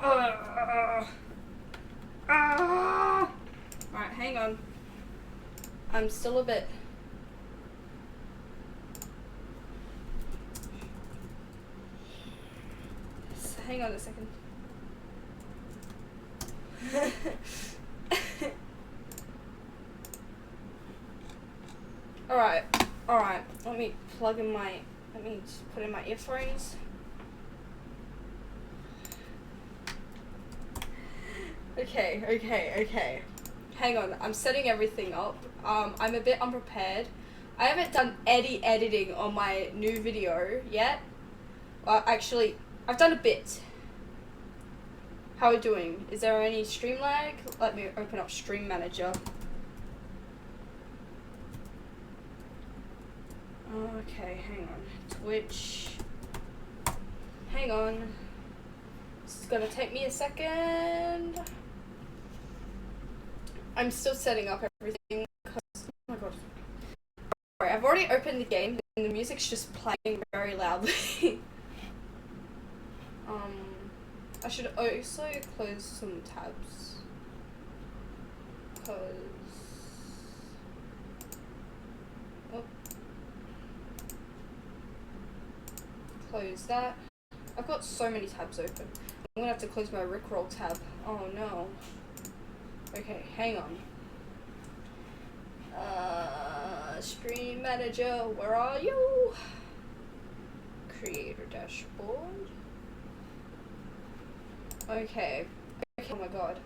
Alright, hang on. I'm still a bit... Hang on a second. Alright. Let me plug in my... Let me just put in my earphones. Okay. Hang on, I'm setting everything up. I'm a bit unprepared. I haven't done any editing on my new video yet. Actually, I've done a bit. How are we doing? Is there any stream lag? Let me open up Stream Manager. Okay, hang on. Twitch. Hang on. It's gonna take me a second. I'm still setting up everything because, oh my god. Alright, I've already opened the game and the music's just playing very loudly. I should also close some tabs because close that. I've got so many tabs open. I'm gonna have to close my Rickroll tab. Oh no. Okay, hang on. Stream Manager, where are you? Creator dashboard. Okay, oh my god.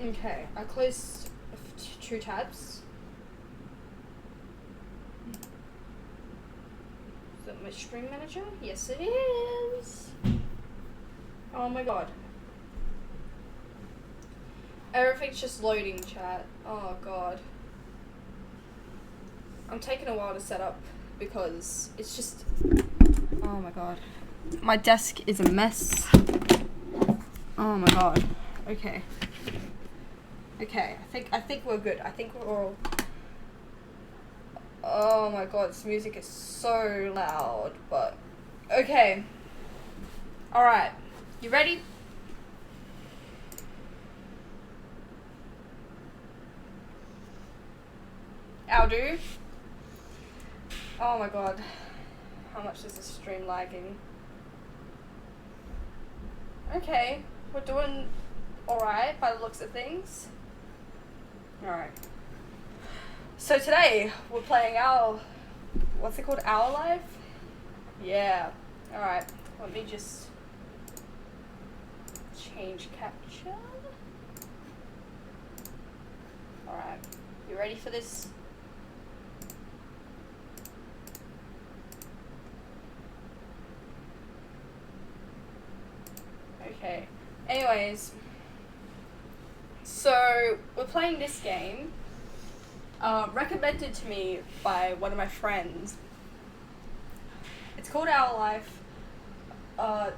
Okay, I closed two tabs. Is that my Stream Manager? Yes, it is. Oh my god. Everything's just loading, chat. Oh god. I'm taking a while to set up because it's just... Oh my god. My desk is a mess. Oh my god. Okay. Okay, I think we're good. I think we're all... Oh my god, this music is so loud, but... Okay. Alright. You ready? I'll do. Oh my god. How much is this stream lagging? Okay, we're doing alright by the looks of things. Alright. So today, we're playing our... What's it called? Our Life? Yeah. Alright, let me just... change capture. Alright, you ready for this? Okay. Anyways, so we're playing this game, recommended to me by one of my friends. It's called Our Life. I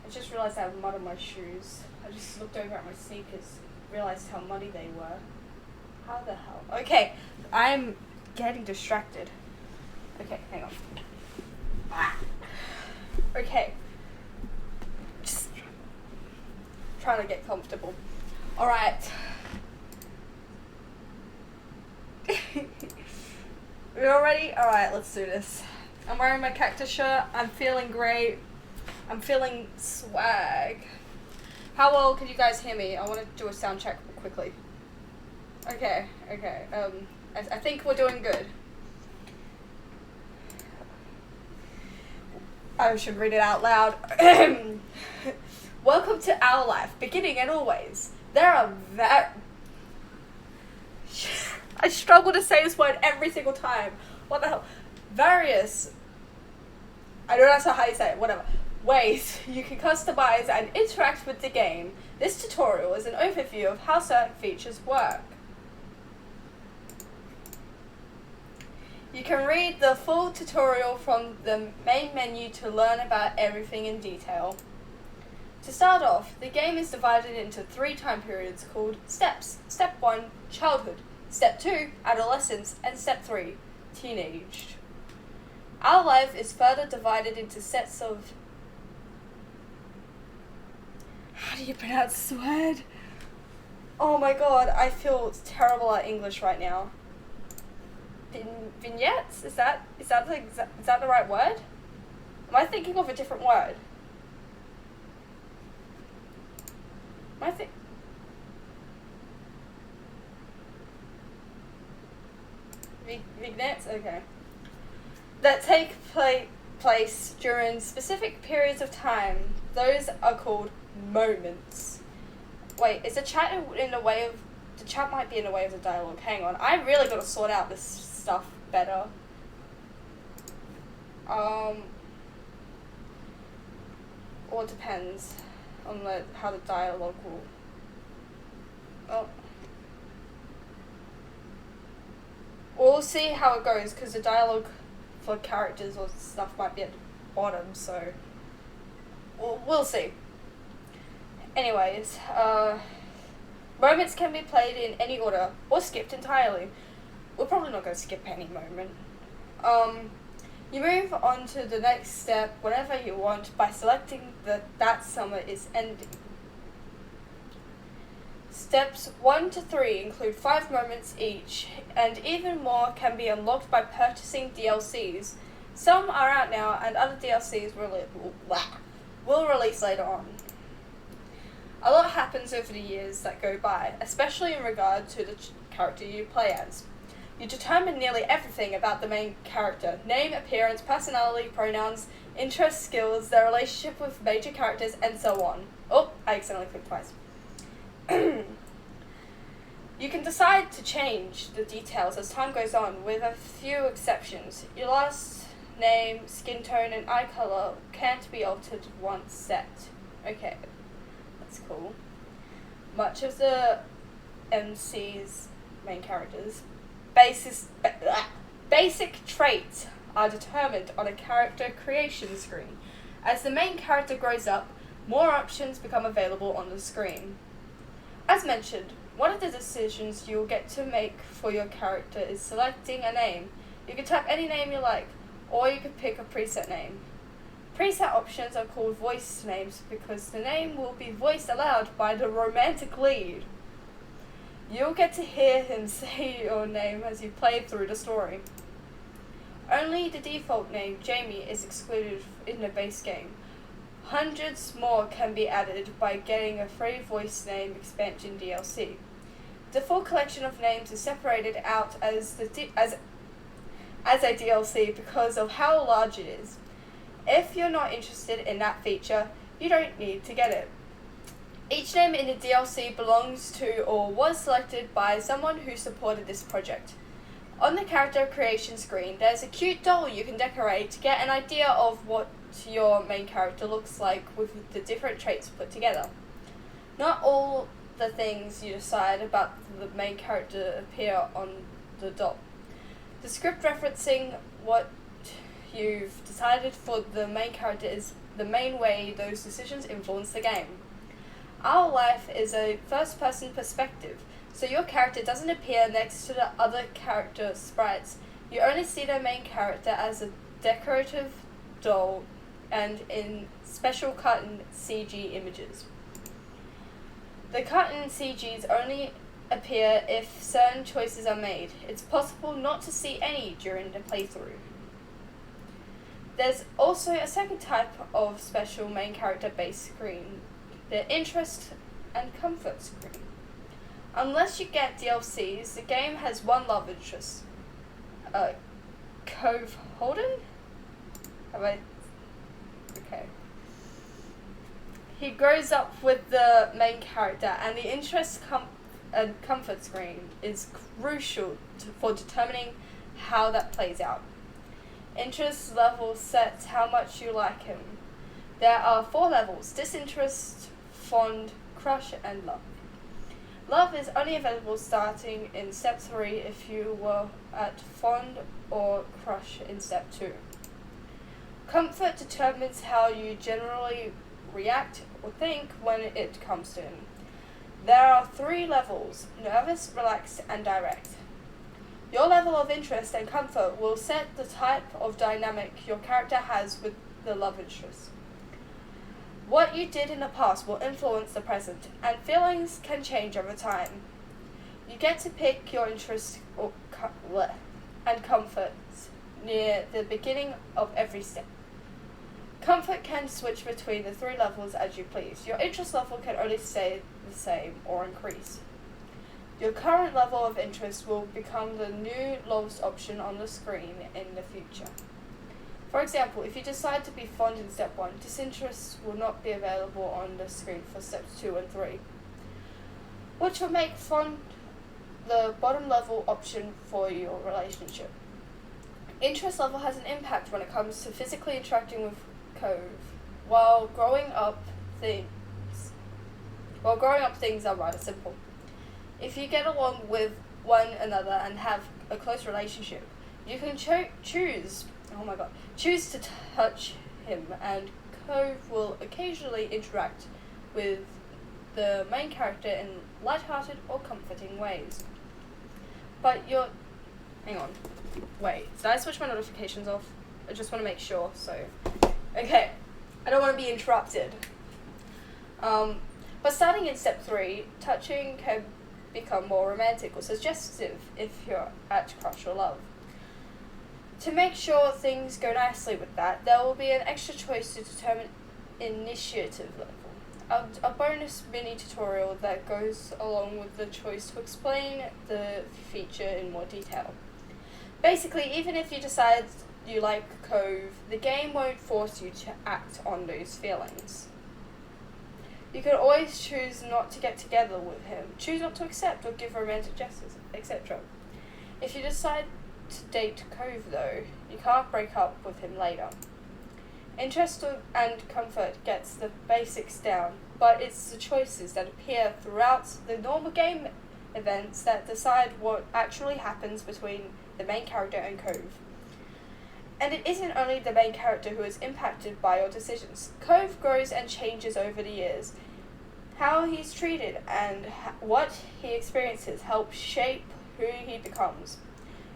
just realized I have mud on my shoes. I just looked over at my sneakers, realized how muddy they were. How the hell? Okay, I'm getting distracted. Okay, hang on. Okay. Just trying to get comfortable. Alright. We all ready? Alright, let's do this. I'm wearing my cactus shirt. I'm feeling great. I'm feeling swag. How well can you guys hear me? I want to do a sound check quickly. Okay. I think we're doing good. I should read it out loud. Welcome to Our Life, beginning and always. There are I struggle to say this word every single time. What the hell? Various, I don't know how you say it, whatever, ways you can customize and interact with the game. This tutorial is an overview of how certain features work. You can read the full tutorial from the main menu to learn about everything in detail. To start off, the game is divided into 3 time periods called steps. Step 1, childhood. Step 2, adolescence. And Step 3, teenage. Our life is further divided into sets of... How do you pronounce this word? Oh my god, I feel terrible at English right now. Vignettes? Is that the right word? Am I thinking of a different word? Vignettes? Okay. That take place during specific periods of time. Those are called moments. Wait, is the chat in the way of... The chat might be in the way of the dialogue. Hang on. I really got to sort out this stuff better. Well, it depends on how the dialogue will... Oh. We'll see how it goes, because the dialogue for characters or stuff might be at the bottom, so... We'll see. Anyways, moments can be played in any order, or skipped entirely. We're probably not going to skip any moment. You move on to the next step whenever you want by selecting that summer is ending. Steps 1 to 3 include 5 moments each, and even more can be unlocked by purchasing DLCs. Some are out now, and other DLCs will release later on. A lot happens over the years that go by, especially in regard to the character you play as. You determine nearly everything about the main character: name, appearance, personality, pronouns, interests, skills, their relationship with major characters, and so on. Oh, I accidentally clicked twice. You can decide to change the details as time goes on, with a few exceptions. Your last name, skin tone, and eye color can't be altered once set. Okay, that's cool. Much of the MC's main characters' basic traits are determined on a character creation screen. As the main character grows up, more options become available on the screen. As mentioned, one of the decisions you'll get to make for your character is selecting a name. You can type any name you like, or you can pick a preset name. Preset options are called voice names because the name will be voiced aloud by the romantic lead. You'll get to hear him say your name as you play through the story. Only the default name, Jamie, is excluded in the base game. Hundreds more can be added by getting a free voice name expansion DLC. The full collection of names is separated out as a DLC because of how large it is. If you're not interested in that feature, you don't need to get it. Each name in the DLC belongs to or was selected by someone who supported this project. On the character creation screen, there's a cute doll you can decorate to get an idea of what your main character looks like with the different traits put together. Not all the things you decide about the main character appear on the doll. The script referencing what you've decided for the main character is the main way those decisions influence the game. Our life is a first-person perspective, so your character doesn't appear next to the other character sprites. You only see the main character as a decorative doll and in special cut-in CG images. The cut-in CGs only appear if certain choices are made. It's possible not to see any during the playthrough. There's also a second type of special main character base screen, the interest and comfort screen. Unless you get DLCs, the game has one love interest. Cove Holden? Okay. He grows up with the main character, and the interest and comfort screen is crucial for determining how that plays out. Interest level sets how much you like him. There are 4 levels: disinterest, fond, crush, and love. Love is only available starting in step 3 if you were at fond or crush in step 2. Comfort determines how you generally react or think when it comes to him. There are 3 levels: nervous, relaxed, and direct. Your level of interest and comfort will set the type of dynamic your character has with the love interest. What you did in the past will influence the present, and feelings can change over time. You get to pick your interests and comforts near the beginning of every step. Comfort can switch between the 3 levels as you please. Your interest level can only stay the same or increase. Your current level of interest will become the new lowest option on the screen in the future. For example, if you decide to be fond in step 1, disinterest will not be available on the screen for steps 2 and 3, which will make fond the bottom level option for your relationship. Interest level has an impact when it comes to physically interacting with Cove. While growing up, things are rather simple. If you get along with one another and have a close relationship, you can choose to touch him, and Cove will occasionally interact with the main character in light-hearted or comforting ways. But hang on, wait, did I switch my notifications off? I just want to make sure, okay, I don't want to be interrupted. But starting in step 3, touching can become more romantic or suggestive if you're at crush or love. To make sure things go nicely with that, there will be an extra choice to determine initiative level. A bonus mini tutorial that goes along with the choice to explain the feature in more detail. Basically, even if you decide you like Cove, the game won't force you to act on those feelings. You can always choose not to get together with him, choose not to accept or give romantic gestures, etc. If you decide to date Cove though, you can't break up with him later. Interest and comfort gets the basics down, but it's the choices that appear throughout the normal game events that decide what actually happens between the main character and Cove. And it isn't only the main character who is impacted by your decisions. Cove grows and changes over the years. How he's treated and what he experiences help shape who he becomes.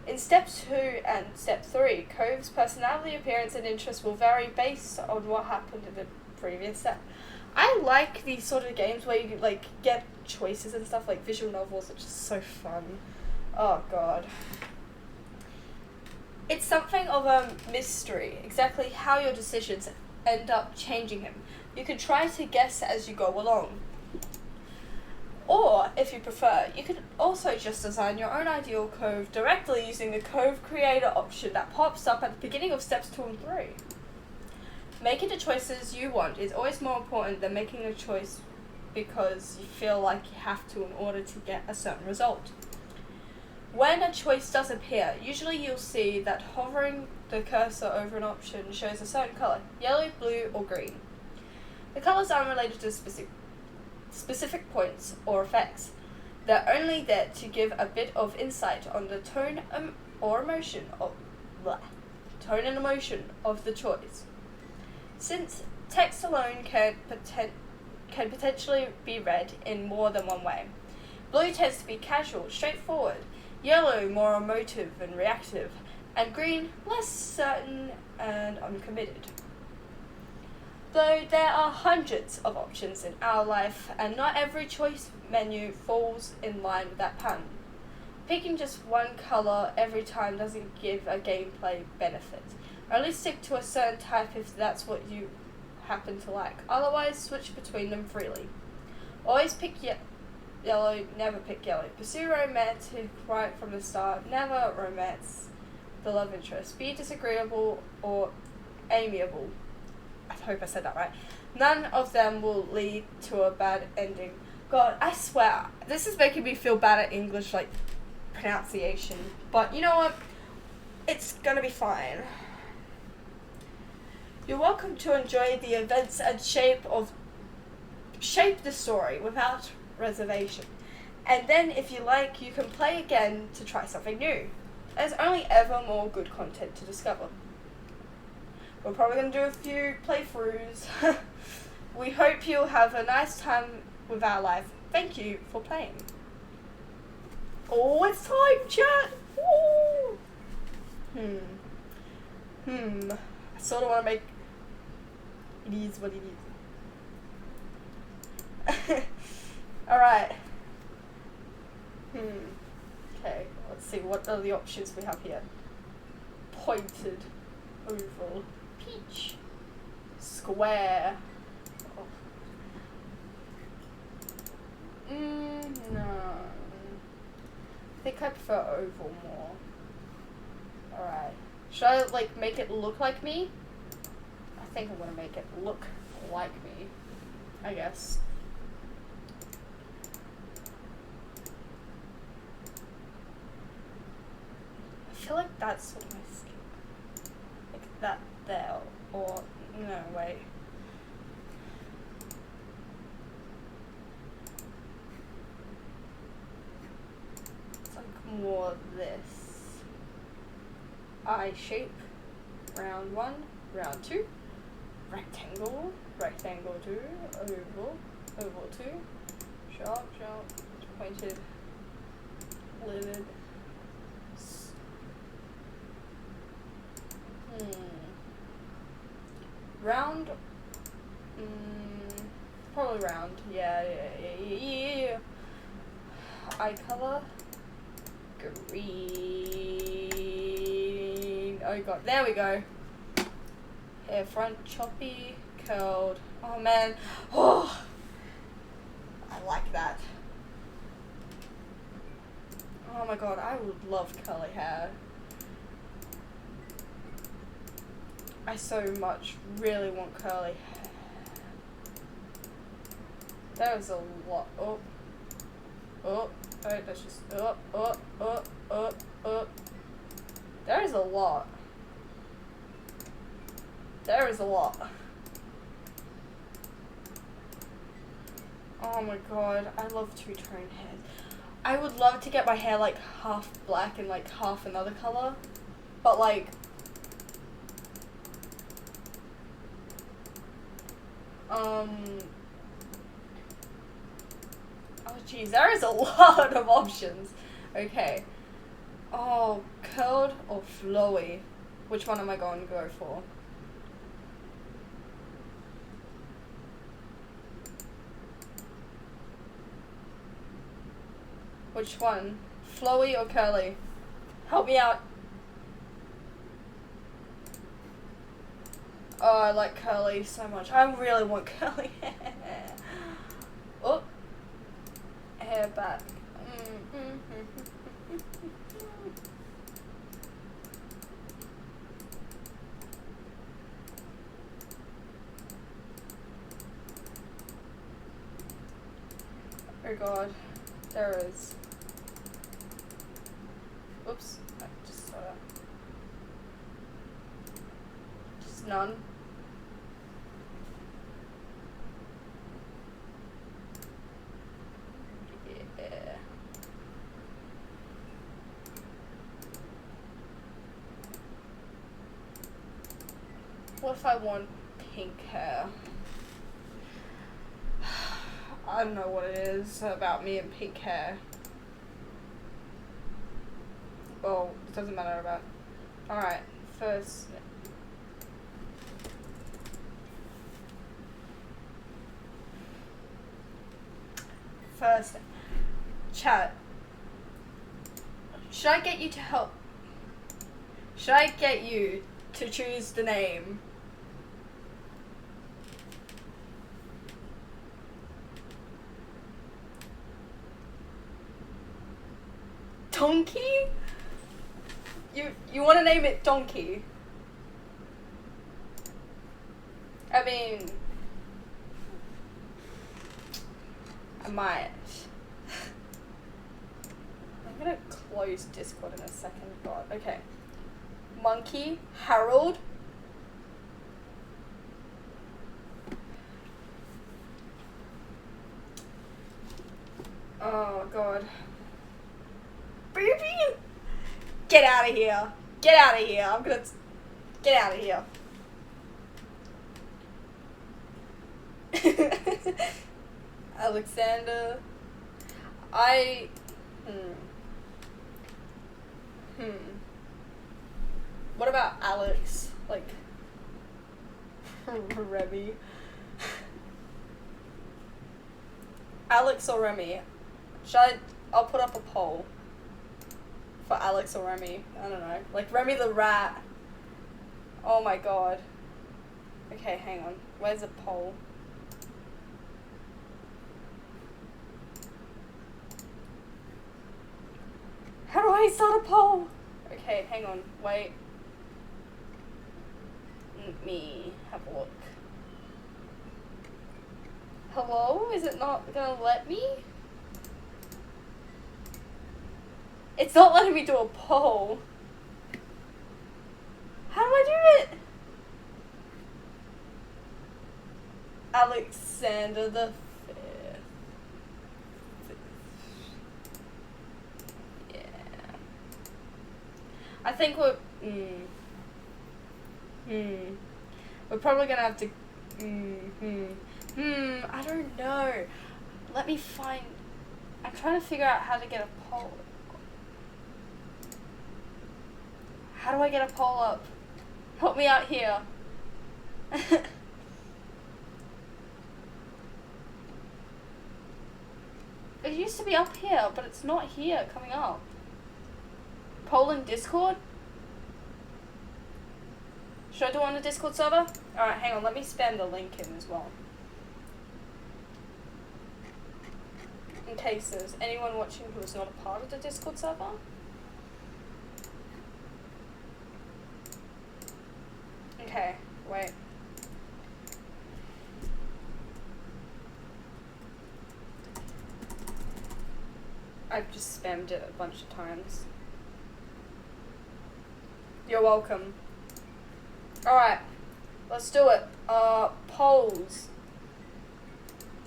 In step 2 and step 3, Cove's personality, appearance, and interest will vary based on what happened in the previous step. I like these sort of games where you get choices and stuff, like visual novels, which is so fun. Oh god. It's something of a mystery, exactly how your decisions end up changing him. You can try to guess as you go along. Or, if you prefer, you can also just design your own ideal Cove directly using the Cove Creator option that pops up at the beginning of steps 2 and 3. Making the choices you want is always more important than making a choice because you feel like you have to in order to get a certain result. When a choice does appear, usually you'll see that hovering the cursor over an option shows a certain colour, yellow, blue, or green. The colours aren't related to specific points or effects. They're only there to give a bit of insight on the tone and emotion of the choice. Since text alone can potentially be read in more than one way. Blue tends to be casual, straightforward, yellow more emotive and reactive, and green less certain and uncommitted. Though there are hundreds of options in our life, and not every choice menu falls in line with that pattern. Picking just one colour every time doesn't give a gameplay benefit. Only stick to a certain type if that's what you happen to like. Otherwise, switch between them freely. Always pick yellow, never pick yellow. Pursue romantic right from the start. Never romance the love interest. Be disagreeable or amiable. I hope I said that right. None of them will lead to a bad ending. God, I swear, this is making me feel bad at English, pronunciation. But you know what? It's gonna be fine. You're welcome to enjoy the events and shape the story without reservation. And then if you like, you can play again to try something new. There's only ever more good content to discover. We're probably going to do a few playthroughs. We hope you'll have a nice time with our life. Thank you for playing. Oh, it's time, chat! Woo! I sort of want to make... It is what it is. Alright. Okay, let's see, what are the options we have here? Pointed, oval, peach, square. No. I think I prefer oval more. Alright. Should I, like, make it look like me? I think I'm gonna make it look like me, I guess. I feel like that's sort of my skin. Like that there, or, no, wait. It's like more this. Eye shape. Round 1, round 2. Rectangle, rectangle 2, oval, oval 2. Sharp, sharp, pointed, livid. Round, probably round, yeah. Eye color, green, oh god, there we go. Hair front, choppy, curled, oh man, oh, I like that. Oh my god, I would love curly hair. I so much really want curly hair. That was a lot. That's just, There is a lot. There is a lot. Oh my god, I love two-tone hair. I would love to get my hair like half black and like half another color, but like, oh geez, there is a lot of options. Okay. Oh, curled or flowy? Which one am I going to go for? Which one? Flowy or curly? Help me out. Oh, I like curly so much. I really want curly hair. Oh. Hair back. Oh god. There is. Oops. I just saw that. Just none. Yeah. What if I want pink hair? I don't know what it is about me and pink hair. Well, it doesn't matter about. Alright, first. Chat. Should I get you to help? Should I get you to choose the name? Donkey? You want to name it Donkey? I mean, I might. I'm gonna close Discord in a second. God, okay. Monkey, Harold. Oh god. Baby! Get out of here. Get out of here. I'm gonna... Get out of here. Alexander. What about Alex? Like... Remy. Alex or Remy? I'll put up a poll. For Alex or Remy. I don't know. Like Remy the rat. Oh my god. Okay, hang on. Where's the poll? How do I start a poll? Okay, hang on. Wait. Let me have a look. Hello? Is it not gonna let me? It's not letting me do a poll. How do I do it? Alexander the 5th. Yeah. I think we're... We're probably gonna have to... I don't know. Let me find... I'm trying to figure out how to get a poll. How do I get a poll up? Help me out here. It used to be up here, but it's not here coming up. Poll in Discord? Should I do it on the Discord server? Alright, hang on, let me spam the link in as well. In case there's anyone watching who is not a part of the Discord server. Okay, wait. I've just spammed it a bunch of times. You're welcome. Alright, let's do it. Polls.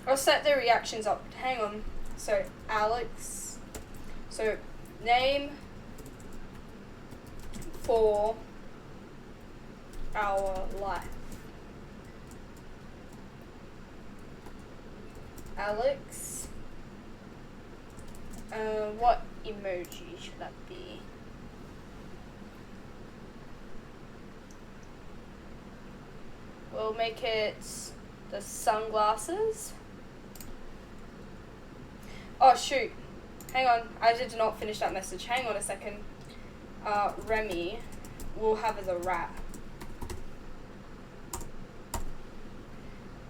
I'll set the reactions up. Hang on. So, Alex. So, name for our life. Alex. What emoji should that be? We'll make it the sunglasses. Oh shoot. Hang on. I did not finish that message. Hang on a second. Remy will have as a rat.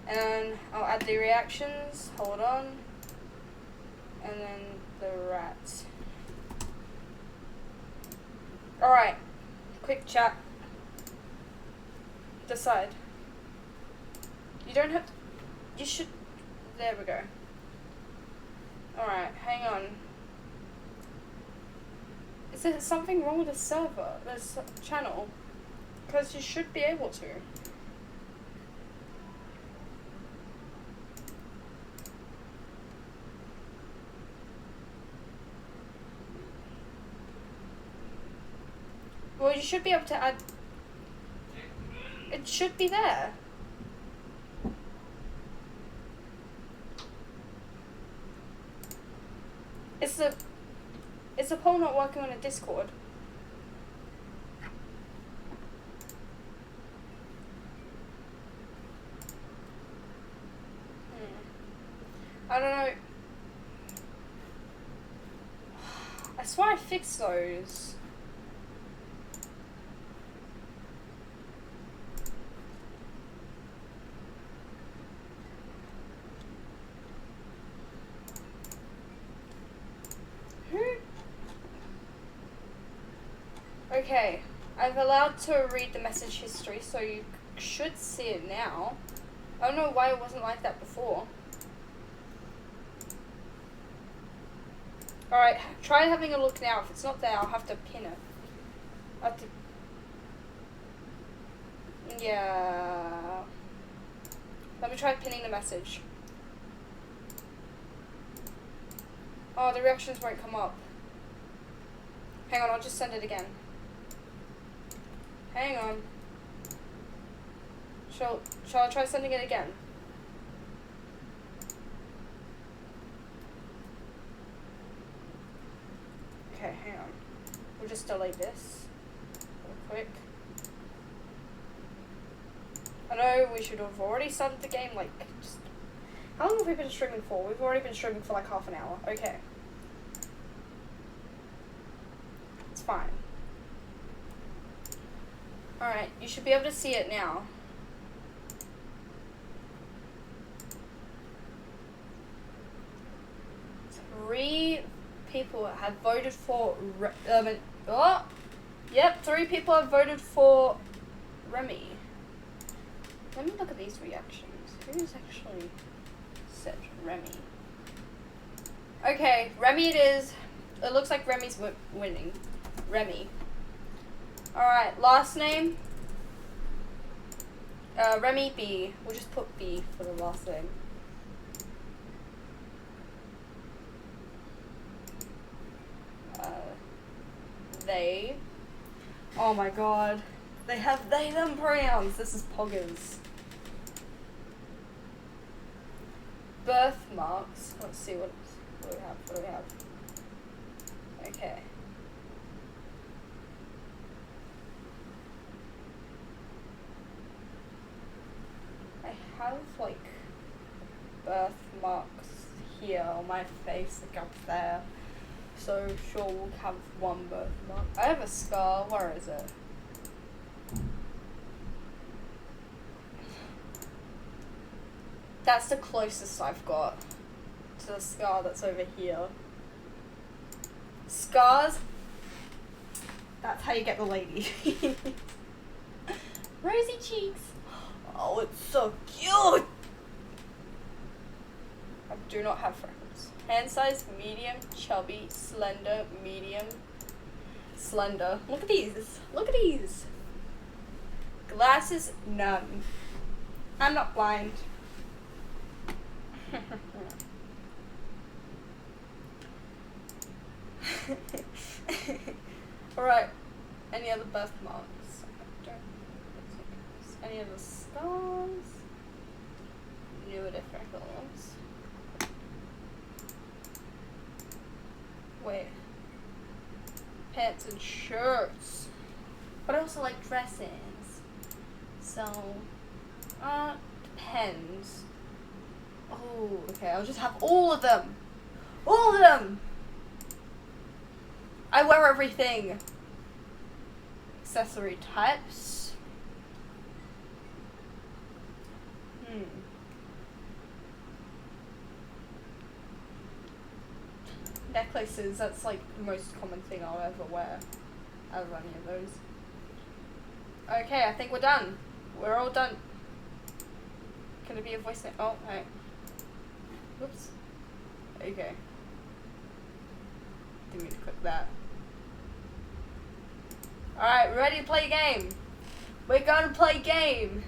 And I'll add the reactions. Hold on. And then the rat. Alright. Quick chat. Decide. You don't have to, you should, there we go. Alright, hang on. Is there something wrong with the server, this channel? Because you should be able to. Well, you should be able to add, it should be there. Is the poll not working on a Discord? I don't know. I swear I fixed those. Okay, I've allowed to read the message history, so you should see it now. I don't know why it wasn't like that before. Alright, try having a look now. If it's not there, I'll have to pin it. I have to... Yeah... Let me try pinning the message. Oh, the reactions won't come up. Hang on, I'll just send it again. Hang on. Shall I try sending it again? Okay, hang on. We'll just delete this real quick. I know we should have already started the game, like, just... How long have we been streaming for? We've already been streaming for like half an hour. Okay. It's fine. Alright, you should be able to see it now. Three people have voted for... Yep, 3 people have voted for Remy. Let me look at these reactions. Who's actually said Remy? Okay, Remy it is. It looks like Remy's winning. Remy. Alright, last name. Remy B. We'll just put B for the last name. They. Oh my god. They have they, them pronouns. This is poggers. Birthmarks. Let's see what do we have. What do we have? Okay. I have like birthmarks here on my face, like up there. So sure we'll have one birthmark. I have a scar. Where is it? That's the closest I've got to the scar that's over here. Scars, that's how you get the lady. Rosy cheeks. Oh, it's so cute. I do not have freckles. Hand size, medium, chubby, slender, medium, slender. Look at these. Look at these. Glasses, none. I'm not blind. Alright. Any other birthmarks? Any other scars? Newer freckles. Wait. Pants and shirts. But I also like dresses. So, depends. Oh, okay, I'll just have all of them. All of them! I wear everything. Accessory types. Necklaces, that's like the most common thing I'll ever wear out of any of those. Okay, I think we're done. We're all done. Can it be a voice note? Oh, hey. Whoops. Okay. Didn't mean to click that. Alright, we're ready to play a game. We're gonna play a game.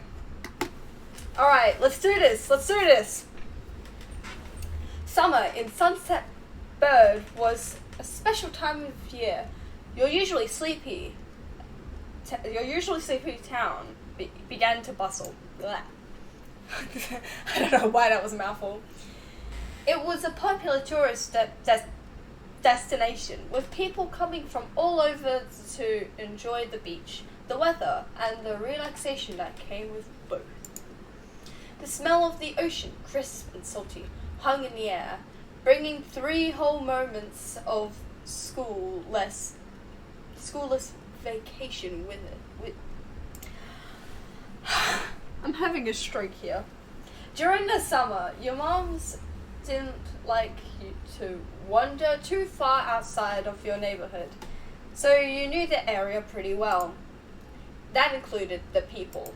Alright, let's do this. Let's do this. Summer in Sunset Bird was a special time of year. Your usually sleepy town began to bustle. Blah. I don't know why that was a mouthful. It was a popular tourist destination, with people coming from all over to enjoy the beach, the weather, and the relaxation that came with both. The smell of the ocean, crisp and salty, hung in the air, bringing 3 whole moments of schoolless vacation with it. I'm having a stroke here. During the summer, your moms didn't like you to wander too far outside of your neighborhood, so you knew the area pretty well. That included the people.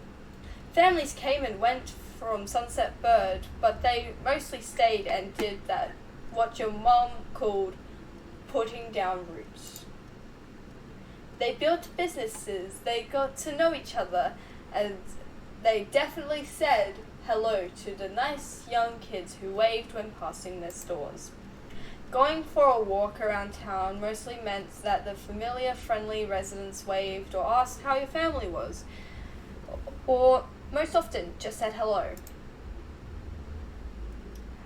Families came and went from Sunset Bird, but they mostly stayed and did what your mom called putting down roots. They built businesses, they got to know each other, and they definitely said hello to the nice young kids who waved when passing their stores. Going for a walk around town mostly meant that the familiar, friendly residents waved or asked how your family was, or most often just said hello.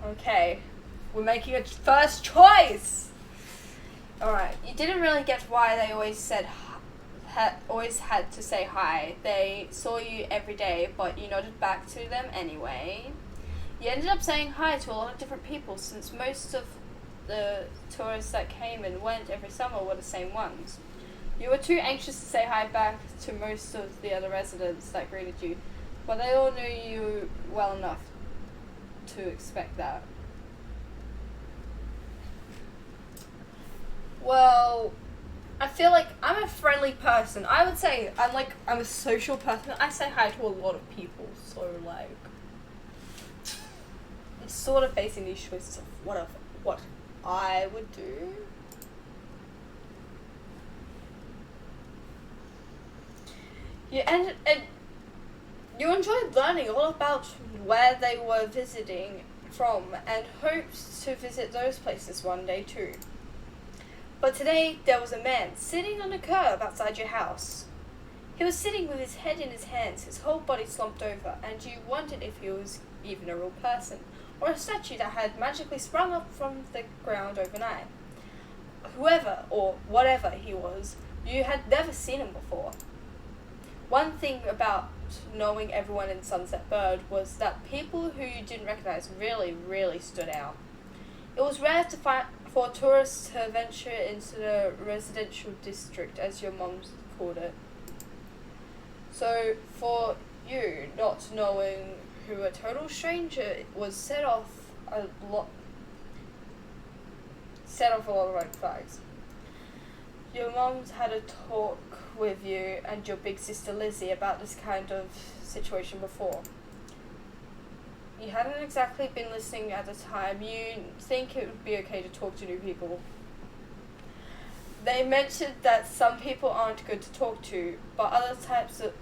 Okay, we're making a first choice! Alright, you didn't really get why they always always had to say hi. They saw you every day, but you nodded back to them anyway. You ended up saying hi to a lot of different people, since most of the tourists that came and went every summer were the same ones. You were too anxious to say hi back to most of the other residents that greeted you, but they all knew you well enough to expect that. Well, I feel like I'm a friendly person. I would say I'm a social person. I say hi to a lot of people, so like it's sort of basing these choices of what I would do. And you enjoyed learning all about where they were visiting from and hoped to visit those places one day too. But today there was a man sitting on a curb outside your house. He was sitting with his head in his hands, his whole body slumped over, and you wondered if he was even a real person, or a statue that had magically sprung up from the ground overnight. Whoever or whatever he was, you had never seen him before. One thing about knowing everyone in Sunset Bird was that people who you didn't recognize really, really stood out. It was rare for tourists to venture into the residential district, as your mom called it. So for you, not knowing who a total stranger was set off a lot of red flags. Your mom's had a talk with you and your big sister Lizzie about this kind of situation before. You hadn't exactly been listening at the time. You think it would be okay to talk to new people. They mentioned that some people aren't good to talk to, but other types of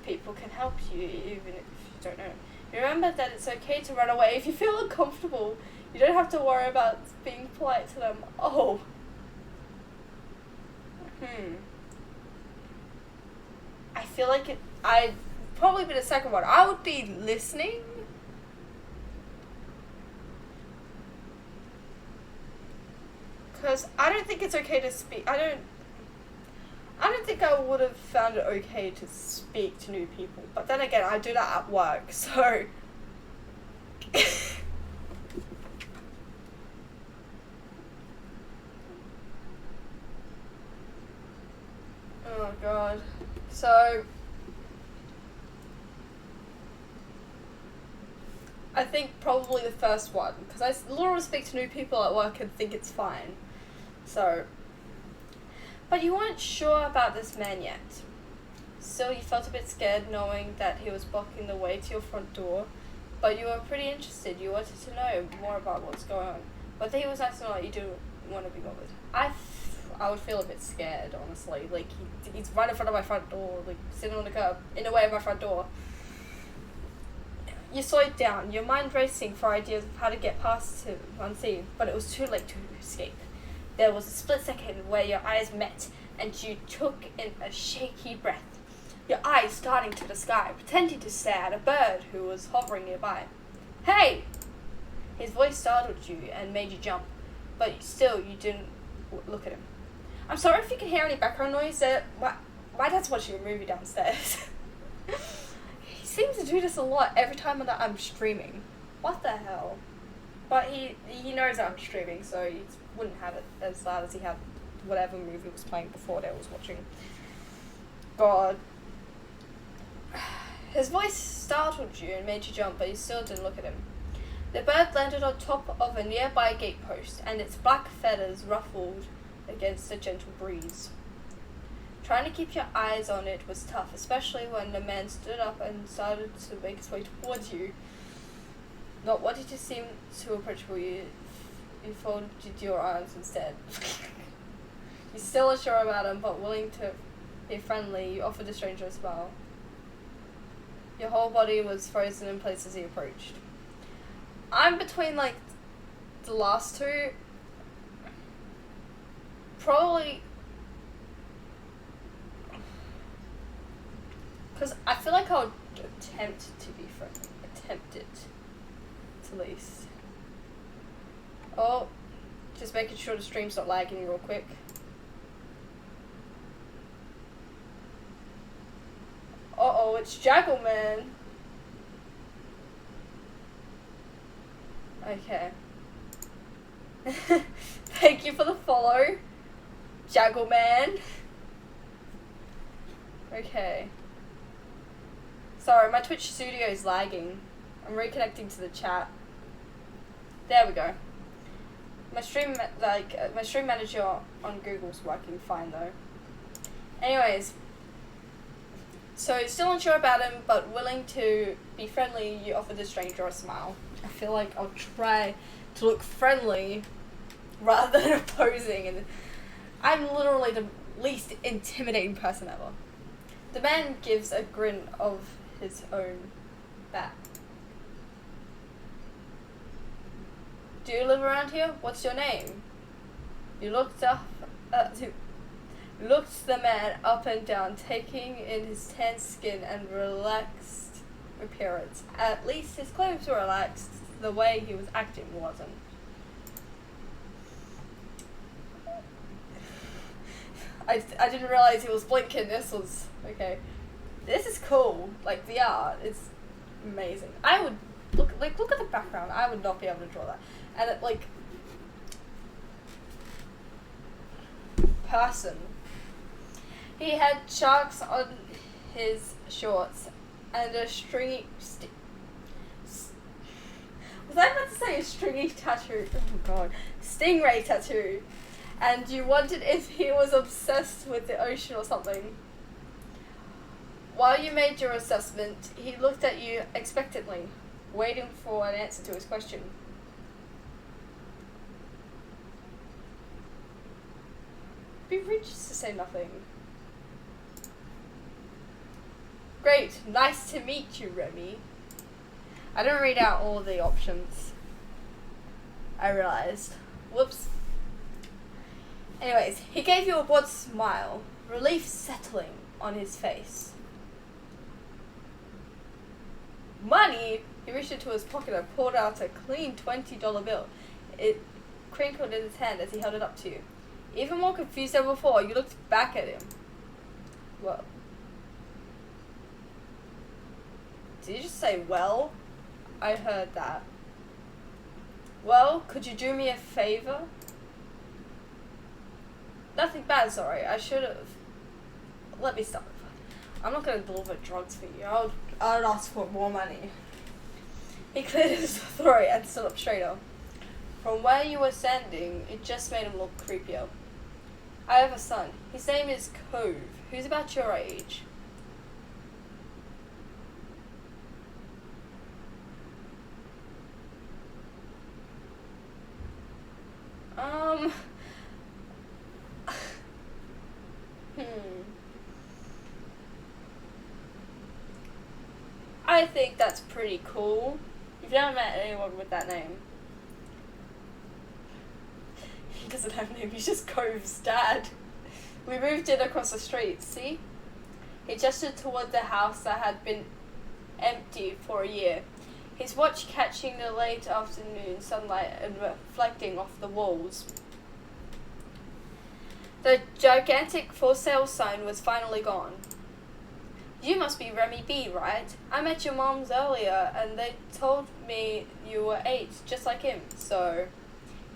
people can help you even if you don't know. You remember that it's okay to run away if you feel uncomfortable. You don't have to worry about being polite to them. Oh. I feel like I'd probably be the second one. I would be listening. Because I don't think it's okay to speak. I don't think I would have found it okay to speak to new people. But then again, I do that at work, so... Oh god. So... I think probably the first one. Because Laura would speak to new people at work and think it's fine. So... But you weren't sure about this man yet. Still, you felt a bit scared knowing that he was blocking the way to your front door, but you were pretty interested. You wanted to know more about what's going on. But he was acting like you didn't want to be bothered. I would feel a bit scared, honestly. Like, he's right in front of my front door, like, sitting on the curb, in the way of my front door. You slowed down, your mind racing for ideas of how to get past him unseen, but it was too late to escape. There was a split second where your eyes met, and you took in a shaky breath, your eyes starting to the sky, pretending to stare at a bird who was hovering nearby. Hey! His voice startled you and made you jump, but still you didn't look at him. I'm sorry if you can hear any background noise. My dad's watching a movie downstairs. He seems to do this a lot every time that I'm streaming. What the hell? But he knows I'm streaming, so he wouldn't have it as loud as he had whatever movie was playing before that I was watching. God. His voice startled you and made you jump, but you still didn't look at him. The bird landed on top of a nearby gatepost, and its black feathers ruffled against a gentle breeze. Trying to keep your eyes on it was tough, especially when the man stood up and started to make his way towards you. Not wanting to seem too approachable, you folded your arms instead. You're still unsure about him, but willing to be friendly, you offered the stranger a smile. Your whole body was frozen in place as he approached. I'm between, like, the last two. probably... Because I feel like I would attempt to be friendly. Attempt it. At least. Oh, just making sure the stream's not lagging real quick. Uh-oh, it's Jaggleman. Okay. Thank you for the follow, Jaggleman. Okay. Sorry, my Twitch studio is lagging. I'm reconnecting to the chat. There we go. My stream manager on Google's working fine though. Anyways, so still unsure about him, but willing to be friendly. You offer the stranger a smile. I feel like I'll try to look friendly rather than opposing, and I'm literally the least intimidating person ever. The man gives a grin of his own back. Do you live around here? What's your name? You looked the man up and down, taking in his tan skin and relaxed appearance. At least his clothes were relaxed. The way he was acting wasn't. I didn't realize he was blinking. This was okay. This is cool. Like the art is amazing. I would look at the background. I would not be able to draw that. And it like person. He had sharks on his shorts and a stringy. Was I about to say a stringy tattoo? Oh god, stingray tattoo. And you wondered if he was obsessed with the ocean or something. While you made your assessment, he looked at you expectantly, waiting for an answer to his question. Be rude just to say nothing. Great, nice to meet you, Remy. I didn't read out all the options. I realized. Whoops. Anyways, he gave you a broad smile, relief settling on his face. Money? He reached into his pocket and pulled out a clean $20 bill. It crinkled in his hand as he held it up to you. Even more confused than before, you looked back at him. Well. Did you just say, well? I heard that. Well, could you do me a favor? Nothing bad, sorry. I should have. Let me stop. I'm not going to deliver drugs for you. I'll ask for more money. He cleared his throat and stood up straighter. From where you were standing, it just made him look creepier. I have a son. His name is Cove. Who's about your age? I think that's pretty cool. You've never met anyone with that name. He doesn't have a name, he's just Cove's dad. We moved in across the street, see? He gestured toward the house that had been empty for a year. His watch catching the late afternoon sunlight and reflecting off the walls. The gigantic for sale sign was finally gone. You must be Remy B, right? I met your moms earlier and they told me you were 8, just like him, so...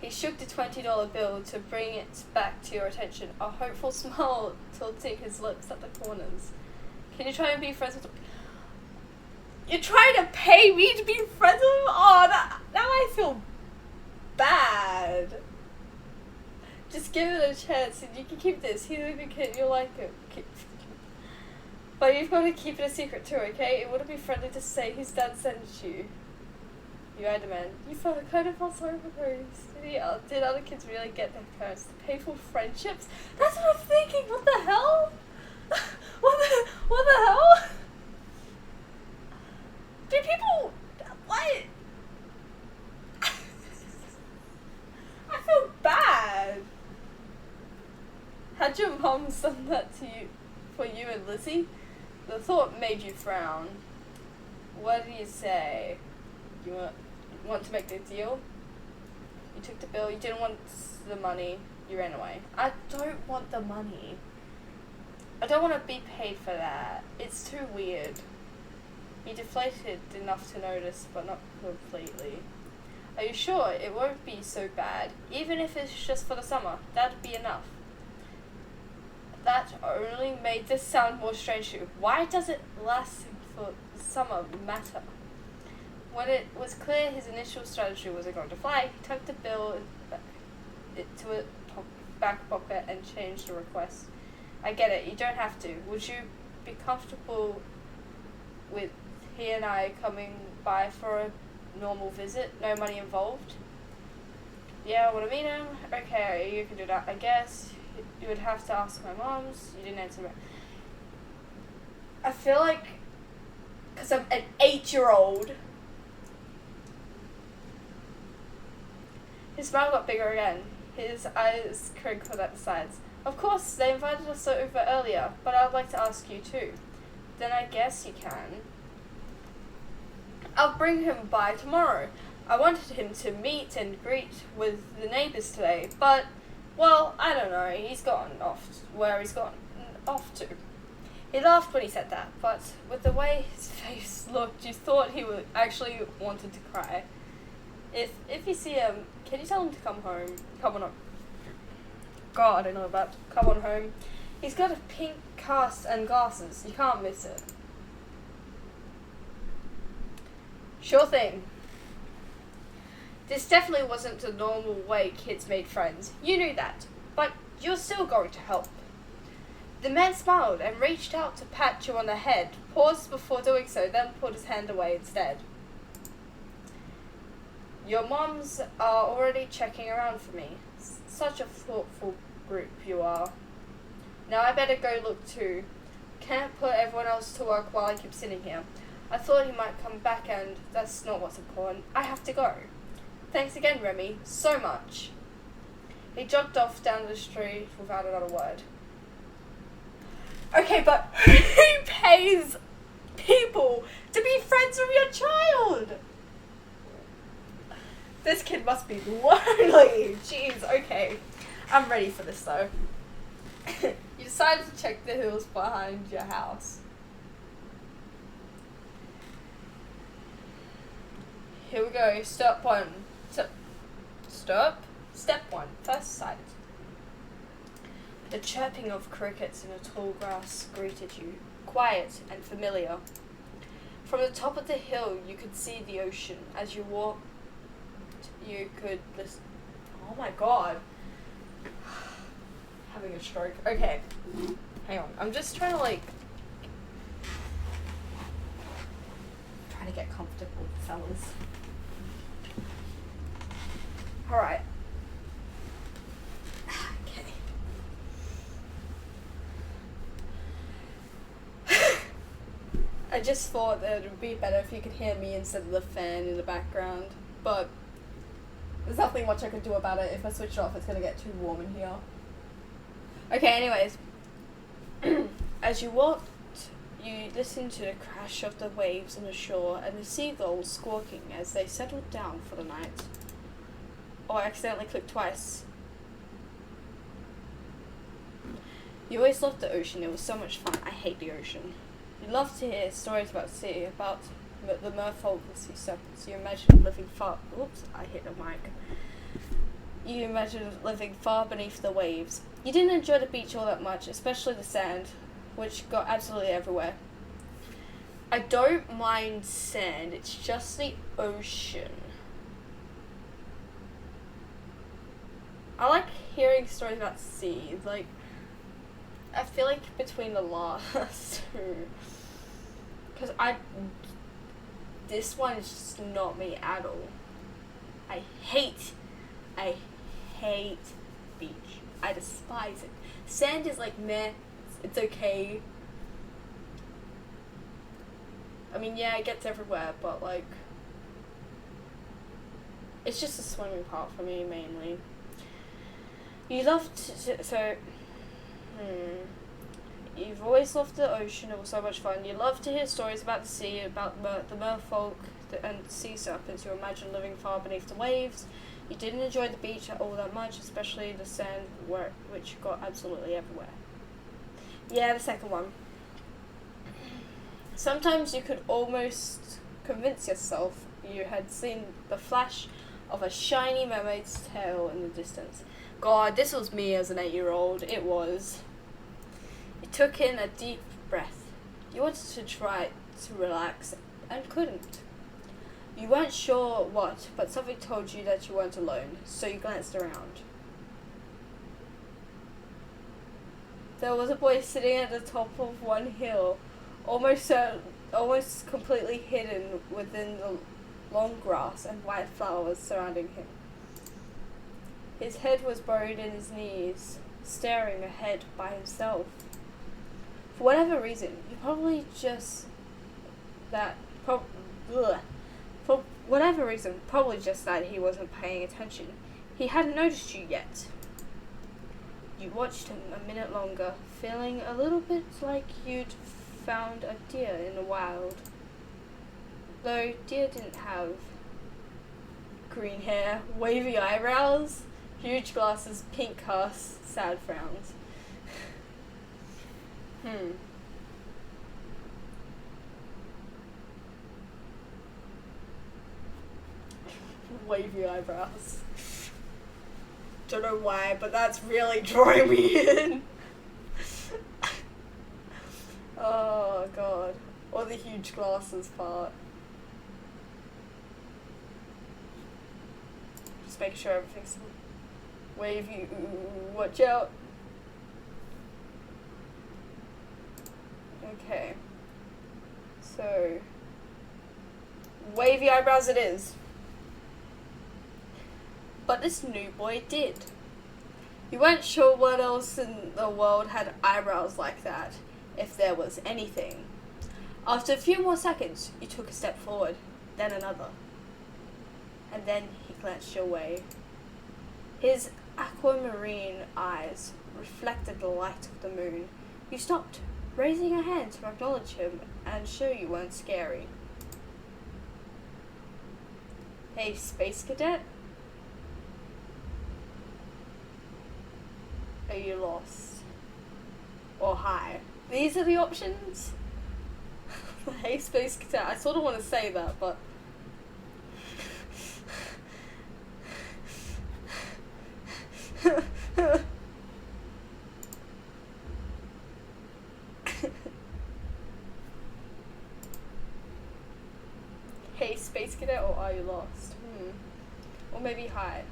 He shook the $20 bill to bring it back to your attention, a hopeful smile tilting his lips at the corners. Can you try and be friends with... You're trying to pay me to be friends with him? Oh, now I feel bad. Just give it a chance and you can keep this. He's a good kid, you'll like him. But you've got to keep it a secret too, okay? It wouldn't be friendly to say his dad sent you. You eyed a man. You kind of felt sorry for Grace. Did other kids really get their parents to pay for friendships? That's what I'm thinking. What the hell? What the hell? Do people... What? I feel bad. Had your mom done that to you, for you and Lizzie? The thought made you frown. What did you say? You want to make the deal? You took the bill, you didn't want the money, you ran away. I don't want the money. I don't want to be paid for that. It's too weird. You deflated enough to notice, but not completely. Are you sure it won't be so bad? Even if it's just for the summer, that'd be enough. That only made this sound more strange to you. Why does it lasting for the summer matter? When it was clear his initial strategy wasn't going to fly, he tucked the bill into a back pocket and changed the request. I get it, you don't have to. Would you be comfortable with he and I coming by for a normal visit? No money involved? Yeah, I want to meet him? Okay, you can do that, I guess. You would have to ask my mom's. You didn't answer me. I feel like, because I'm an 8-year-old. His smile got bigger again. His eyes crinkled at the sides. Of course, they invited us over earlier, but I'd like to ask you too. Then I guess you can. I'll bring him by tomorrow. I wanted him to meet and greet with the neighbors today, but, well, I don't know. He's gotten off where he's gotten off to. He laughed when he said that, but with the way his face looked, you thought he would actually wanted to cry. If you see him, can you tell him to come home? Come on home. God, I don't know about come on home. He's got a pink cast and glasses. You can't miss it. Sure thing. This definitely wasn't the normal way kids made friends. You knew that, but you're still going to help. The man smiled and reached out to pat you on the head, paused before doing so, then pulled his hand away instead. Your moms are already checking around for me. Such a thoughtful group you are. Now I better go look too. Can't put everyone else to work while I keep sitting here. I thought he might come back and that's not what's important. I have to go. Thanks again, Remy, so much. He jogged off down the street without another word. Okay, but who pays people to be friends with your child? This kid must be lonely. Jeez, okay. I'm ready for this though. You decided to check the hills behind your house. Here we go. Step one. Step one. First sight. The chirping of crickets in the tall grass greeted you, quiet and familiar. From the top of the hill, you could see the ocean. As you walked, you could listen. Oh my god. Having a stroke. Okay. Hang on. I'm just trying to trying to get comfortable, fellas. Alright. Okay. I just thought that it would be better if you could hear me instead of the fan in the background, but there's nothing much I could do about it. If I switch it off, it's going to get too warm in here. Okay, anyways. As you walked, you listened to the crash of the waves on the shore and the seagulls squawking as they settled down for the night. Oh, I accidentally clicked twice. You always loved the ocean. It was so much fun. I hate the ocean. You loved to hear stories about the sea, about the merfolk and sea serpents. You imagined living far... Oops, I hit the mic. You imagined living far beneath the waves. You didn't enjoy the beach all that much, especially the sand, which got absolutely everywhere. I don't mind sand. It's just the ocean. I like hearing stories about sea. I feel like between the last two, because this one is just not me at all. I hate beach. I despise it. Sand is meh, it's okay. I mean, yeah, it gets everywhere, but it's just a swimming part for me mainly. You loved so You've always loved the ocean. It was so much fun. You love to hear stories about the sea, about the merfolk and sea serpents. You imagine living far beneath the waves. You didn't enjoy the beach all that much, especially the sand, which got absolutely everywhere. Yeah, the second one. Sometimes you could almost convince yourself you had seen the flash of a shiny mermaid's tail in the distance. God, this was me as an 8-year-old. It was. You took in a deep breath. You wanted to try to relax and couldn't. You weren't sure what, but something told you that you weren't alone, so you glanced around. There was a boy sitting at the top of one hill, almost completely hidden within the long grass and white flowers surrounding him. His head was buried in his knees, staring ahead by himself. For whatever reason, probably just that he wasn't paying attention. He hadn't noticed you yet. You watched him a minute longer, feeling a little bit like you'd found a deer in the wild. Though deer didn't have green hair, wavy eyebrows, huge glasses, pink casts, sad frowns. Wavy eyebrows. Don't know why, but that's really drawing me in. Oh god. Or the huge glasses part. Just making sure everything's wavy. Ooh, watch out. Okay. So, wavy eyebrows it is. But this new boy did. You weren't sure what else in the world had eyebrows like that, if there was anything. After a few more seconds, you took a step forward, then another. And then he glanced your way. His aquamarine eyes reflected the light of the moon. You stopped, raising a hand to acknowledge him and show you weren't scary. Hey, Space Cadet? Are you lost? Or hi? These are the options? Hey, Space Cadet. I sort of want to say that, but... Hey, Space Cadet, or are you lost? Or maybe hi.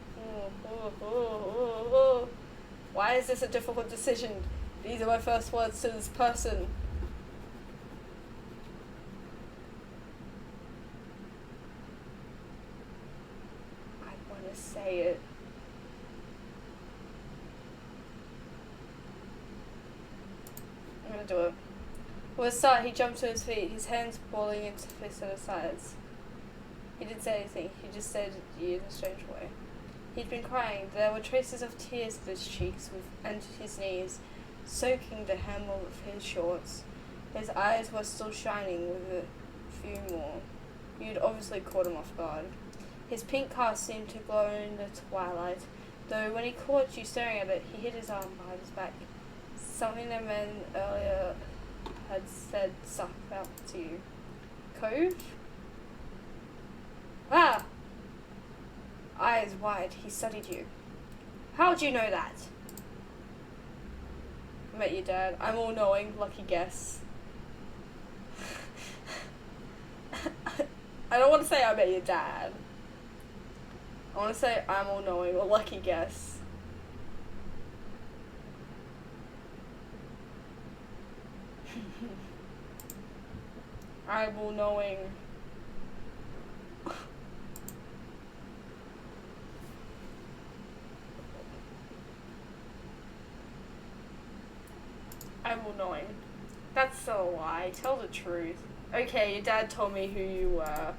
Why is this a difficult decision? These are my first words to this person. I want to say it. I'm gonna do it. For a start, he jumped to his feet, his hands balling into fists at his sides. He didn't say anything, he just stared at you in a strange way. He'd been crying. There were traces of tears at his cheeks and his knees, soaking the hem of his shorts. His eyes were still shining with a few more. You'd obviously caught him off guard. His pink cast seemed to glow in the twilight, though when he caught you staring at it, he hid his arm behind his back. Something the man earlier had said stuck out to you. Cove? Ah! Eyes wide, he studied you. How'd you know that? I met your dad. I'm all-knowing. Lucky guess. I don't want to say I met your dad. I want to say I'm all-knowing or lucky guess. I'm all-knowing. I'm all-knowing. That's a lie. Tell the truth. Okay, your dad told me who you were.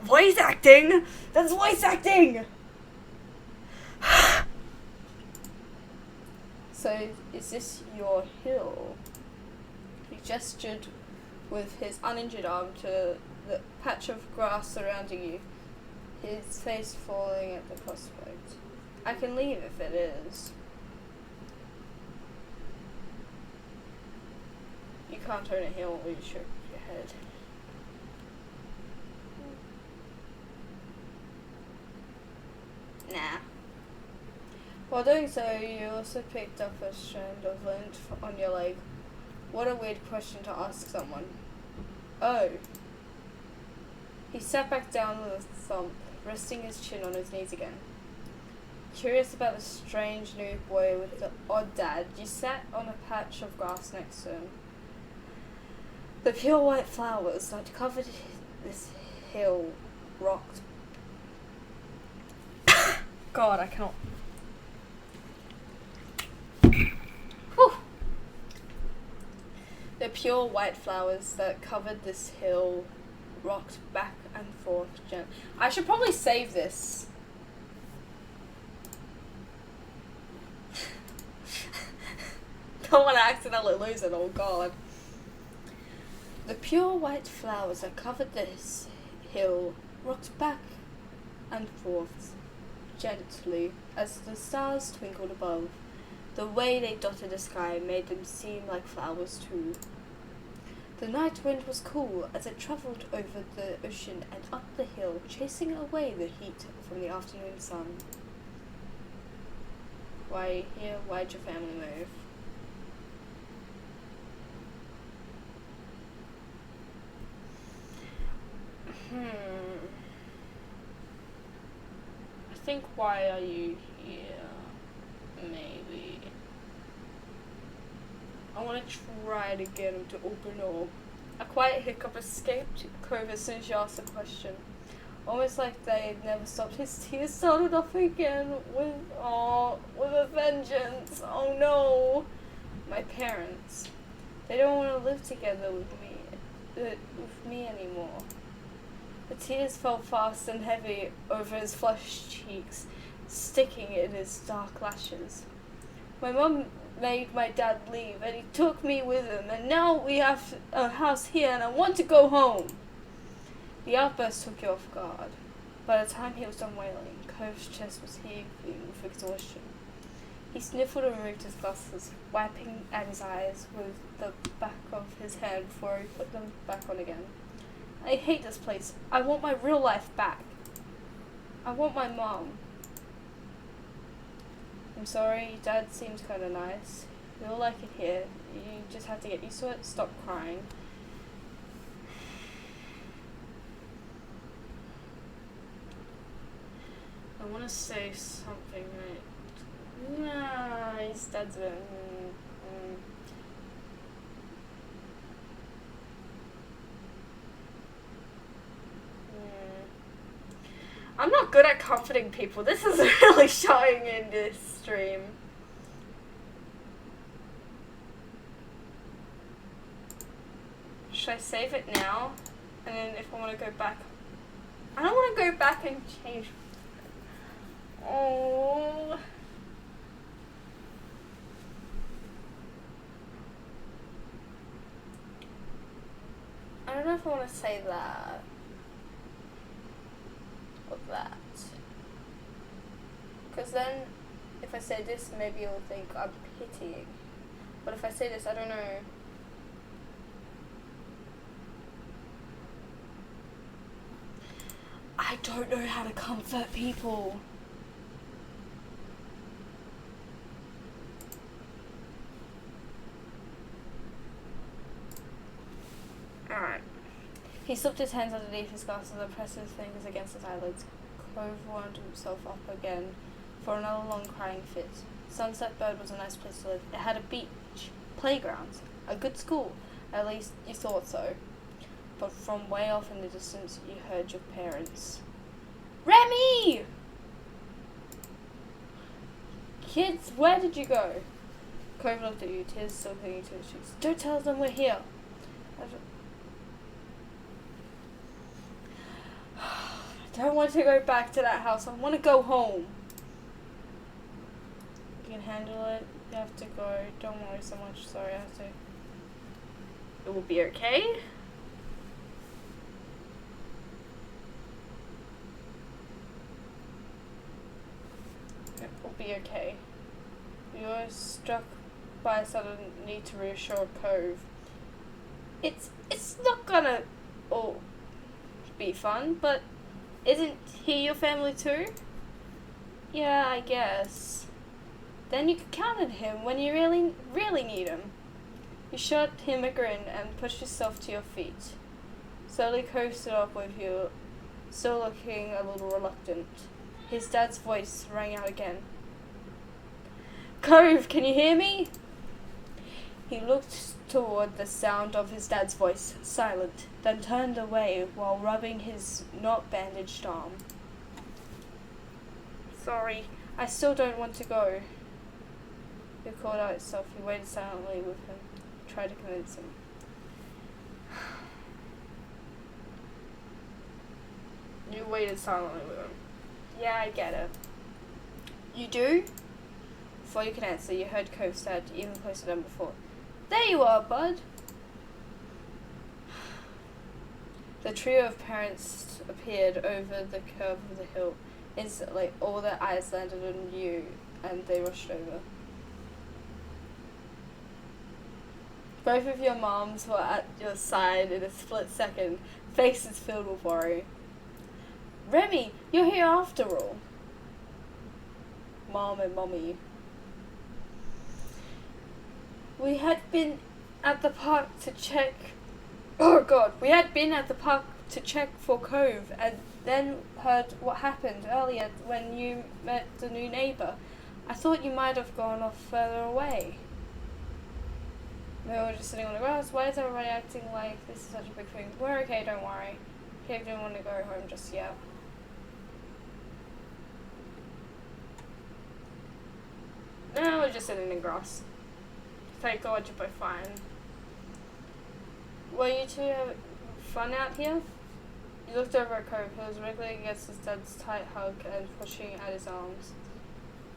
Voice acting? That's voice acting! So, is this your hill? He gestured with his uninjured arm to the patch of grass surrounding you, his face falling at the prospect. I can leave if it is. You can't turn a hill or you shook your head. Nah. While doing so, you also picked up a strand of lint on your leg. What a weird question to ask someone. Oh. He sat back down with a thump, resting his chin on his knees again. Curious about the strange new boy with the odd dad, you sat on a patch of grass next to him. The pure white flowers that covered this hill rocked. God, I cannot. Whew. The pure white flowers that covered this hill rocked back and forth gently. I should probably save this. Don't want to accidentally lose it, oh god. The pure white flowers that covered this hill rocked back and forth gently as the stars twinkled above. The way they dotted the sky made them seem like flowers too. The night wind was cool as it travelled over the ocean and up the hill, chasing away the heat from the afternoon sun. Why here? Why'd your family move? I think why are you here? Maybe. I want to try to get him to open up. A quiet hiccup escaped Cove as soon as you asked the question. Almost like they'd never stopped. His tears started off again with a vengeance. Oh no! My parents. They don't want to live together with me anymore. The tears fell fast and heavy over his flushed cheeks, sticking in his dark lashes. My mum made my dad leave, and he took me with him, and now we have a house here, and I want to go home. The outburst took you off guard. By the time he was done wailing, Cove's chest was heaving with exhaustion. He sniffled and removed his glasses, wiping at his eyes with the back of his hand before he put them back on again. I hate this place. I want my real life back. I want my mom. I'm sorry, Dad seems kind of nice. You'll like it here. You just have to get used to it. Stop crying. I want to say something right. Nice, Dad's been. I'm not good at comforting people. This is really showing in this stream. Should I save it now? And then if I want to go back. I don't want to go back and change. Oh. I don't know if I want to say that. Or that. Because then, if I say this, maybe you'll think I'm pitying. But if I say this, I don't know. I don't know how to comfort people. Alright. He slipped his hands underneath his glasses and pressed his fingers against his eyelids. Cove wound himself up again for another long crying fit. Sunset Bird was a nice place to live. It had a beach, playgrounds, a good school. At least you thought so. But from way off in the distance, you heard your parents. Remy! Kids, where did you go? Cove looked at you, tears still clinging to his cheeks. Don't tell them we're here. I don't want to go back to that house. I want to go home. You can handle it. You have to go. Don't worry so much. Sorry, I have to. It will be okay. It will be okay. You are struck by a sudden need to reassure Cove. It's not gonna all be fun, but isn't he your family too? Yeah, I guess. Then you can count on him when you really need him. You shot him a grin and pushed yourself to your feet. Slowly coasted up with you, still looking a little reluctant. His dad's voice rang out again. Cove, can you hear me? He looked toward the sound of his dad's voice, silent, then turned away while rubbing his not bandaged arm. Sorry, I still don't want to go. He called out itself. He waited silently with him, tried to convince him. You waited silently with him. Yeah, I get it. You do? Before you could answer, you heard Cove said, even closer than before. There you are, bud. The trio of parents appeared over the curve of the hill. Instantly, all their eyes landed on you, and they rushed over. Both of your moms were at your side in a split second, faces filled with worry. Remy, you're here after all. Mom and Mommy. We had been at the park to check... Oh God, we had been at the park to check for Cove and then heard what happened earlier when you met the new neighbour. I thought you might have gone off further away. We were just sitting on the grass. Why is everybody acting like this is such a big thing? We're okay, don't worry. Cave didn't want to go home just yet. No, we're just sitting in the grass. Thank God you're both fine. Were you two having fun out here? You looked over at Cove, who was wriggling against his dad's tight hug and pushing at his arms.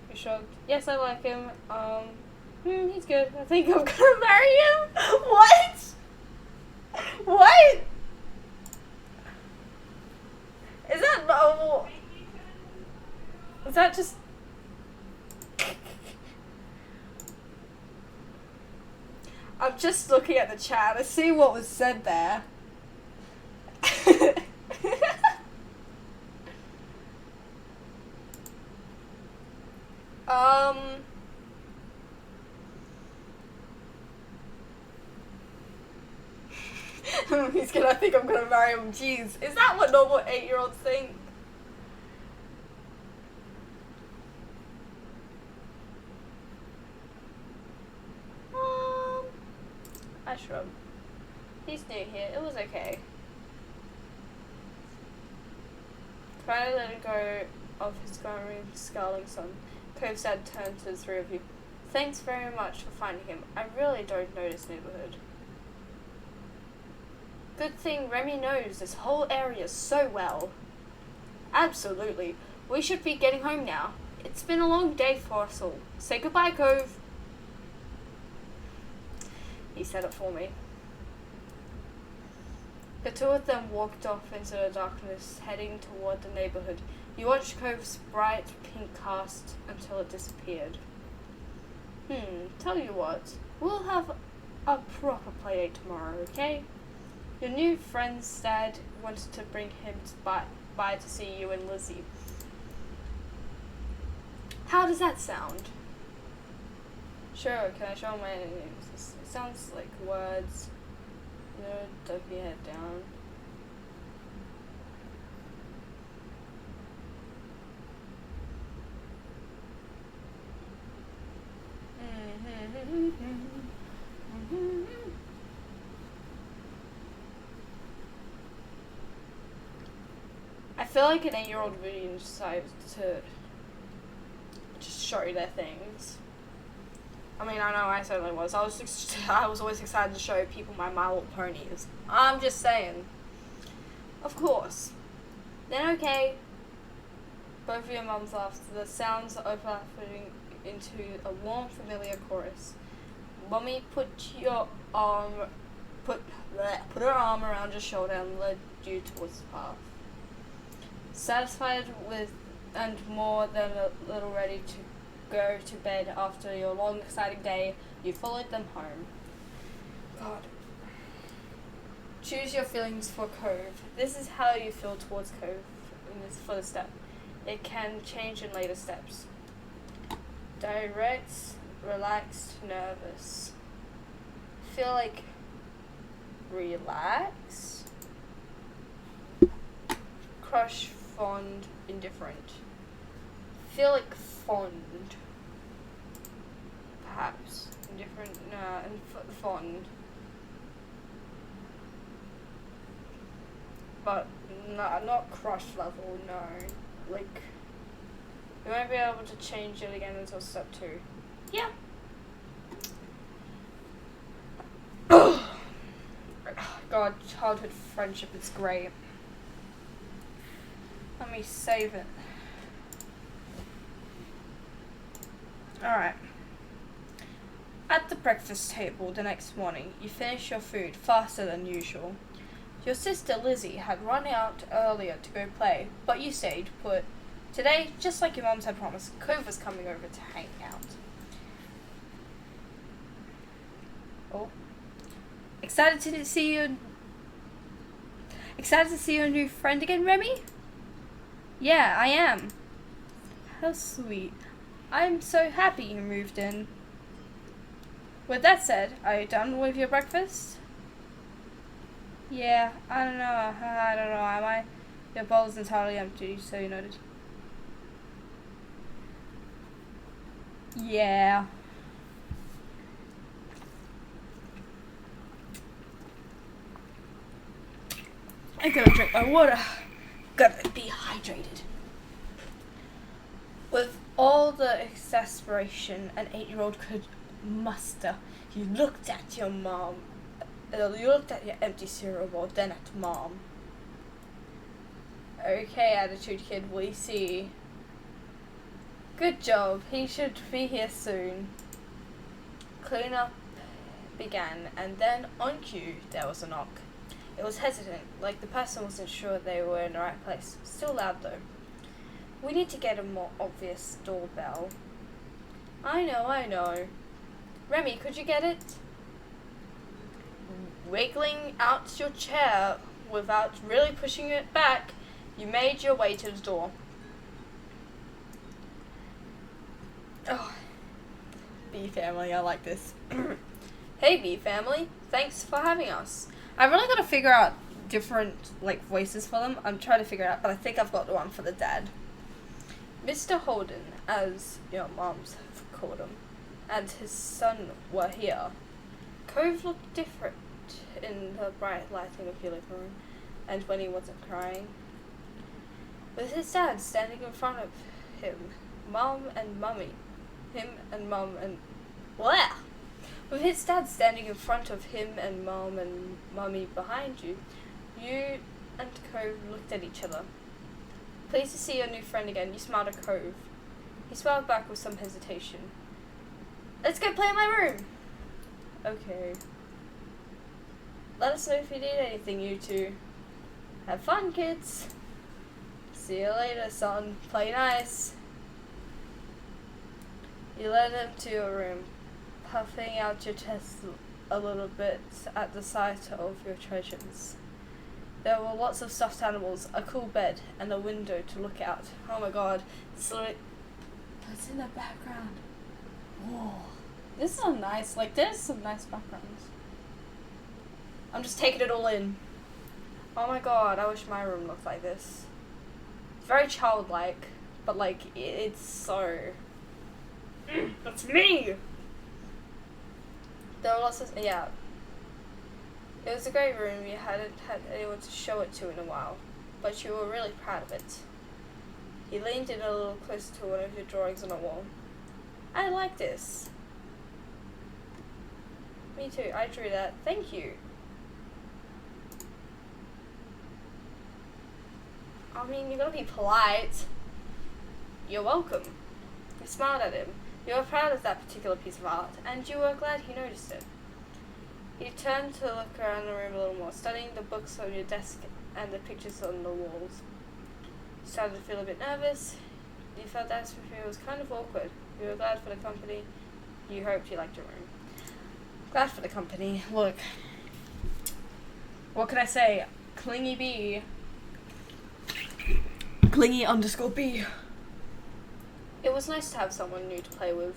You shrugged. Yes, I like him. He's good. I think I'm gonna marry him. What? What? Is that normal? Is that just... I'm just looking at the chat to see what was said there. I think I'm gonna marry him. Jeez, is that what normal 8-year-olds think? I shrugged. He's new here. It was okay. Trying to let go of his scarring son, Cove's dad turned to the three of you. Thanks very much for finding him. I really don't know this neighborhood. Good thing Remy knows this whole area so well. Absolutely. We should be getting home now. It's been a long day for us all. Say goodbye, Cove. He said it for me. The two of them walked off into the darkness, heading toward the neighborhood. You watched Cove's bright pink cast until it disappeared. Tell you what, we'll have a proper playdate tomorrow, okay? Your new friend's dad wanted to bring him by to see you and Lizzie. How does that sound? Sure, can I show my names? It sounds like words. No, duck your head down. I feel like an 8-year-old really decided to just show their things. I mean, I know I certainly was. I was always excited to show people my My Little Ponies. I'm just saying. Of course. Then okay. Both of your mums laughed. The sounds overlapping into a warm, familiar chorus. Mummy put her arm around your shoulder and led you towards the path. Satisfied with and more than a little ready to go to bed after your long, exciting day, you followed them home. God. Choose your feelings for Cove. This is how you feel towards Cove in this first step. It can change in later steps. Direct, relaxed, nervous. Feel like relax. Crush, fond, indifferent. Feel like fond. Perhaps. Indifferent, and fond. But not crush level, no. Like, you won't be able to change it again until step 2. Yeah. God, childhood friendship is great. Let me save it. Alright. At the breakfast table the next morning, you finish your food faster than usual. Your sister Lizzie had run out earlier to go play, but you stayed put. Today, just like your mums had promised, Cove was coming over to hang out. Oh. Excited to see your new friend again, Remy? Yeah, I am. How sweet. I'm so happy you moved in. With that said, are you done with your breakfast? Yeah, I don't know, am I? Your bowl's entirely empty, so you noted. Yeah. I gotta drink my water. Gotta be hydrated. With all the exasperation an 8-year-old could muster, you looked at your mom. You looked at your empty cereal bowl, then at Mom. Okay, attitude kid, we see. Good job, he should be here soon. Cleanup began, and then, on cue, there was a knock. It was hesitant, like the person wasn't sure they were in the right place. Still loud, though. We need to get a more obvious doorbell. I know. Remy, could you get it? Wiggling out your chair without really pushing it back, you made your way to the door. Oh, B family, I like this. Hey B family, thanks for having us. I really gotta figure out different voices for them. I'm trying to figure it out, but I think I've got the one for the dad. Mr. Holden, as your moms have called him, and his son were here. Cove looked different in the bright lighting of your living room, and when he wasn't crying. With his dad standing in front of him, With his dad standing in front of him and Mom and Mummy behind you, you and Cove looked at each other. Pleased to see your new friend again, you smiled at Cove. He smiled back with some hesitation. Let's go play in my room! Okay. Let us know if you need anything, you two. Have fun, kids. See you later, son. Play nice. You led him to your room, puffing out your chest a little bit at the sight of your treasures. There were lots of stuffed animals, a cool bed, and a window to look out. Oh my god. What's in the background? Whoa. This is a nice, there's some nice backgrounds. I'm just taking it all in. Oh my god, I wish my room looked like this. It's very childlike, but it's so... That's me! There were lots of... yeah. It was a great room. You hadn't had anyone to show it to in a while, but you were really proud of it. He leaned in a little closer to one of your drawings on the wall. I like this. Me too, I drew that. Thank you. I mean, you gotta be polite. You're welcome. He smiled at him. You were proud of that particular piece of art, and you were glad he noticed it. You turned to look around the room a little more, studying the books on your desk and the pictures on the walls. You started to feel a bit nervous. You felt that atmosphere was kind of awkward. You were glad for the company. You hoped you liked your room. Glad for the company. Look. What can I say? Clingy B. Clingy_B. It was nice to have someone new to play with.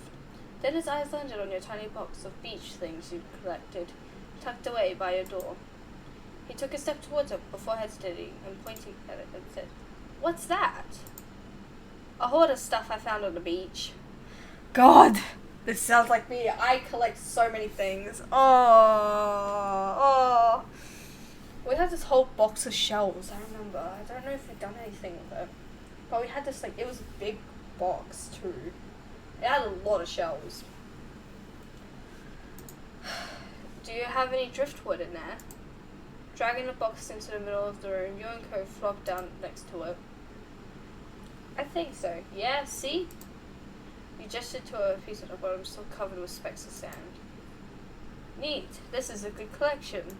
Then his eyes landed on your tiny box of beach things you'd collected, tucked away by your door. He took a step towards it before hesitating and pointing at it and said, "What's that?" "A hoard of stuff I found on the beach." God, this sounds like me. I collect so many things. Oh. We had this whole box of shells, I remember. I don't know if we'd done anything with it. But we had this, it was a big box too. It had a lot of shells. Do you have any driftwood in there? Dragging the box into the middle of the room, you and Cove flopped down next to it. I think so. Yeah, see? You gestured to a piece at the bottom still covered with specks of sand. Neat. This is a good collection.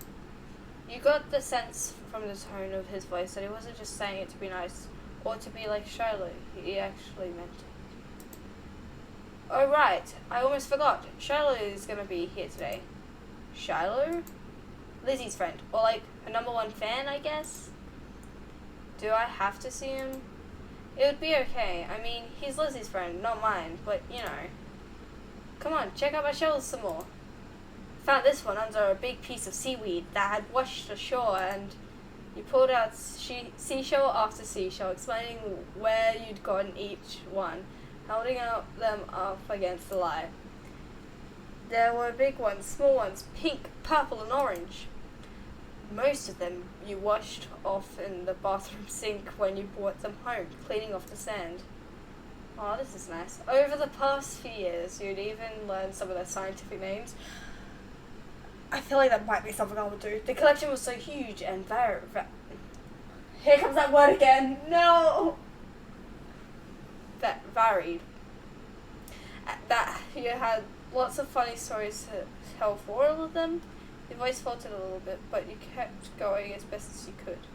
You got the sense from the tone of his voice that he wasn't just saying it to be nice or to be like Shiloh. He actually meant it. Oh right, I almost forgot. Shiloh is gonna be here today. Shiloh? Lizzie's friend, or her #1 fan, I guess? Do I have to see him? It would be okay. I mean, he's Lizzie's friend, not mine, but you know. Come on, check out my shells some more. Found this one under a big piece of seaweed that had washed ashore, and you pulled out seashell after seashell, explaining where you'd gotten each one, holding them up against the light. There were big ones, small ones, pink, purple, and orange. Most of them you washed off in the bathroom sink when you brought them home, cleaning off the sand. Oh, this is nice. Over the past few years, you'd even learned some of their scientific names. I feel like that might be something I would do. The collection was so huge and here comes that word again. No! Varied. That you had lots of funny stories to tell for all of them. Your voice faltered a little bit, but you kept going as best as you could.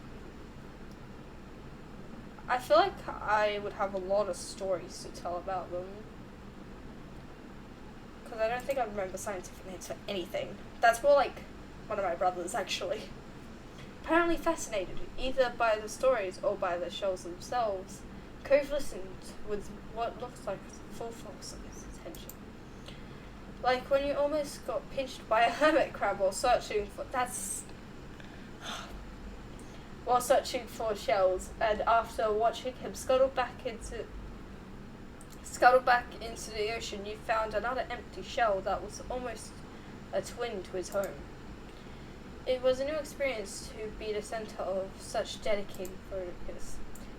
I feel like I would have a lot of stories to tell about them. Because I don't think I remember scientific names for anything. That's more like one of my brothers, actually. Apparently fascinated, either by the stories or by the shells themselves, Cove listened with what looks like full force of his attention. Like when you almost got pinched by a hermit crab while searching for shells, and after watching him scuttle back into the ocean, you found another empty shell that was almost a twin to his home. It was a new experience to be the center of such dedicated focus,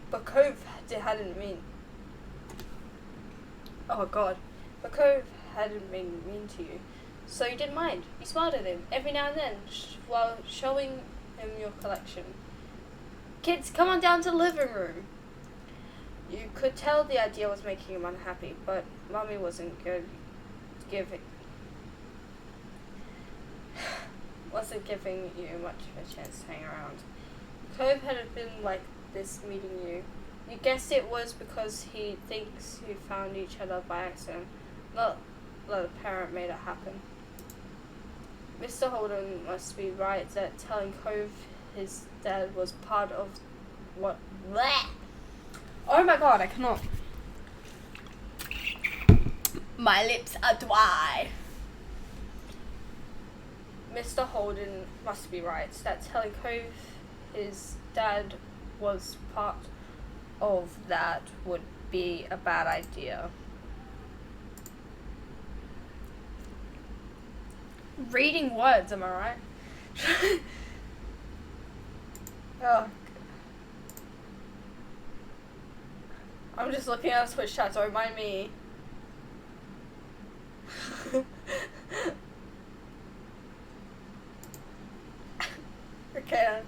but Cove hadn't been mean to you, so you didn't mind. You smiled at him every now and then while showing him your collection. Kids, come on down to the living room. You could tell the idea was making him unhappy, but Mummy wasn't giving you much of a chance to hang around. Cove had been like this meeting you. You guessed it was because he thinks you found each other by accident, not that a parent made it happen. Mr. Holden must be right that telling Cove his dad was part of what... Bleh! Oh my god, I cannot. My lips are dry. Mr. Holden must be right that telling Cove his dad was part of that would be a bad idea. Reading words, am I right? Oh. I'm just looking at a Twitch chat, so remind me. Okay.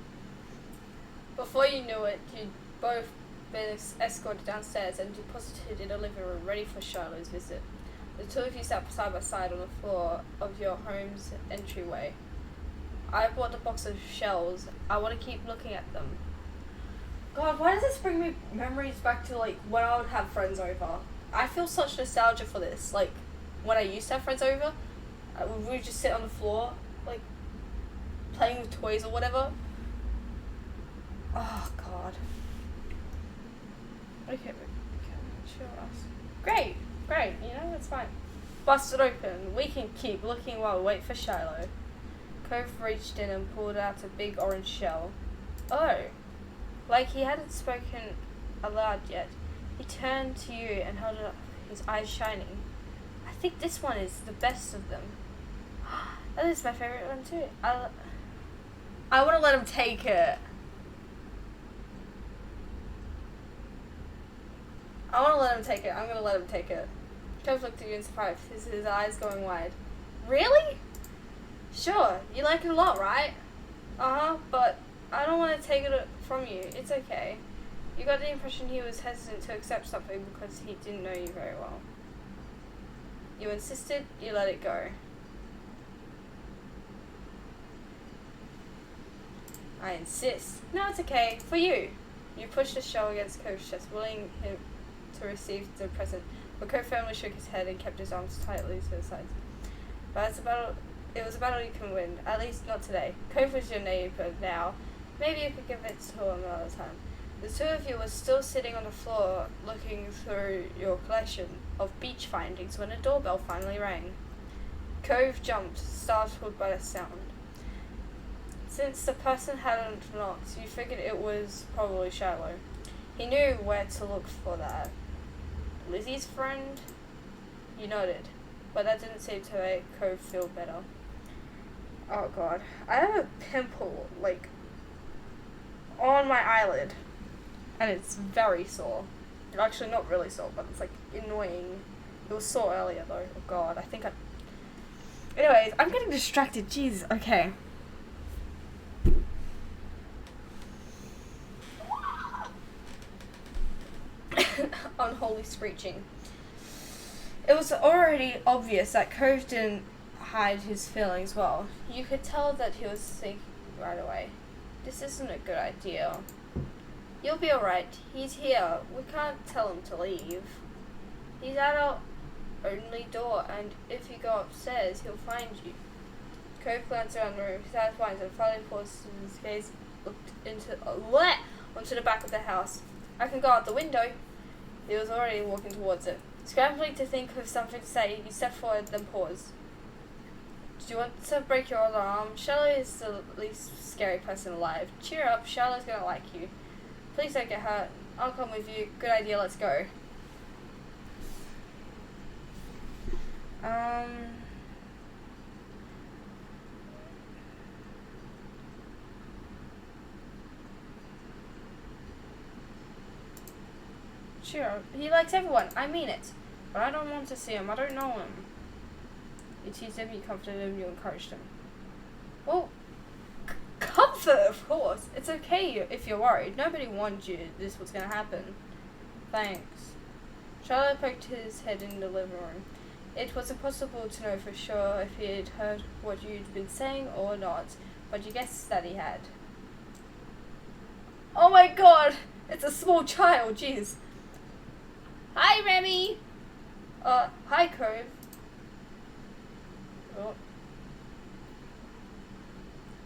Before you knew it, you'd both been escorted downstairs and deposited in a living room ready for Charlotte's visit. The two of you sat side by side on the floor of your home's entryway. I bought a box of shells. I want to keep looking at them. God, why does this bring me memories back to, like, when I would have friends over? I feel such nostalgia for this. Like, when I used to have friends over, we would just sit on the floor, like, playing with toys or whatever. Oh, God. Okay, show us. Great, you know, that's fine. Busted open. We can keep looking while we wait for Shiloh. Cove reached in and pulled out a big orange shell. Oh. Like he hadn't spoken aloud yet. He turned to you and held it up, his eyes shining. I think this one is the best of them. That is my favorite one too. I want to let him take it. I want to let him take it. I'm going to let him take it. Cove looked at you in surprise, his eyes going wide. Really? Sure, you like it a lot, right? Uh-huh, but I don't want to take it from you. It's okay. You got the impression he was hesitant to accept something because he didn't know you very well. You insisted, you let it go. I insist. No, it's okay. For you. You pushed the shell against Cove's chest, willing him to receive the present, but Cove firmly shook his head and kept his arms tightly to his sides. But it was a battle you can win, at least not today. Cove was your neighbor now. Maybe you could give it to him another time. The two of you were still sitting on the floor looking through your collection of beach findings when a doorbell finally rang. Cove jumped, startled by the sound. Since the person hadn't knocked, you figured it was probably Shiloh. He knew where to look for that. Lizzie's friend? You nodded, but that didn't seem to make Cove feel better. Oh God, I have a pimple, like, on my eyelid, and it's very sore. Actually, not really sore, but it's, like, annoying. It was sore earlier, though. Oh God, I think I... Anyways, I'm getting distracted, jeez, okay. Unholy screeching. It was already obvious that Cove didn't hide his feelings well. You could tell that he was thinking right away. This isn't a good idea. You'll be alright. He's here. We can't tell him to leave. He's at our only door, and if you go upstairs, he'll find you. Cove glanced around the room, his eyes wide, and finally paused his gaze looked onto the back of the house. I can go out the window. He was already walking towards it. Scrambling to think of something to say, you stepped forward, then paused. Do you want to break your other arm? Charlotte is the least scary person alive. Cheer up, Charlotte's gonna like you. Please don't get hurt. I'll come with you. Good idea, let's go. Sure, he likes everyone. I mean it. But I don't want to see him. I don't know him. You teased him, you comforted him, you encouraged him. Well, comfort, of course. It's okay if you're worried. Nobody warned you this was going to happen. Thanks. Charlotte poked his head in the living room. It was impossible to know for sure if he had heard what you'd been saying or not, but you guessed that he had. Oh my God! It's a small child, jeez. Hi, Remy! Hi, Cove. Oh.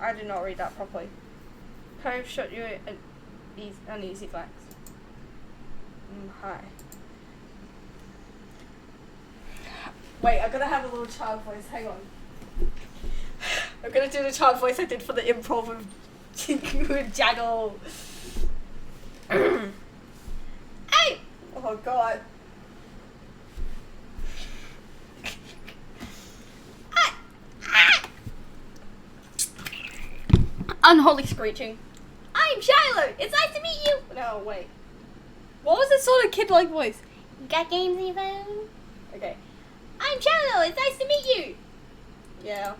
I did not read that properly. Cove shot you an uneasy glance. Hi. Wait, I'm gonna have a little child voice, hang on. I'm gonna do the child voice I did for the improv with Jaggle. Hey! Oh God. Unholy screeching. I'm Shiloh. It's nice to meet you. No, wait. What was this sort of kid-like voice? Got games on your phone? Okay. I'm Shiloh. It's nice to meet you. Yeah.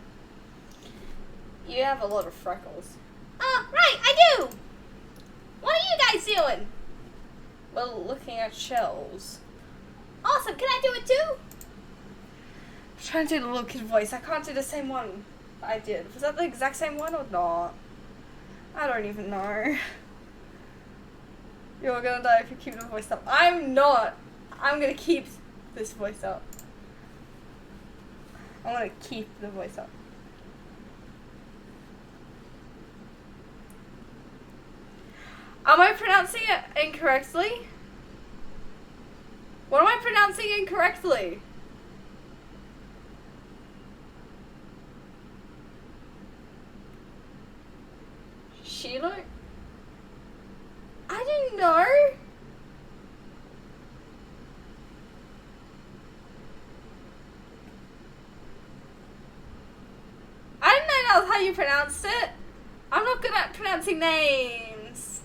You have a lot of freckles. Right, I do. What are you guys doing? Well, looking at shells. Awesome. Can I do it too? trying to do the little kid voice. I can't do the same one I did. Was that the exact same one or not? I don't even know. You're gonna die if you keep the voice up. I'm not. I'm gonna keep this voice up. I'm gonna keep the voice up. Am I pronouncing it incorrectly? What am I pronouncing incorrectly? Sheila? I didn't know. I didn't know that was how you pronounced it. I'm not good at pronouncing names.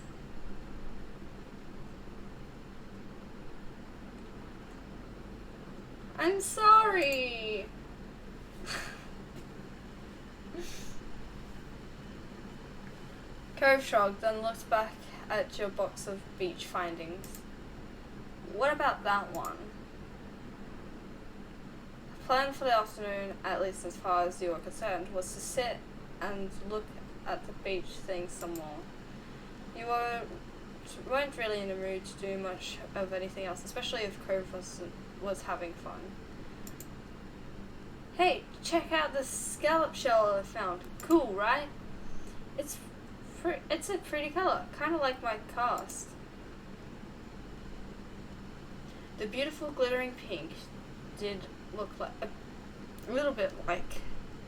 I'm sorry. Cove shrugged and looked back at your box of beach findings. What about that one? The plan for the afternoon, at least as far as you were concerned, was to sit and look at the beach thing some more. You weren't really in the mood to do much of anything else, especially if Cove was having fun. Hey, check out this scallop shell I found. Cool, right? It's a pretty color, kind of like my cast. The beautiful glittering pink did look like a little bit like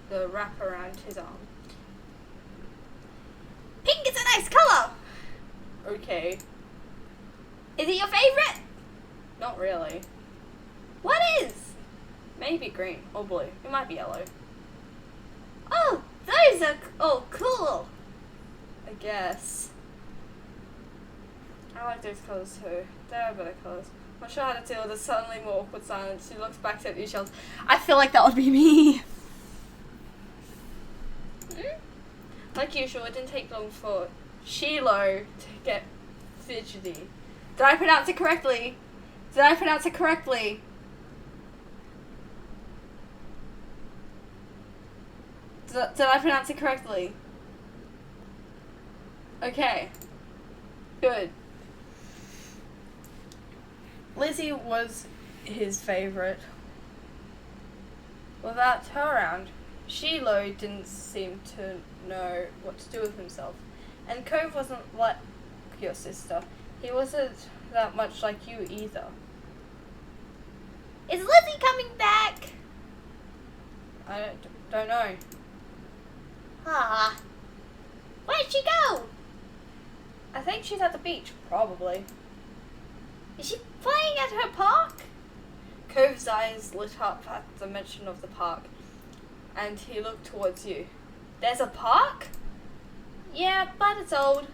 the wrap around his arm. Pink is a nice color! Okay. Is it your favorite? Not really. What is? Maybe green or blue. It might be yellow. Oh, those are cool. I guess. I like those colours too. There are better colours. I'm not sure how to deal with the suddenly more awkward silence. She looks back at you, shells. I feel like that would be me. Like usual, it didn't take long for Shiloh to get fidgety. Did I pronounce it correctly? Did I pronounce it correctly? Did I pronounce it correctly? Okay. Good. Lizzie was his favourite. Without her around, Shiloh didn't seem to know what to do with himself. And Cove wasn't like your sister. He wasn't that much like you either. Is Lizzie coming back? I don't know. Where'd she go? I think she's at the beach, probably. Is she playing at her park? Cove's eyes lit up at the mention of the park, and he looked towards you. There's a park? Yeah, but it's old.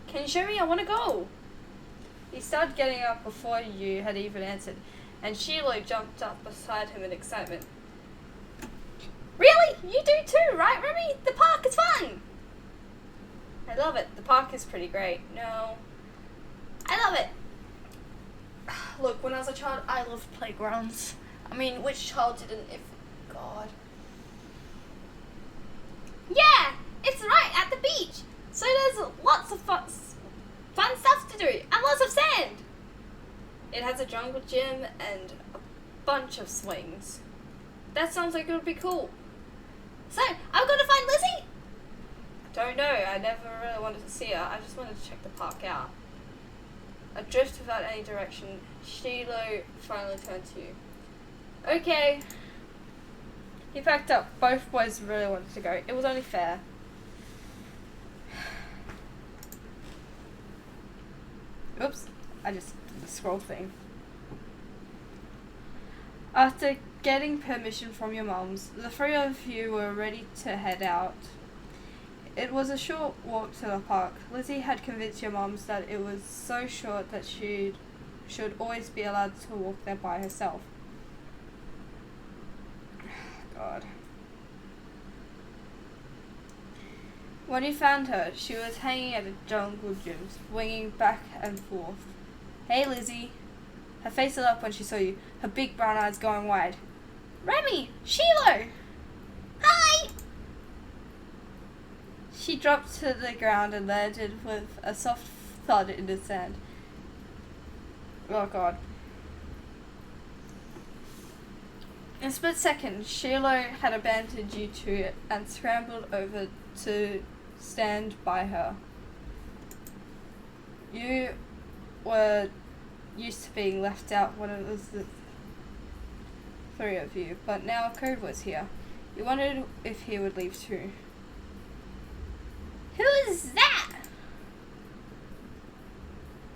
Can you show me? I want to go. He started getting up before you had even answered, and Shiloh jumped up beside him in excitement. Really? You do too, right, Remy? The park is fun! I love it. The park is pretty great. No. I love it. Look, when I was a child, I loved playgrounds. I mean, which child didn't, if... God. Yeah! It's right at the beach! So there's lots of fun stuff to do, and lots of sand! It has a jungle gym and a bunch of swings. That sounds like it would be cool. So, I'm gonna find Lizzie? Don't know, I never really wanted to see her. I just wanted to check the park out. Adrift without any direction, Shiloh finally turned to you. Okay. He packed up. Both boys really wanted to go. It was only fair. Oops, I just did the scroll thing. After getting permission from your mums, the three of you were ready to head out. It was a short walk to the park. Lizzie had convinced your mums that it was so short that she should always be allowed to walk there by herself. God. When you found her, she was hanging at a jungle gym, swinging back and forth. Hey, Lizzie. Her face lit up when she saw you, her big brown eyes going wide. Remy! Shiloh! Hi! She dropped to the ground and landed with a soft thud in the sand. Oh god. In a split second, Shiloh had abandoned you two and scrambled over to stand by her. You were used to being left out when it was the three of you, but now Cove was here. You wondered if he would leave too. Who is that?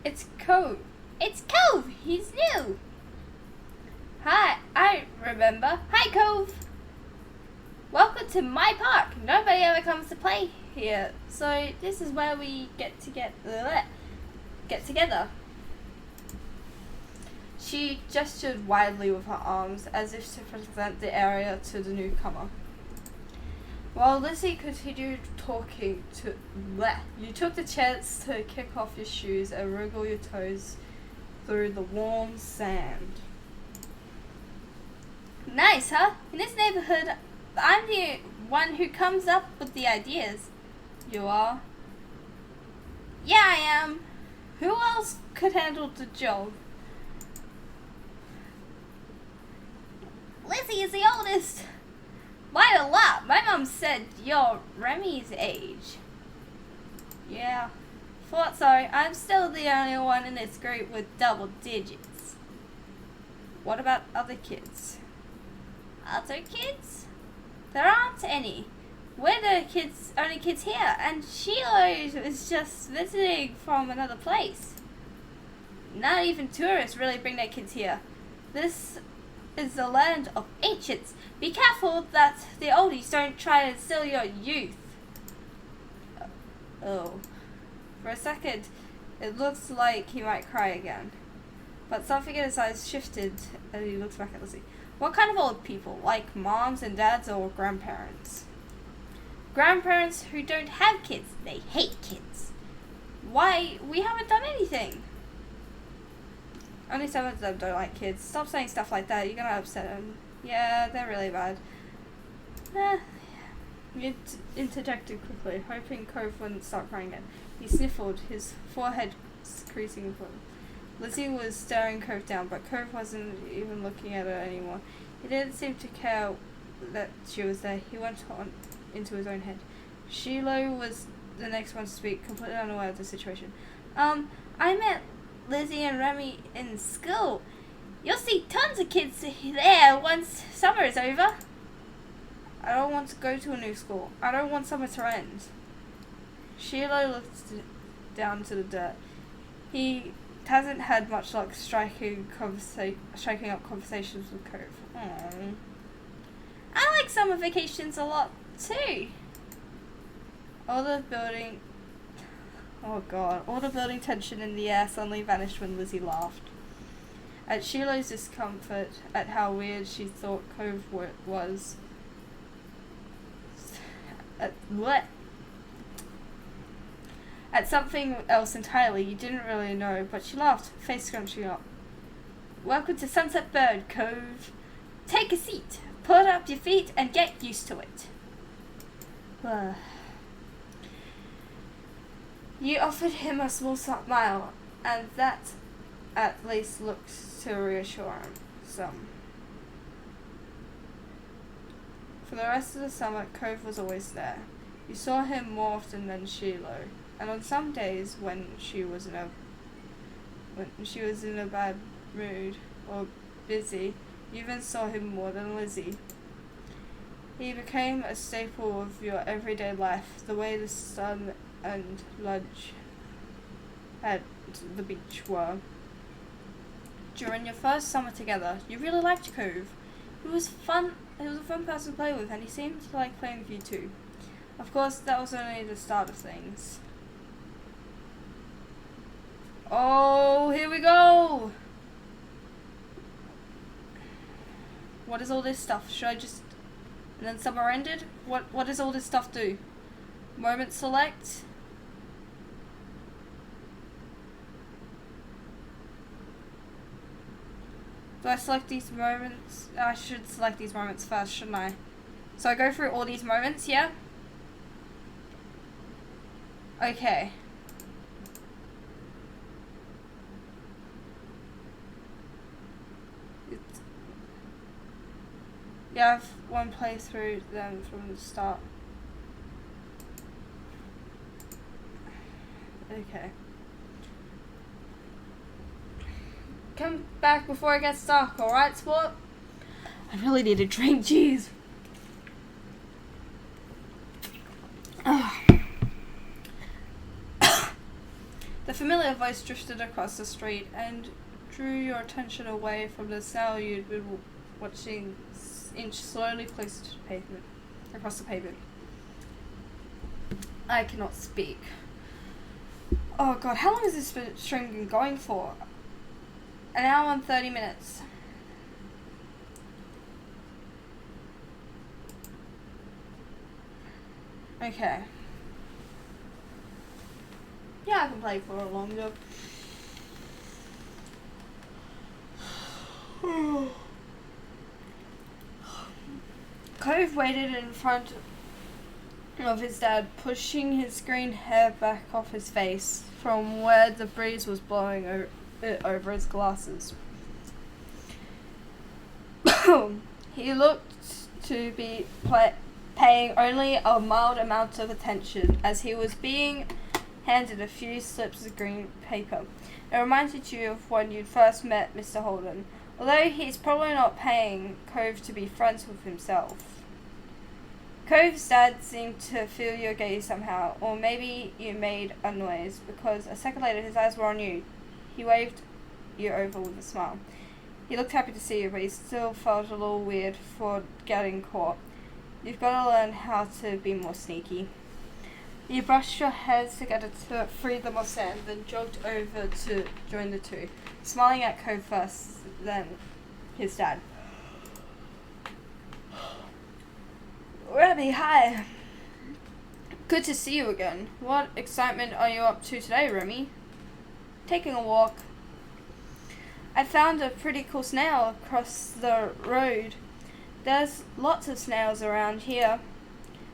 It's Cove. It's Cove! He's new! Hi, I remember. Hi, Cove! Welcome to my park. Nobody ever comes to play here, so this is where we get together. She gestured widely with her arms as if to present the area to the newcomer. While Lizzie continued talking to you took the chance to kick off your shoes and wriggle your toes through the warm sand. Nice, huh? In this neighborhood, I'm the one who comes up with the ideas. You are? Yeah, I am. Who else could handle the job? Lizzie is the oldest. By a lot. My mom said you're Remy's age. Yeah, thought so. I'm still the only one in this group with double digits. What about other kids? Other kids? There aren't any. We're the only kids here, and Sheila is just visiting from another place. Not even tourists really bring their kids here. This is the land of ancients. Be careful that the oldies don't try to steal your youth. Oh. For a second, it looks like he might cry again. But something in his eyes shifted and he looks back at Lizzie. What kind of old people? Like moms and dads or grandparents? Grandparents who don't have kids. They hate kids. Why? We haven't done anything. Only some of them don't like kids. Stop saying stuff like that. You're gonna upset them. Yeah, they're really bad. You interjected quickly, hoping Cove wouldn't start crying again. He sniffled, his forehead creasing with him. Lizzie was staring Cove down, but Cove wasn't even looking at her anymore. He didn't seem to care that she was there. He went on into his own head. Shiloh was the next one to speak, completely unaware of the situation. I met Lizzie and Remy in school. You'll see tons of kids there once summer is over. I don't want to go to a new school. I don't want summer to end. Shiloh looked down to the dirt. He hasn't had much luck striking up conversations with Cove. Aww. I like summer vacations a lot too. All the building tension in the air suddenly vanished when Lizzie laughed. At Sheila's discomfort at how weird she thought Cove was. At something else entirely you didn't really know, but she laughed, face scrunching up. Welcome to Sunset Bird, Cove. Take a seat, put up your feet, and get used to it. You offered him a small smile, and that at least looked to reassure him some. For the rest of the summer, Cove was always there. You saw him more often than Shiloh, and on some days when she was in a bad mood or busy, you even saw him more than Lizzie. He became a staple of your everyday life, the way the sun and lunch at the beach were. During your first summer together, you really liked Cove. He was fun. He was a fun person to play with, and he seemed to like playing with you too. Of course, that was only the start of things. Oh, here we go! What is all this stuff? Should I just... And then summer ended? What does all this stuff do? Moment select? Do I select these moments? I should select these moments first, shouldn't I? So I go through all these moments, yeah? Okay. Yeah, I have one playthrough then from the start. Okay. Come back before it gets dark, alright, sport? I really need a drink, jeez. The familiar voice drifted across the street and drew your attention away from the snail you'd been watching inch slowly closer to the pavement, across the pavement. I cannot speak. Oh god, how long has this stream been going for? An hour and 30 minutes. Okay. Yeah, I can play for longer. Cove waited in front of his dad, pushing his green hair back off his face from where the breeze was blowing over his glasses. He looked to be paying only a mild amount of attention as he was being handed a few slips of green paper. It reminded you of when you'd first met Mr. Holden, although he's probably not paying Cove to be friends with himself. Cove's dad seemed to feel your gaze somehow, or maybe you made a noise, because a second later his eyes were on you. He waved you over with a smile. He looked happy to see you, but he still felt a little weird for getting caught. You've got to learn how to be more sneaky. You brushed your hairs together to free them of sand, then jogged over to join the two, smiling at Cove first, then his dad. Remy, hi. Good to see you again. What excitement are you up to today, Remy? Taking a walk. I found a pretty cool snail across the road. There's lots of snails around here.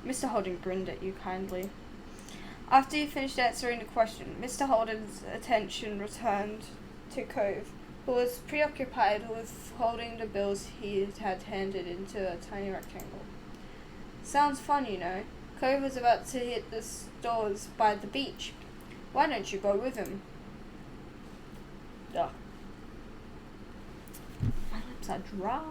Mr. Holden grinned at you kindly. After you finished answering the question, Mr. Holden's attention returned to Cove, who was preoccupied with holding the bills he had handed into a tiny rectangle. Sounds fun, you know. Cove was about to hit the stores by the beach. Why don't you go with him? Ugh. My lips are dry.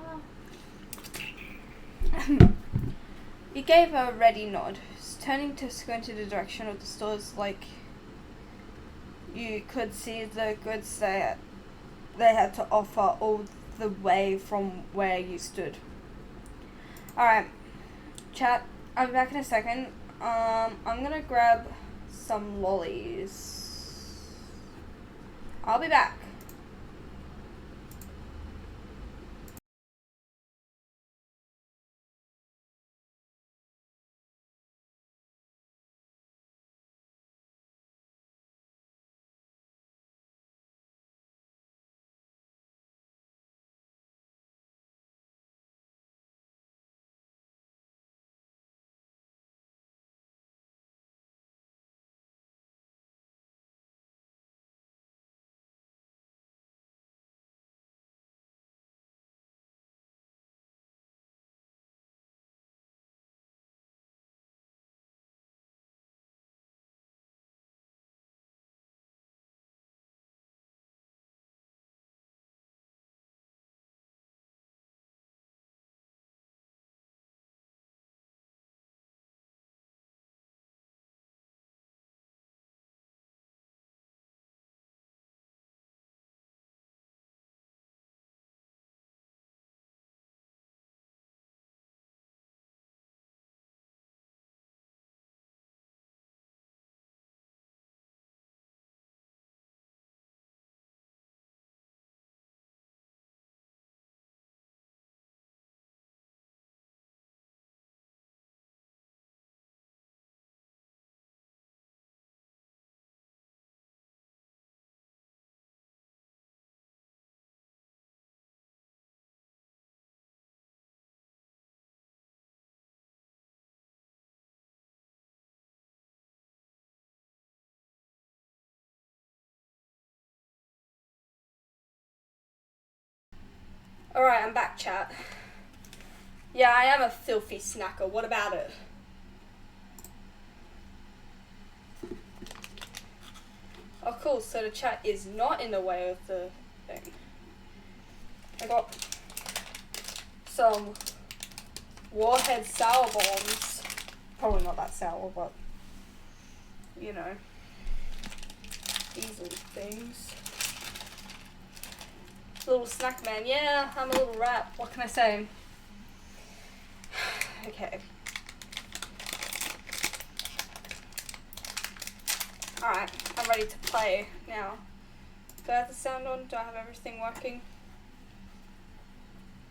He gave a ready nod, turning to squint in the direction of the stores like you could see the goods they had to offer all the way from where you stood. Alright, chat, I'll be back in a second. I'm gonna grab some lollies. I'll be back. Alright, I'm back, chat. Yeah, I am a filthy snacker. What about it? Oh, cool. So the chat is not in the way of the thing. I got some Warhead sour bombs. Probably not that sour, but you know, these little things. Little snack man. Yeah, I'm a little rat. What can I say? Okay. Alright, I'm ready to play now. Do I have the sound on? Do I have everything working?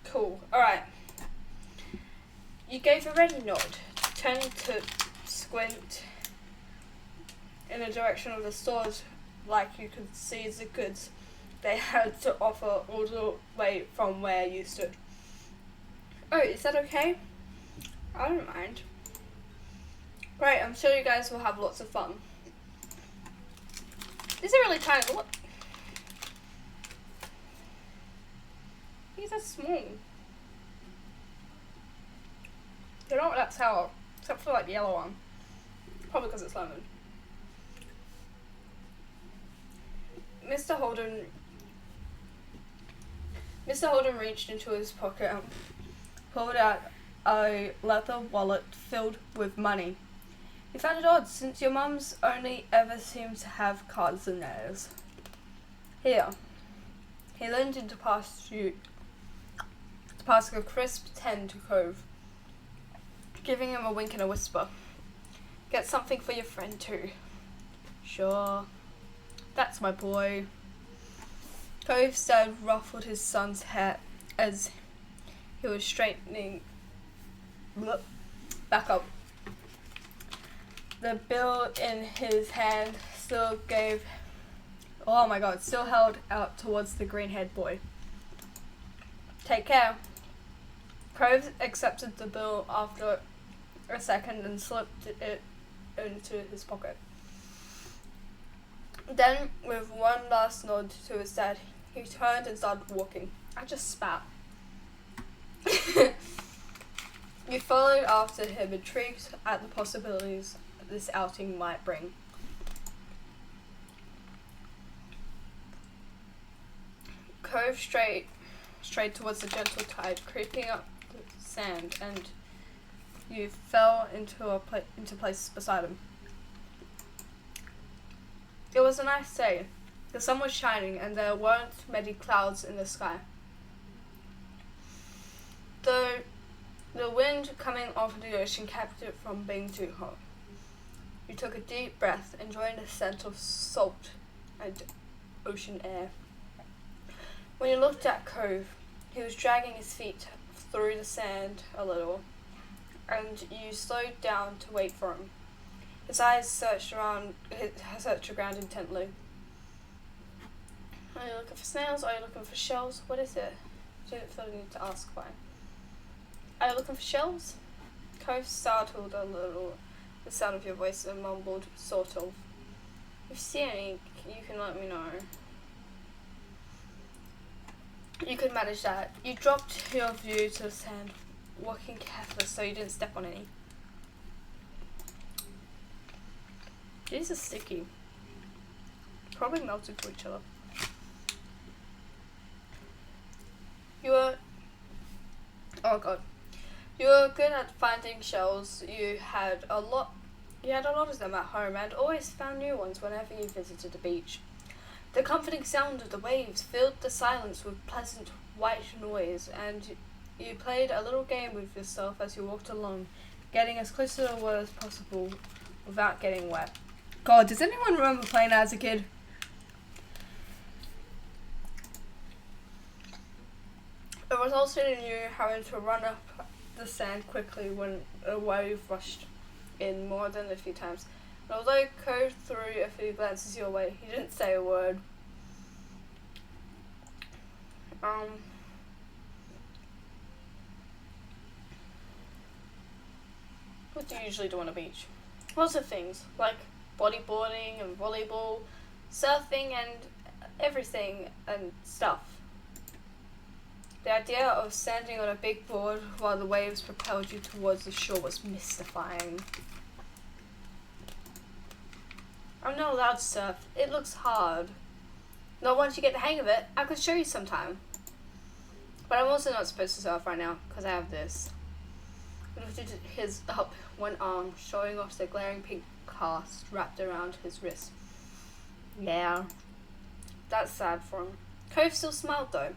Cool. Alright. You gave a ready nod, turning to squint in the direction of the stores like you could see the goods they had to offer all the way from where you stood. Oh, is that okay? I don't mind. Great, I'm sure you guys will have lots of fun. These are really tiny. Look. These are small. They're not that sour, except for like the yellow one. Probably because it's lemon. Mr. Holden reached into his pocket and pulled out a leather wallet filled with money. He found it odd, since your mums only ever seem to have cards and theirs. Here. He leaned in to pass a crisp 10 to Cove, giving him a wink and a whisper. Get something for your friend too. Sure. That's my boy. Cove stared ruffled his son's hair as he was straightening back up. The bill in his hand still held out towards the green-haired boy. Take care. Cove accepted the bill after a second and slipped it into his pocket. Then, with one last nod to his dad, he turned and started walking. I just spat. You followed after him, intrigued at the possibilities this outing might bring. Cove strayed towards the gentle tide, creeping up the sand, and you fell into place beside him. It was a nice day. The sun was shining, and there weren't many clouds in the sky. Though the wind coming off the ocean kept it from being too hot. You took a deep breath, enjoying the scent of salt and ocean air. When you looked at Cove, he was dragging his feet through the sand a little, and you slowed down to wait for him. His eyes searched the ground intently. Are you looking for snails? Are you looking for shells? What is it? I didn't feel the need to ask why. Are you looking for shells? Cove startled a little the sound of your voice and mumbled, sort of. If you see any, you can let me know. You could manage that. You dropped your view to the sand, walking carefully so you didn't step on any. These are sticky. Probably melted to each other. You were good at finding shells. You had a lot of them at home and always found new ones whenever you visited the beach. The comforting sound of the waves filled the silence with pleasant white noise, and you played a little game with yourself as you walked along, getting as close to the water as possible without getting wet. God, does anyone remember playing that as a kid? It resulted in you having to run up the sand quickly when a wave rushed in more than a few times. And although Cove threw a few glances your way, he didn't say a word. What do you usually do on a beach? Lots of things, like bodyboarding and volleyball, surfing and everything and stuff. The idea of standing on a big board while the waves propelled you towards the shore was mystifying. I'm not allowed to surf. It looks hard. Not once you get the hang of it, I could show you sometime. But I'm also not supposed to surf right now, because I have this. He lifted his up one arm, showing off the glaring pink cast wrapped around his wrist. Yeah, that's sad for him. Cove still smiled though.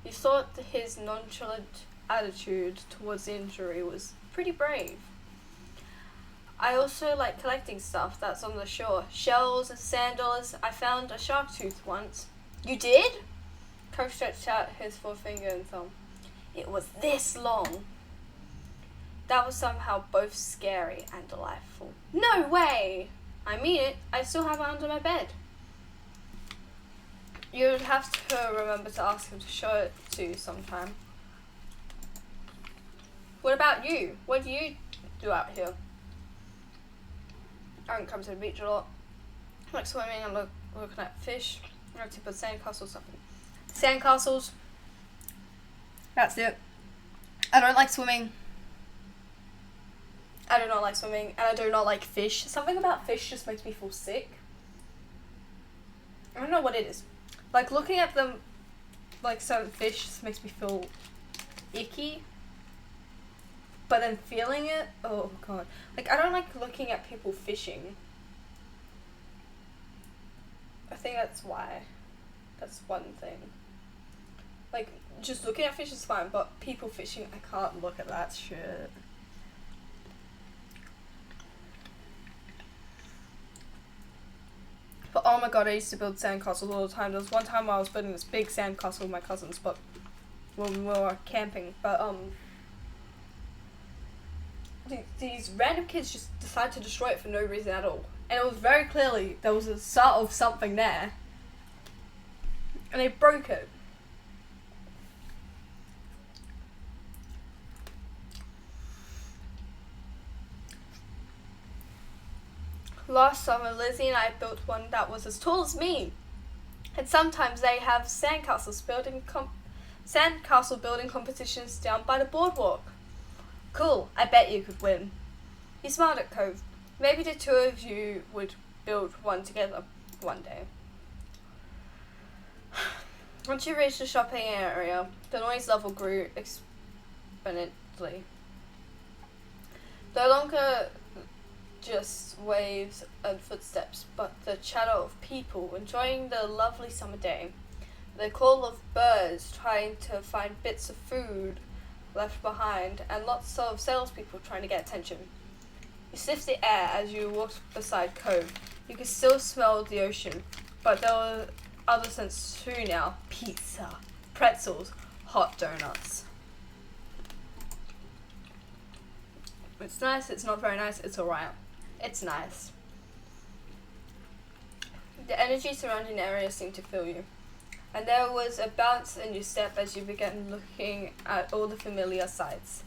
He thought that his nonchalant attitude towards the injury was pretty brave. I also like collecting stuff that's on the shore. Shells and sand dollars. I found a shark tooth once. You did? Cove stretched out his forefinger and thumb. It was this long. That was somehow both scary and delightful. No way! I mean it. I still have it under my bed. You would have to remember to ask him to show it to you sometime. What about you? What do you do out here? I don't come to the beach a lot. I like swimming and looking at fish. I like to put sandcastles up. Sandcastles. That's it. I don't like swimming. I do not like swimming, and I do not like fish. Something about fish just makes me feel sick. I don't know what it is. Like, looking at them, like, certain fish just makes me feel icky. But then feeling it, oh god. Like, I don't like looking at people fishing. I think that's why. That's one thing. Like, just looking at fish is fine, but people fishing, I can't look at that shit. But oh my god, I used to build sandcastles all the time. There was one time I was building this big sandcastle with my cousins, but when we were camping. But these random kids just decided to destroy it for no reason at all. And it was very clearly there was a start of something there. And they broke it. Last summer, Lizzie and I built one that was as tall as me. And sometimes they have sandcastle building competitions down by the boardwalk. Cool, I bet you could win. He smiled at Cove. Maybe the two of you would build one together one day. Once you reached the shopping area, the noise level grew exponentially. No longer just waves and footsteps, but the chatter of people enjoying the lovely summer day. The call of birds trying to find bits of food left behind, and lots of salespeople trying to get attention. You sniffed the air as you walked beside Cove. You could still smell the ocean, but there were other scents too now. Pizza, pretzels, hot donuts. It's nice, it's not very nice, it's alright. It's nice. The energy surrounding the area seemed to fill you, and there was a bounce in your step as you began looking at all the familiar sights.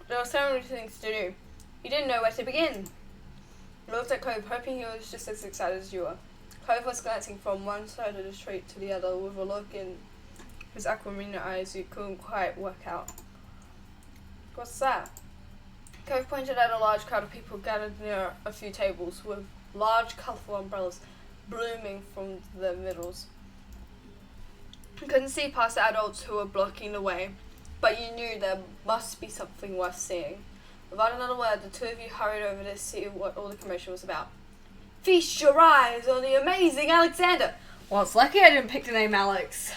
There were so many things to do. You didn't know where to begin. You looked at Cove, hoping he was just as excited as you were. Cove was glancing from one side of the street to the other with a look in his aquamarine eyes you couldn't quite work out. What's that? Cove pointed at a large crowd of people gathered near a few tables with large colourful umbrellas blooming from their middles. You couldn't see past the adults who were blocking the way, but you knew there must be something worth seeing. Without another word, the two of you hurried over to see what all the commotion was about. Feast your eyes on the amazing Alexander! Well, it's lucky I didn't pick the name Alex.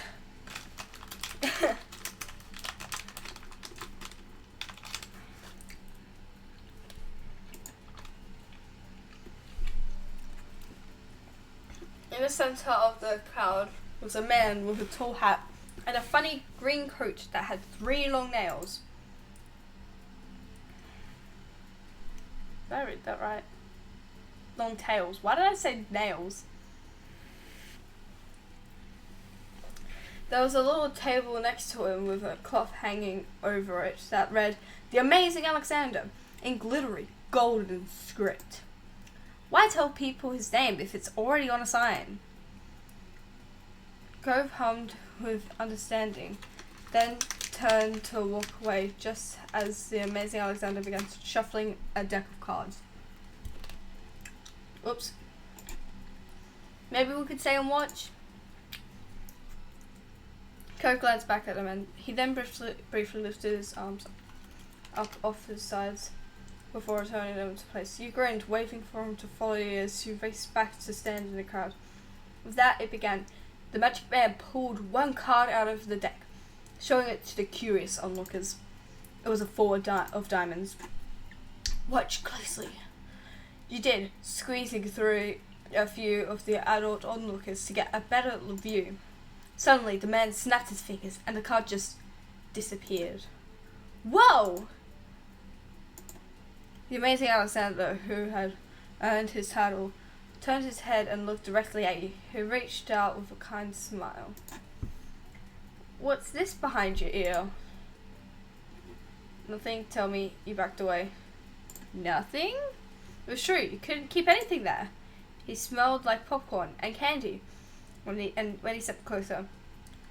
In the centre of the crowd was a man with a tall hat and a funny green coat that had 3 long nails. Did I read that right? Long tails. Why did I say nails? There was a little table next to him with a cloth hanging over it that read, "The Amazing Alexander," in glittery, golden script. Why tell people his name if it's already on a sign? Cove hummed with understanding, then turned to walk away just as the amazing Alexander began shuffling a deck of cards. Oops. Maybe we could stay and watch? Cove glanced back at him and he then briefly lifted his arms up off his sides before returning them to place. You grinned, waving for him to follow you as you raced back to stand in the crowd. With that, it began. The magic man pulled one card out of the deck, showing it to the curious onlookers. It was a four of diamonds. Watch closely. You did, squeezing through a few of the adult onlookers to get a better view. Suddenly, the man snapped his fingers and the card just disappeared. Whoa! The amazing Alexander, who had earned his title, turned his head and looked directly at you, who reached out with a kind smile. What's this behind your ear? Nothing, tell me. You backed away. Nothing? It was true, you couldn't keep anything there. He smelled like popcorn and candy when he stepped closer,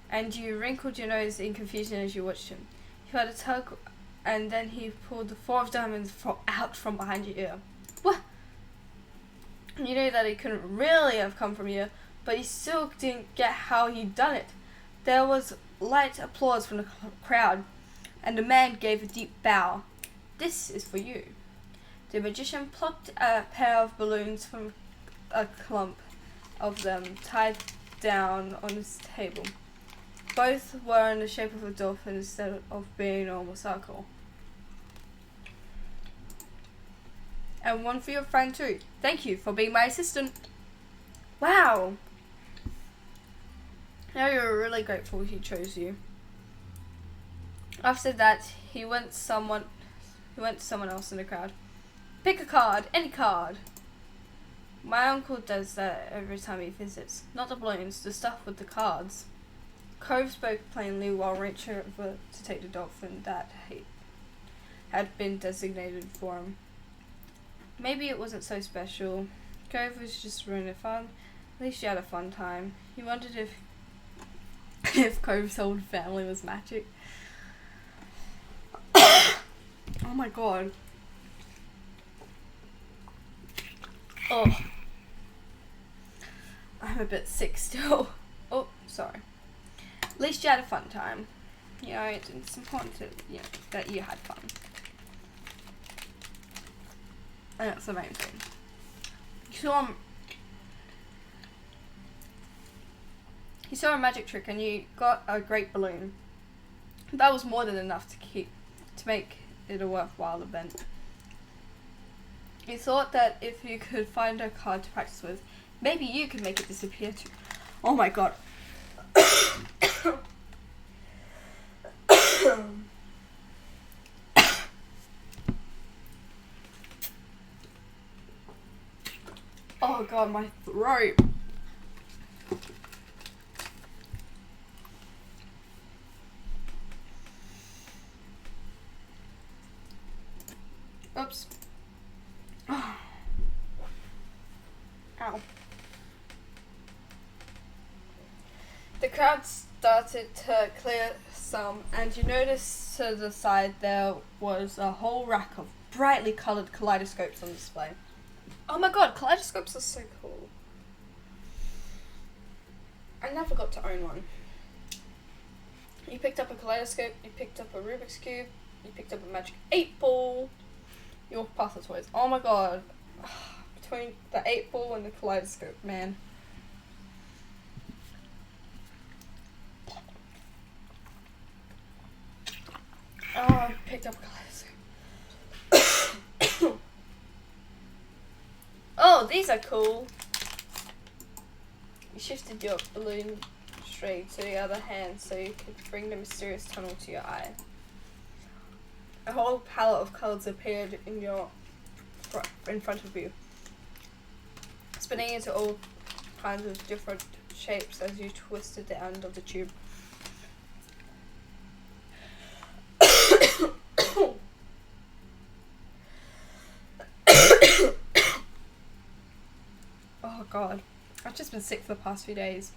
and you wrinkled your nose in confusion as you watched him. You had a tug, and then he pulled the four of diamonds out from behind your ear. What? You knew that it couldn't really have come from you, but you still didn't get how he'd done it. There was light applause from the crowd, and the man gave a deep bow. This is for you. The magician plucked a pair of balloons from a clump of them tied down on his table. Both were in the shape of a dolphin instead of being a normal circle. And one for your friend too. Thank you for being my assistant. Wow. Now you're really grateful he chose you. After that, he went to someone else in the crowd. Pick a card, any card. My uncle does that every time he visits. Not the balloons, the stuff with the cards. Cove spoke plainly while reaching over to take the dolphin that had been designated for him. Maybe it wasn't so special. Cove was just ruining fun. At least you had a fun time. He wondered if Cove's whole family was magic. Oh my god. Oh. I'm a bit sick still. Oh, sorry. At least you had a fun time. You know, it's important to, that you had fun. And that's the main thing. You saw a magic trick and you got a great balloon. That was more than enough to make it a worthwhile event. You thought that if you could find a card to practice with, maybe you could make it disappear too. Oh my god. Oh god, my throat. Oops. Ow. The crowd started to clear some, and you noticed to the side there was a whole rack of brightly coloured kaleidoscopes on display. Oh my god, kaleidoscopes are so cool. I never got to own one. You picked up a kaleidoscope, you picked up a Rubik's Cube, you picked up a magic 8-ball. You walked past the toys. Oh my god. Between the 8-ball and the kaleidoscope, man. Oh, I picked up a kaleidoscope. Oh, these are cool. You shifted your balloon straight to the other hand so you could bring the mysterious tunnel to your eye. A whole palette of colours appeared in front of you, spinning into all kinds of different shapes as you twisted the end of the tube. Oh god, I've just been sick for the past few days.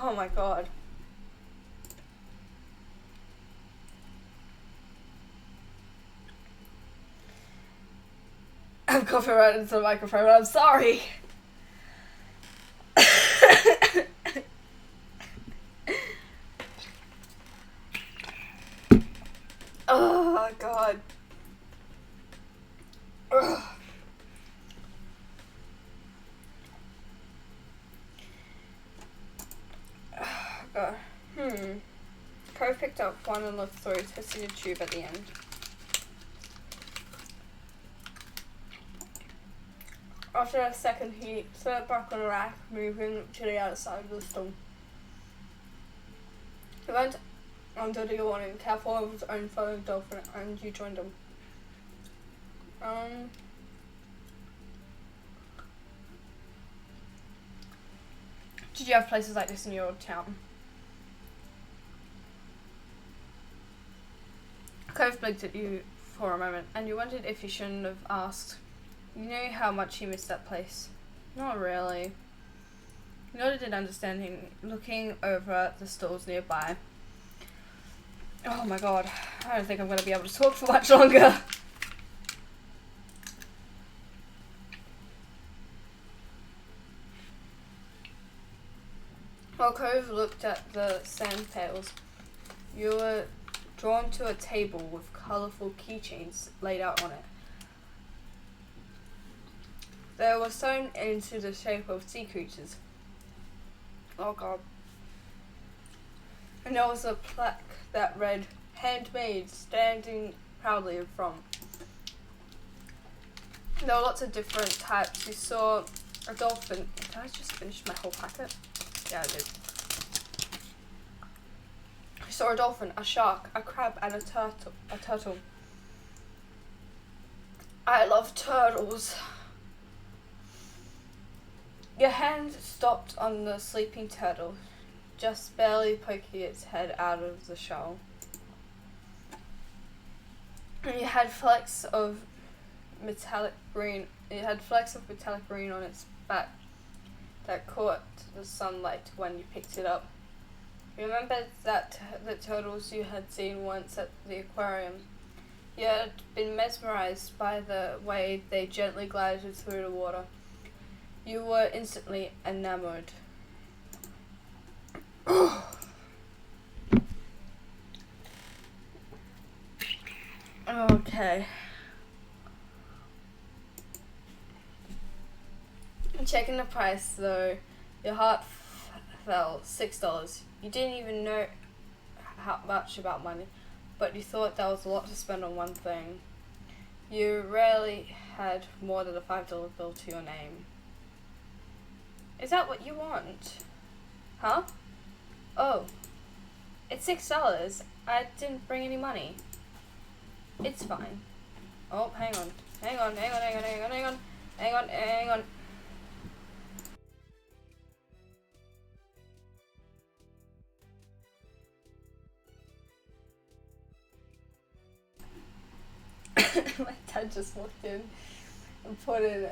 Oh my god. I'm coughing right into the microphone, I'm sorry. Oh god. Ugh. Oh god. Cove picked up one and looked through, twisting a tube at the end. After a second, he set it back on the rack, moving to the other side of the store. He went under the awning, careful of his own fellow dolphin, and you joined him. Did you have places like this in your town? Cove blinked at you for a moment, and you wondered if you shouldn't have asked. You knew how much he missed that place. Not really. You nodded in understanding, looking over at the stalls nearby. Oh my god, I don't think I'm going to be able to talk for much longer. While Cove looked at the sand pails, you were drawn to a table with colourful keychains laid out on it. They were sewn into the shape of sea creatures. Oh god. And there was a plaque that read, "Handmade, standing proudly in front." There were lots of different types. You saw a dolphin. Did I just finish my whole packet? Yeah, I did. You saw a dolphin, a shark, a crab, and a turtle. I love turtles. Your hand stopped on the sleeping turtle, just barely poking its head out of the shell. And you had flecks of metallic green. It had flecks of metallic green on its back that caught the sunlight when you picked it up. You remembered that the turtles you had seen once at the aquarium. You had been mesmerized by the way they gently glided through the water. You were instantly enamored. Okay. Checking the price though, your heart fell. $6. You didn't even know how much about money, but you thought that was a lot to spend on one thing. You rarely had more than a $5 bill to your name. Is that what you want? Huh? Oh. It's $6. I didn't bring any money. It's fine. Oh, hang on. Hang on. My dad just walked in and put in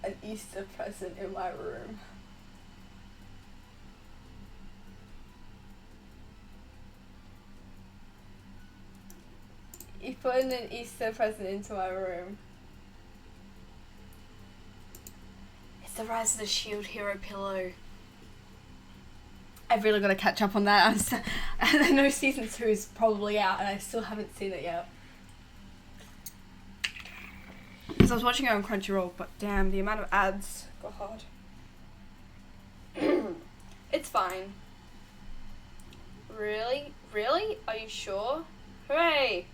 an Easter present in my room. He put in an Easter present into my room. It's the Rise of the Shield Hero pillow. I've really got to catch up on that. I know season 2 is probably out and I still haven't seen it yet. Because I was watching it on Crunchyroll, but damn, the amount of ads. God. It's fine. Really? Really? Are you sure? Hooray!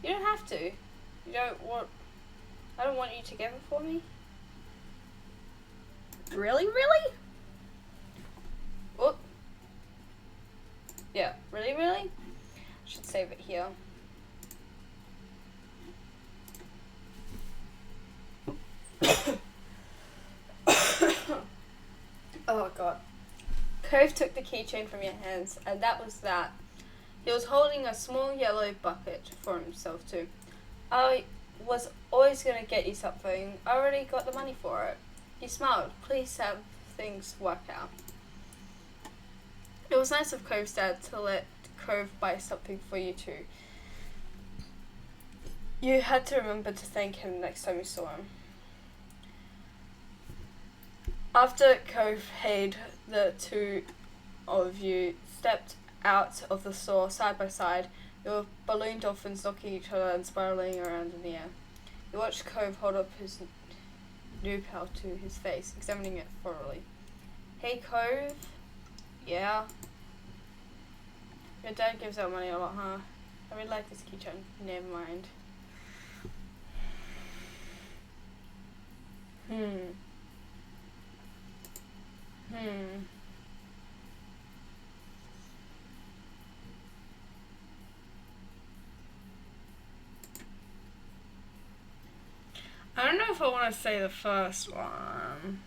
You don't have to. You don't want... I don't want you to get it for me. Really? Really? Whoop. Yeah, really? Really? Should save it here. Oh god. Cove took the keychain from your hands, and that was that. He was holding a small yellow bucket for himself too. I was always going to get you something. I already got the money for it. He smiled. Please have things work out. It was nice of Cove's dad to let Cove buy something for you too. You had to remember to thank him next time you saw him. After Cove paid, the two of you stepped out of the store side by side, your balloon dolphins knocking each other and spiraling around in the air. You watched Cove hold up his new pal to his face, examining it thoroughly. Hey Cove? Yeah? Your dad gives out money a lot, huh? I really like this keychain. Never mind. I don't know if I want to say the first one.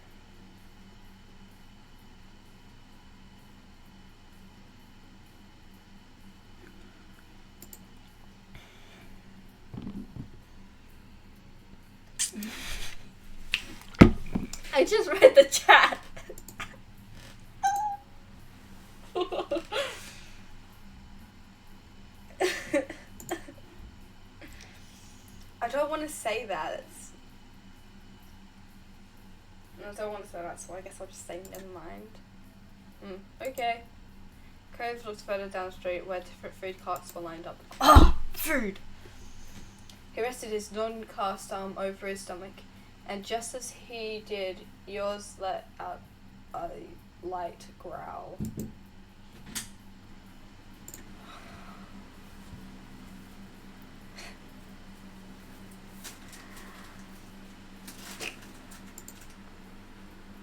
I just read the chat. I don't want to say that. I don't want to say that, so I guess I'll just say never mind. Okay. Cove looked further down the street where different food carts were lined up. Ah! Food! He rested his non-cast arm over his stomach, and just as he did, yours let out a light growl.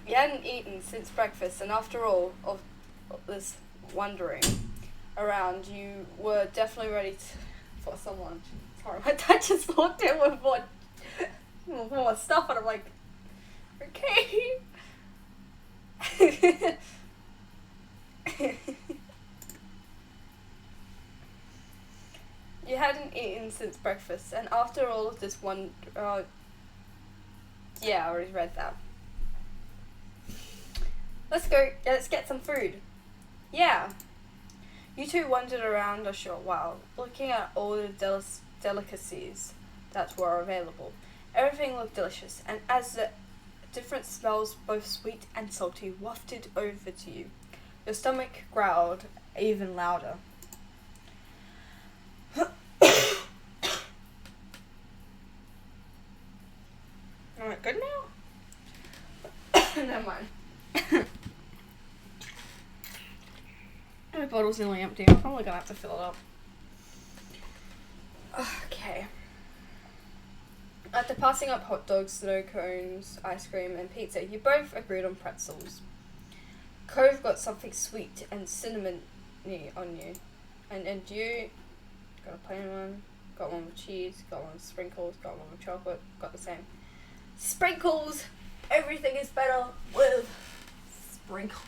You hadn't eaten since breakfast, and after all of this wandering around, you were definitely ready for some lunch. Sorry, my dad just walked in with more stuff, and I'm like, okay. You hadn't eaten since breakfast, and after all of this yeah, I already read that. Let's get some food. Yeah. You two wandered around a short while, looking at all the delicacies that were available. Everything looked delicious, and as the different smells, both sweet and salty, wafted over to you, your stomach growled even louder. Alright, good now? Never mind. My bottle's nearly empty. I'm probably gonna have to fill it up. Okay. After passing up hot dogs, snow cones, ice cream, and pizza, you both agreed on pretzels. Cove got something sweet and cinnamon-y on you. And you got a plain one, got one with cheese, got one with sprinkles, got one with chocolate, got the same. Sprinkles! Everything is better with sprinkles.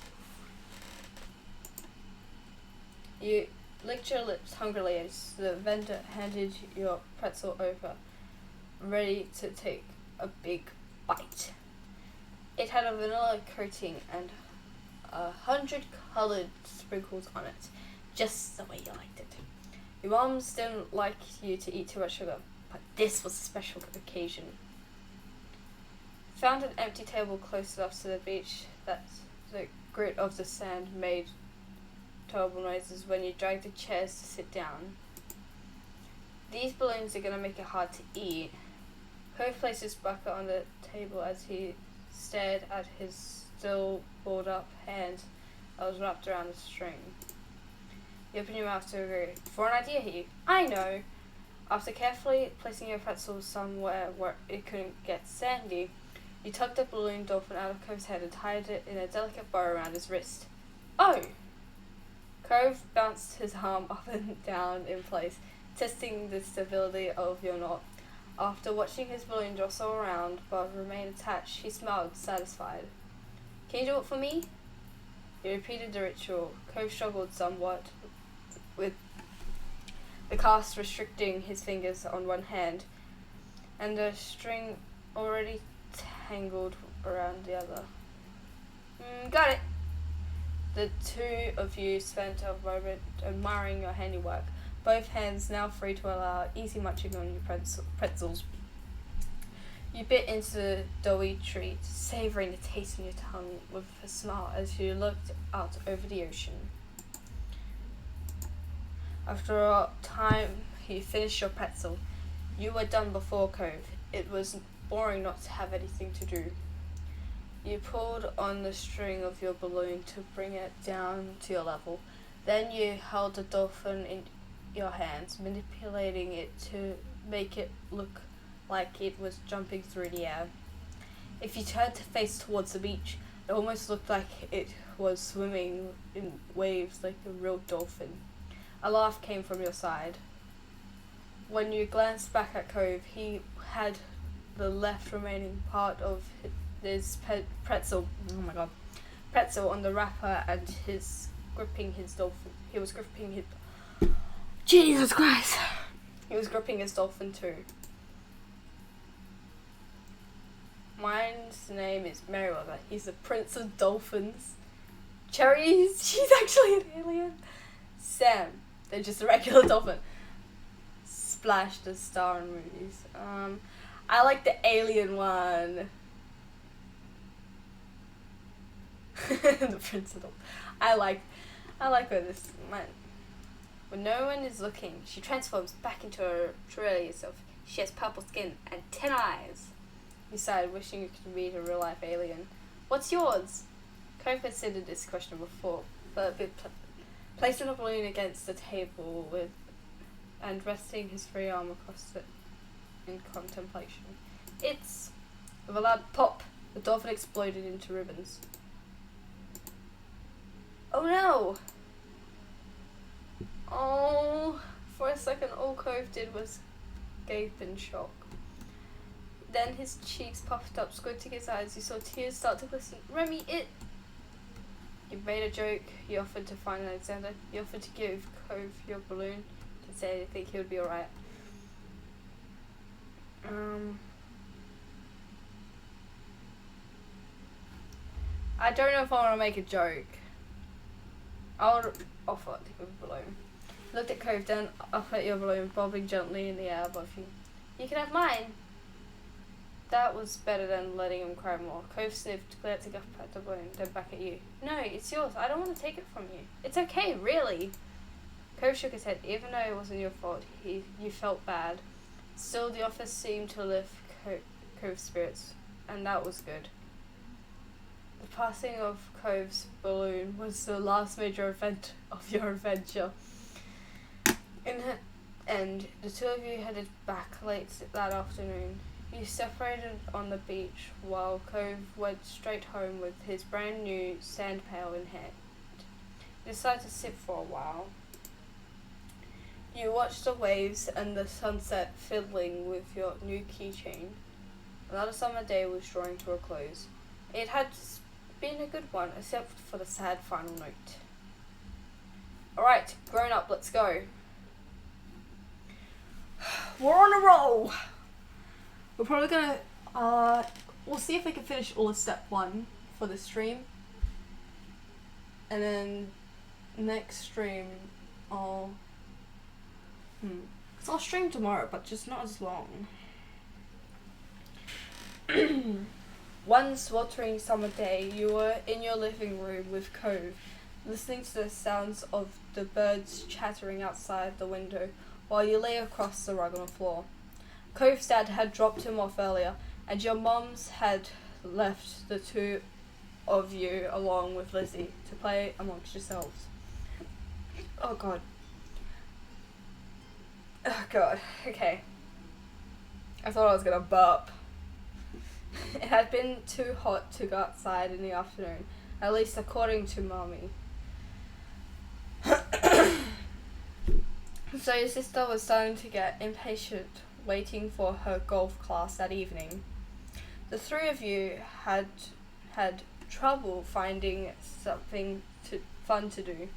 You licked your lips hungrily as the vendor handed your pretzel over, ready to take a big bite. It had a vanilla coating and 100 colored sprinkles on it, just the way you liked it. Your moms didn't like you to eat too much sugar, but this was a special occasion. Found an empty table close enough to the beach that the grit of the sand made terrible noises when you dragged the chairs to sit down. These balloons are gonna make it hard to eat. Cove placed his bucket on the table as he stared at his still balled up hand that was wrapped around the string. You opened your mouth to agree. Before an idea hit you. I know! After carefully placing your pretzel somewhere where it couldn't get sandy, you tugged the balloon dolphin out of Cove's head and tied it in a delicate bow around his wrist. Oh! Cove bounced his arm up and down in place, testing the stability of your knot. After watching his balloon jostle around but remain attached, he smiled, satisfied. Can you do it for me? He repeated the ritual. Cove struggled somewhat, with the cast restricting his fingers on one hand, and the string already tangled around the other. Got it! The two of you spent a moment admiring your handiwork, both hands now free to allow easy munching on your pretzels. You bit into the doughy treat, savouring the taste in your tongue with a smile as you looked out over the ocean. After a time, you finished your pretzel. You were done before Cove. It was boring not to have anything to do. You pulled on the string of your balloon to bring it down to your level. Then you held the dolphin in your hands, manipulating it to make it look like it was jumping through the air. If you turned to face towards the beach, it almost looked like it was swimming in waves like a real dolphin. A laugh came from your side. When you glanced back at Cove, he had the left remaining part of his pretzel on the wrapper, and he was gripping his Jesus Christ. He was gripping his dolphin too. Mine's name is Merryweather. He's the prince of dolphins. Cherry, she's actually an alien. Sam, they're just a regular dolphin. Splash, the star in movies. I like the alien one. The prince of dolphins. I like where this went. When no one is looking, she transforms back into her true self. She has purple skin and 10 eyes. You sighed, wishing you could meet a real-life alien. What's yours? Cove considered this question before, but placing a balloon against the table and resting his free arm across it in contemplation. It's... With a loud pop, the dolphin exploded into ribbons. Oh no! Oh, for a second all Cove did was gape in shock. Then his cheeks puffed up, squinting his eyes. You saw tears start to glisten. Remy, You made a joke. You offered to find Alexander. You offered to give Cove your balloon. Didn't say anything. He would be alright. I don't know if I want to make a joke. I would offer to give a balloon. Looked at Cove, then up at your balloon, bobbing gently in the air above you. You can have mine. That was better than letting him cry more. Cove sniffed, glancing up at the balloon, then back at you. No, it's yours. I don't want to take it from you. It's okay, really. Cove shook his head. Even though it wasn't your fault, you felt bad. Still, the offer seemed to lift Cove's spirits, and that was good. The passing of Cove's balloon was the last major event of your adventure. In the end, the two of you headed back late that afternoon. You separated on the beach while Cove went straight home with his brand new sand pail in hand. You decided to sit for a while. You watched the waves and the sunset fiddling with your new keychain. Another summer day was drawing to a close. It had been a good one, except for the sad final note. Alright, grown up, let's go. We're on a roll! We're probably gonna, we'll see if we can finish all of step 1 for this stream. And then next stream, I'll stream tomorrow, but just not as long. One sweltering summer day, you were in your living room with Cove, listening to the sounds of the birds chattering outside the window while you lay across the rug on the floor. Cove's dad had dropped him off earlier, and your mums had left the two of you along with Lizzie to play amongst yourselves. Oh god. Oh god, okay. I thought I was gonna burp. It had been too hot to go outside in the afternoon, at least according to Mommy. So your sister was starting to get impatient, waiting for her golf class that evening. The three of you had trouble finding something fun to do.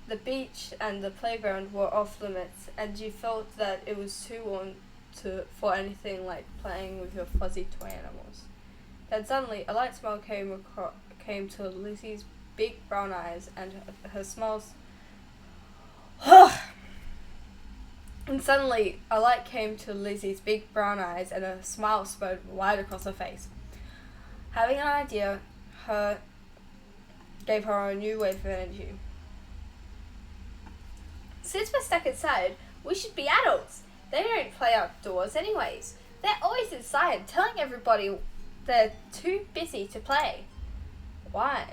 The beach and the playground were off limits, and you felt that it was too warm for anything like playing with your fuzzy toy animals. Then suddenly, a light smile came to Lizzie's big brown eyes and her smiles. And suddenly, a light came to Lizzie's big brown eyes and a smile spread wide across her face. Having an idea gave her a new wave of energy. Since we're stuck inside, we should be adults. They don't play outdoors anyways. They're always inside, telling everybody they're too busy to play. Why?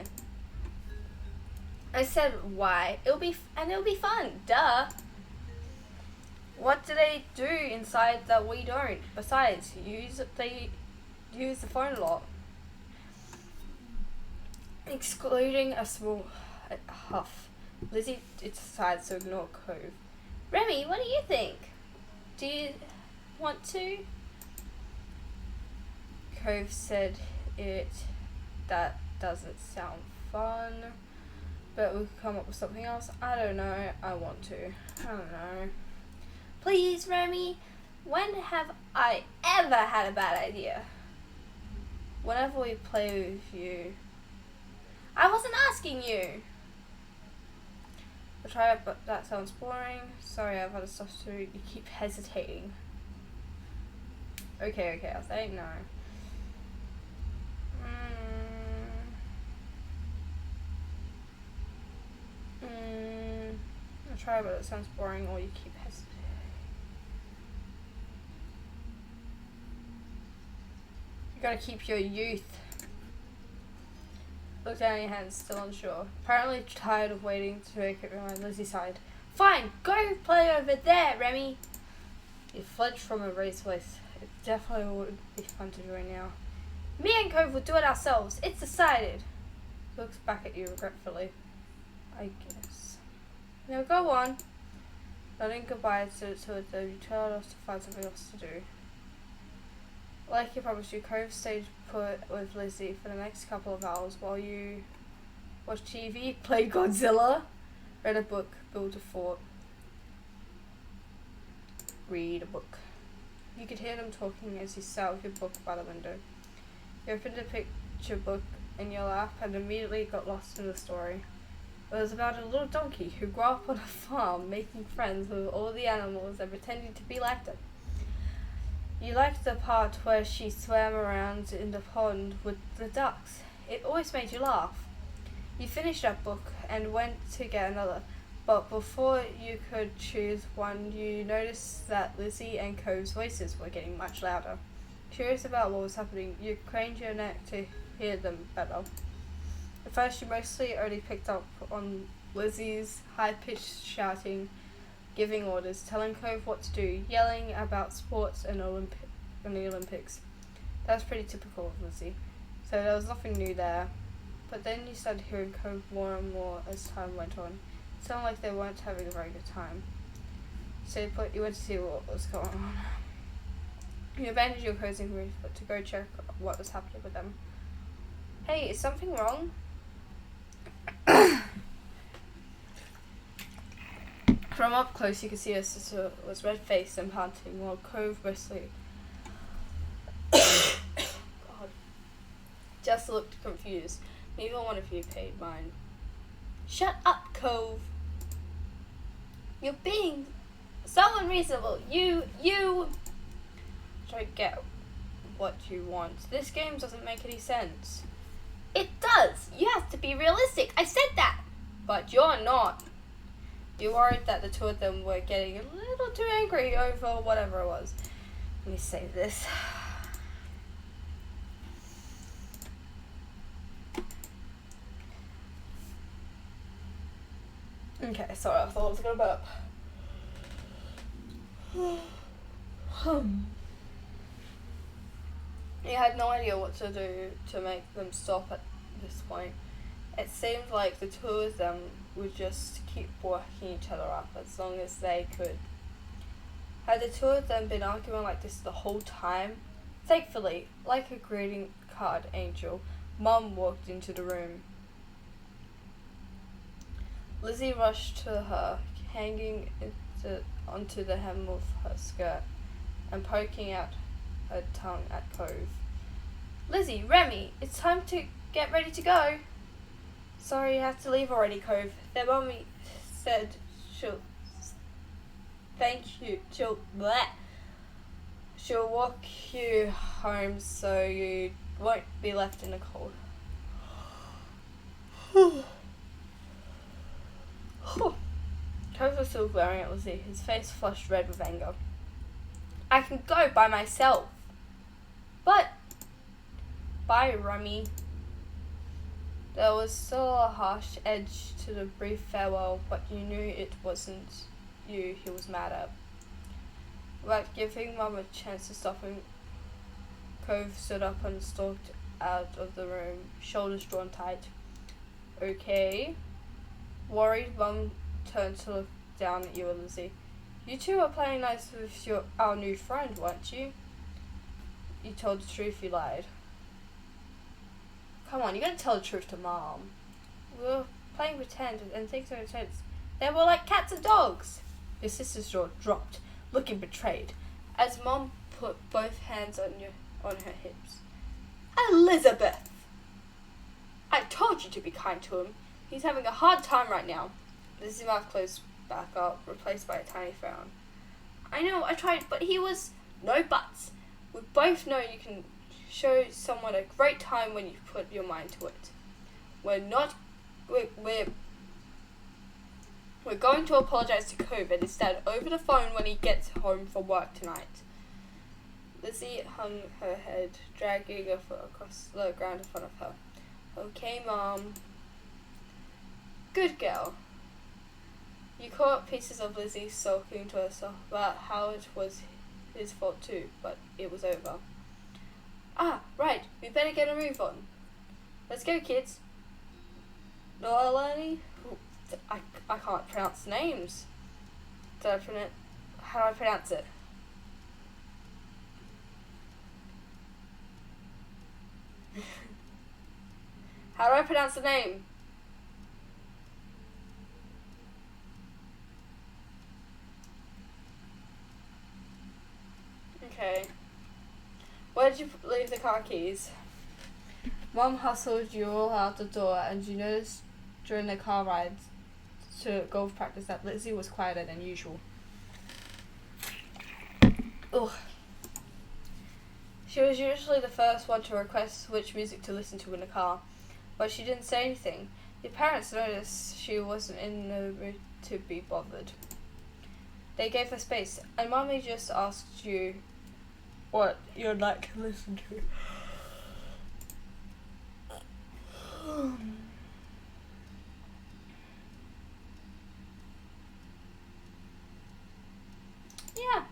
I said why. It'll be fun. Duh. What do they do inside that we don't? Besides, they use the phone a lot. Excluding a small huff, Lizzie decides to ignore Cove. Remy, what do you think? Do you want to? Cove said that doesn't sound fun, but we could come up with something else. I don't know. I want to. I don't know. Please, Remy. When have I ever had a bad idea? Whenever we play with you. I wasn't asking you. I'll try it, but that sounds boring. Sorry, I've had stuff to do. You keep hesitating. Okay, I'll say no. I'll try, but it sounds boring, or you keep hesitating. You gotta keep your youth. Look down at your hands, still unsure. Apparently tired of waiting to make it around Lizzie sighed. Fine, go play over there, Remy. You flinched from a raised voice. It definitely would be fun to join now. Me and Cove will do it ourselves. It's decided. He looks back at you regretfully. I guess. Now go on. Nodding goodbye to them, you tell us to find something else to do. Like you promised you, Cove stayed put with Lizzie for the next couple of hours while you watched TV, played Godzilla, read a book, built a fort. Read a book. You could hear them talking as you sat with your book by the window. You opened a picture book in your lap and immediately got lost in the story. It was about a little donkey who grew up on a farm, making friends with all the animals and pretending to be like them. You liked the part where she swam around in the pond with the ducks. It always made you laugh. You finished that book and went to get another, but before you could choose one, you noticed that Lizzie and Cove's voices were getting much louder. Curious about what was happening, you craned your neck to hear them better. At first, you mostly only picked up on Lizzie's high-pitched shouting, giving orders, telling Cove what to do, yelling about sports and the Olympics. That was pretty typical of Lizzie, so there was nothing new there. But then you started hearing Cove more and more as time went on. It sounded like they weren't having a very good time. So you went to see what was going on. You abandoned your cozy room to go check what was happening with them. Hey, is something wrong? From up close, you could see her sister was red-faced and panting, while Cove mostly just looked confused. Neither one of you paid mind. Shut up, Cove! You're being so unreasonable. You don't get what you want. This game doesn't make any sense. It does. You have to be realistic. I said that. But you're not. You worried that the two of them were getting a little too angry over whatever it was. Let me save this. Okay, sorry, I thought I was gonna burp. You had no idea what to do to make them stop at this point. It seemed like the two of them would just keep working each other up as long as they could. Had the two of them been arguing like this the whole time? Thankfully, like a greeting card angel, Mum walked into the room. Lizzie rushed to her, hanging onto the hem of her skirt and poking out her tongue at Cove. Lizzie, Remy, it's time to get ready to go. Sorry you have to leave already, Cove. Their mummy said she'll she'll walk you home so you won't be left in the cold. Cove was still glaring at Lizzie, his face flushed red with anger. I can go by myself. But bye, Rummy. There was still a harsh edge to the brief farewell, but you knew it wasn't you he was mad at. Without giving Mum a chance to stop him, Cove stood up and stalked out of the room, shoulders drawn tight. Okay? Worried, Mum turned to look down at you and Lizzie. You two were playing nice with our new friend, weren't you? You told the truth, you lied. Come on, you gotta tell the truth to Mom. We were playing pretend and things made sense. They were like cats and dogs. Your sister's jaw dropped, looking betrayed, as Mom put both hands on her hips. Elizabeth! I told you to be kind to him. He's having a hard time right now. Lizzie's mouth closed back up, replaced by a tiny frown. I know, I tried, but he was... No buts. We both know you can show someone a great time when you put your mind to it. We're going to apologize to Cove instead over the phone when he gets home from work tonight. Lizzie hung her head, dragging her foot across the ground in front of her. Okay, Mom. Good girl. You caught pieces of Lizzie sulking to herself about how it was his fault too, but it was over. Ah, right, we better get a move on. Let's go, kids. Nolani? I can't pronounce names. How do I pronounce it? How do I pronounce the name? Okay. Where did you leave the car keys? Mom hustled you all out the door, and you noticed during the car ride to golf practice that Lizzie was quieter than usual. Ugh. She was usually the first one to request which music to listen to in the car, but she didn't say anything. Your parents noticed she wasn't in the mood to be bothered. They gave her space, and Mommy just asked you what you'd like to listen to. Yeah.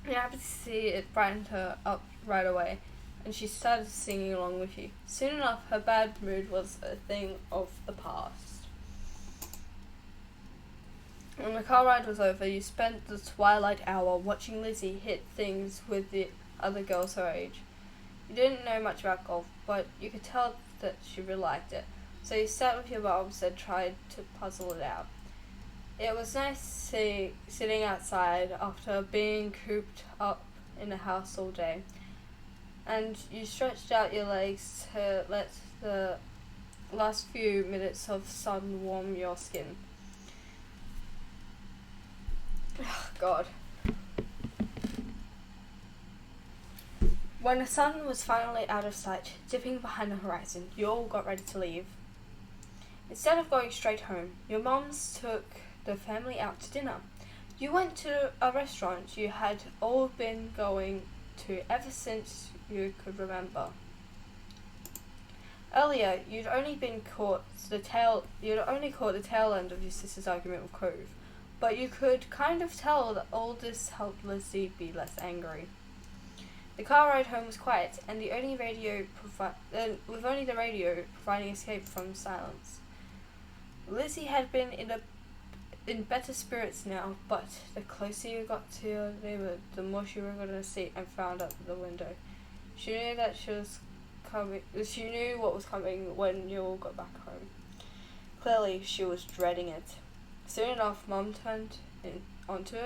You're happy to see it brightened her up right away, and she started singing along with you. Soon enough, her bad mood was a thing of the past. When the car ride was over, you spent the twilight hour watching Lizzie hit things with the other girls her age. You didn't know much about golf, but you could tell that she really liked it, so you sat with your moms and tried to puzzle it out. It was nice sitting outside after being cooped up in the house all day, and you stretched out your legs to let the last few minutes of sun warm your skin. Oh, God. When the sun was finally out of sight, dipping behind the horizon, you all got ready to leave. Instead of going straight home, your moms took the family out to dinner. You went to a restaurant you had all been going to ever since you could remember. Earlier, you'd only caught the tail end of your sister's argument with Cove, but you could kind of tell that all this helped Lizzie be less angry. The car ride home was quiet, and with only the radio providing escape from silence. Lizzie had been in better spirits now, but the closer you got to your neighbour, the more she wriggled in her seat and frowned out the window. She knew that she knew what was coming when you all got back home. Clearly, she was dreading it. Soon enough, Mum turned onto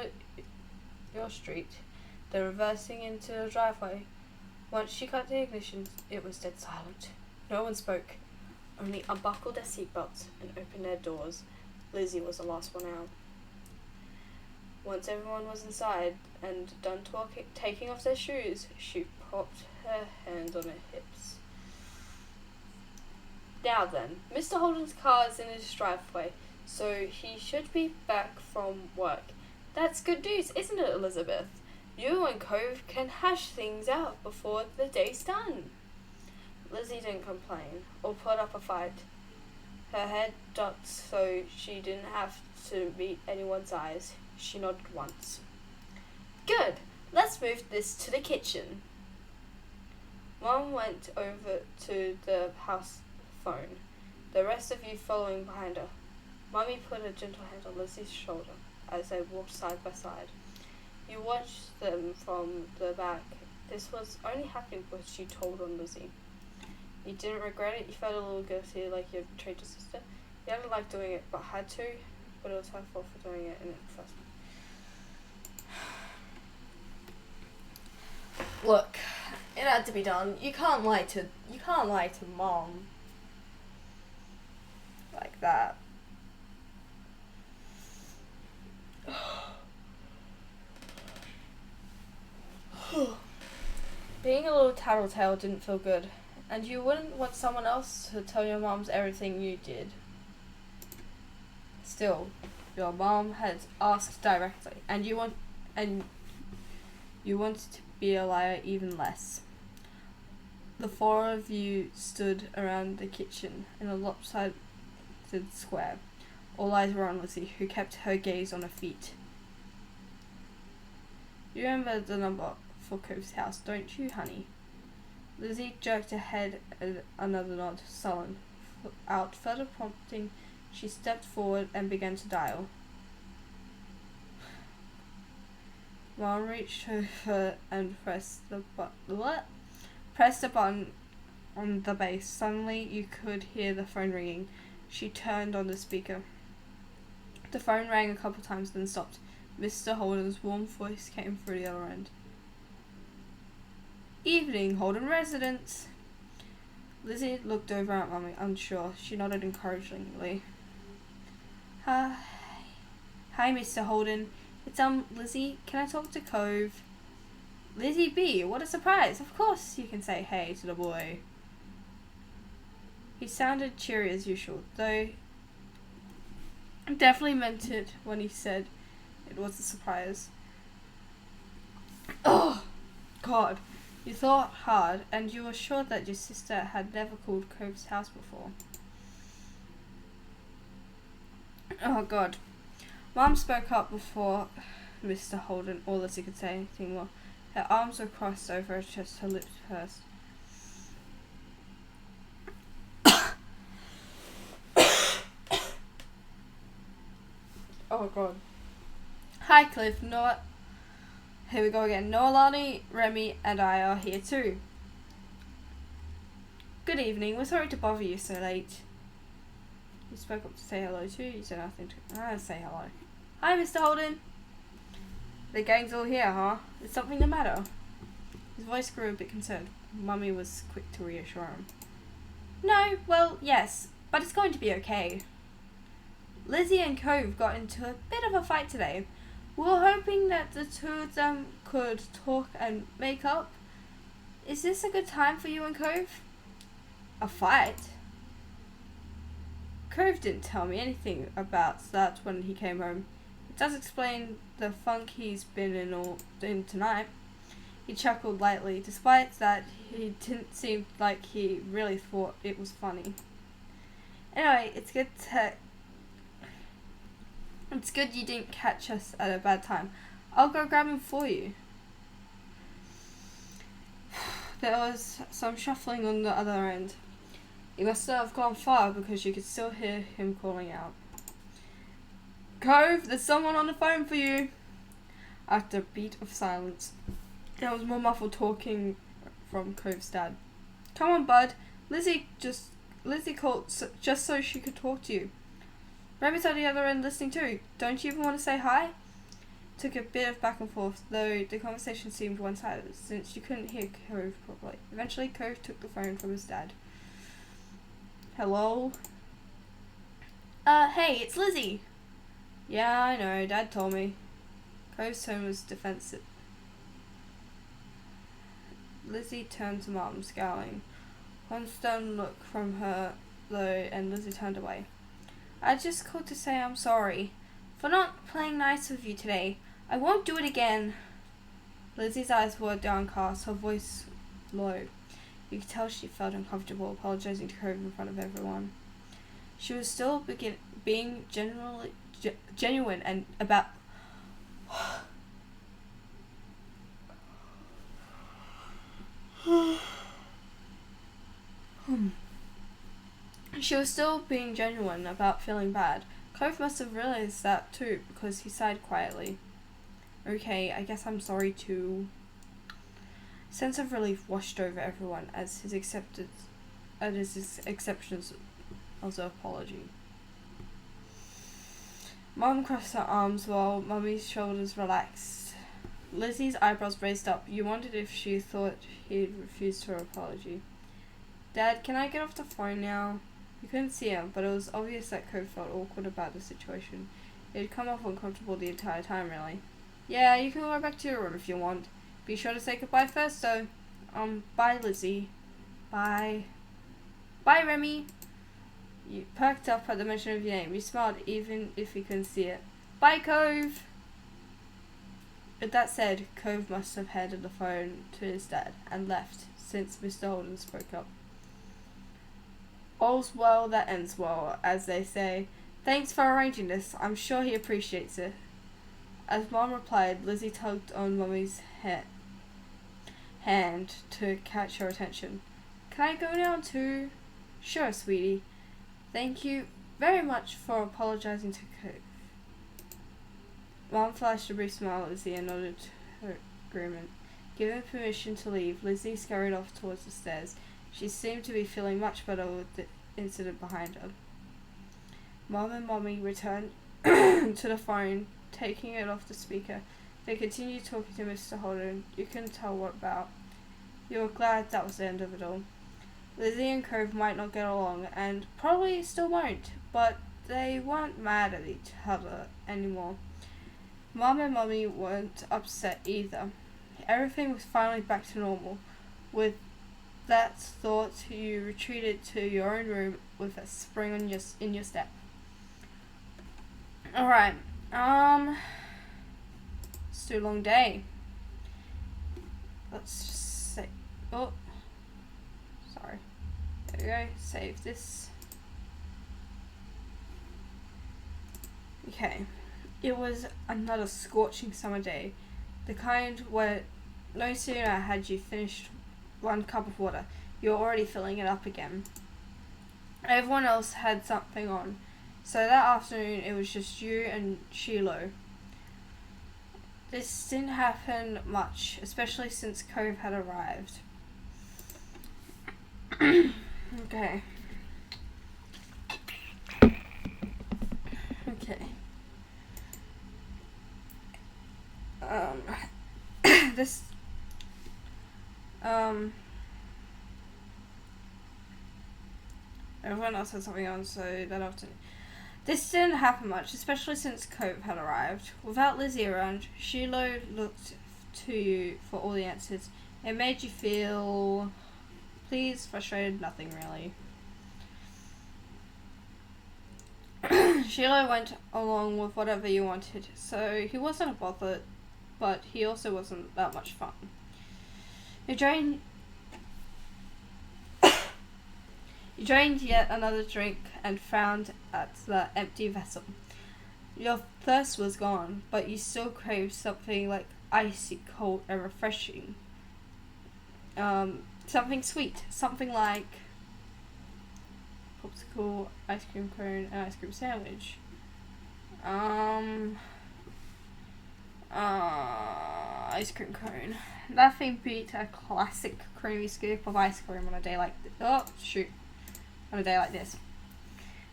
your street, then reversing into the driveway. Once she cut the ignition, it was dead silent. No one spoke. only unbuckled their seatbelts and opened their doors. Lizzie was the last one out. Once everyone was inside and done taking off their shoes, she propped her hands on her hips. Now then, Mr. Holden's car is in his driveway, so he should be back from work. That's good news, isn't it, Elizabeth? You and Cove can hash things out before the day's done. Lizzie didn't complain or put up a fight. Her head ducked so she didn't have to meet anyone's eyes. She nodded once. Good, let's move this to the kitchen. Mom went over to the house phone, the rest of you following behind her. Mummy put a gentle hand on Lizzie's shoulder as they walked side by side. You watched them from the back. This was only happening because you told on Lizzie. You didn't regret it. You felt a little guilty, like you had betrayed your sister. You hadn't liked doing it, but had to. But it was her fault for doing it in the first place. Look, it had to be done. You can't lie to Mom like that. Being a little tattletale didn't feel good, and you wouldn't want someone else to tell your moms everything you did. Still, your mom had asked directly, and you wanted to be a liar even less. The four of you stood around the kitchen in a lopsided square. All eyes were on Lizzie, who kept her gaze on her feet. You remember the number for Cove's house, don't you, honey? Lizzie jerked her head at another nod, sullen. Without further prompting, she stepped forward and began to dial. Mom reached over and pressed the button on the base. Suddenly, you could hear the phone ringing. She turned on the speaker. The phone rang a couple times, then stopped. Mr. Holden's warm voice came through the other end. Evening, Holden residence. Lizzie looked over at Mummy, unsure. She nodded encouragingly. Hi, Mr. Holden. It's Lizzie. Can I talk to Cove? Lizzie B, what a surprise. Of course you can say hey to the boy. He sounded cheery as usual, though definitely meant it when he said it was a surprise. Oh, God. You thought hard, and you were sure that your sister had never called Cove's house before. Oh, God. Mom spoke up before Mr. Holden or Lizzie could say anything more. Her arms were crossed over her chest, her lips pursed. Oh, God. Hi, Cliff. Noah. Here we go again. Noelani, Remy, and I are here too. Good evening. We're sorry to bother you so late. You spoke up to say hello too. You said nothing to say hello. Hi, Mr. Holden. The gang's all here, huh? Is something the matter? His voice grew a bit concerned. Mummy was quick to reassure him. No, well, yes, but it's going to be okay. Lizzie and Cove got into a bit of a fight today. We were hoping that the two of them could talk and make up. Is this a good time for you and Cove? A fight? Cove didn't tell me anything about that when he came home. It does explain the funk he's been in tonight. He chuckled lightly. Despite that, he didn't seem like he really thought it was funny. Anyway, it's good you didn't catch us at a bad time. I'll go grab him for you. There was some shuffling on the other end. He must have gone far because you could still hear him calling out. Cove, there's someone on the phone for you. After a beat of silence, there was more muffled talking from Cove's dad. Come on, bud. Lizzie called just so she could talk to you. Remy's on the other end listening too. Don't you even want to say hi? Took a bit of back and forth, though the conversation seemed one-sided, since you couldn't hear Cove properly. Eventually, Cove took the phone from his dad. Hello? Hey, it's Lizzie. Yeah, I know, Dad told me. Cove's tone was defensive. Lizzie turned to Mum, scowling. One stern look from her, though, and Lizzie turned away. I just called to say I'm sorry for not playing nice with you today. I won't do it again. Lizzie's eyes were downcast, her voice low. You could tell she felt uncomfortable apologizing to Cove in front of everyone. She was still being genuine and about... She was still being genuine about feeling bad. Cove must have realized that too, because he sighed quietly. Okay, I guess I'm sorry too. A sense of relief washed over everyone as his acceptance of the apology. Mum crossed her arms while Mummy's shoulders relaxed. Lizzie's eyebrows raised up. You wondered if she thought he'd refused her apology. Dad, can I get off the phone now? You couldn't see him, but it was obvious that Cove felt awkward about the situation. It had come off uncomfortable the entire time, really. Yeah, you can go back to your room if you want. Be sure to say goodbye first, though. Bye, Lizzie. Bye. Bye, Remy. You perked up at the mention of your name. You smiled even if you couldn't see it. Bye, Cove. With that said, Cove must have handed the phone to his dad and left, since Mr. Holden spoke up. All's well that ends well, as they say. Thanks for arranging this. I'm sure he appreciates it. As Mom replied, Lizzie tugged on Mummy's hand to catch her attention. Can I go now too? Sure, sweetie. Thank you very much for apologizing to Cove. Mom flashed a brief smile at Lizzie and nodded her agreement. Given permission to leave, Lizzie scurried off towards the stairs. She seemed to be feeling much better with the incident behind her. Mom and Mommy returned to the phone, taking it off the speaker. They continued talking to Mr. Holden. You couldn't tell what about. You were glad that was the end of it all. Lizzie and Cove might not get along, and probably still won't, but they weren't mad at each other anymore. Mom and Mommy weren't upset either. Everything was finally back to normal. With that thought, you retreated to your own room with a spring in your step. Alright, it's too long day. Let's just say, oh, sorry. There we go, save this. Okay, it was another scorching summer day. The kind where no sooner had you finished one cup of water, you're already filling it up again. Everyone else had something on, so that afternoon it was just you and Shiloh. This didn't happen much, especially since Cove had arrived. Okay. Okay. This everyone else had something on, so that often. This didn't happen much, especially since Cove had arrived. Without Lizzie around, Shiloh looked to you for all the answers. It made you feel pleased, frustrated, nothing really. Shiloh went along with whatever you wanted, so he wasn't a bother, but he also wasn't that much fun. You drained yet another drink and frowned at the empty vessel. Your thirst was gone, but you still craved something like icy cold and refreshing. Something sweet, something like popsicle, ice cream cone, and ice cream sandwich. Ice cream cone. Nothing beat a classic creamy scoop of ice cream on a day like this. Oh, shoot. On a day like this.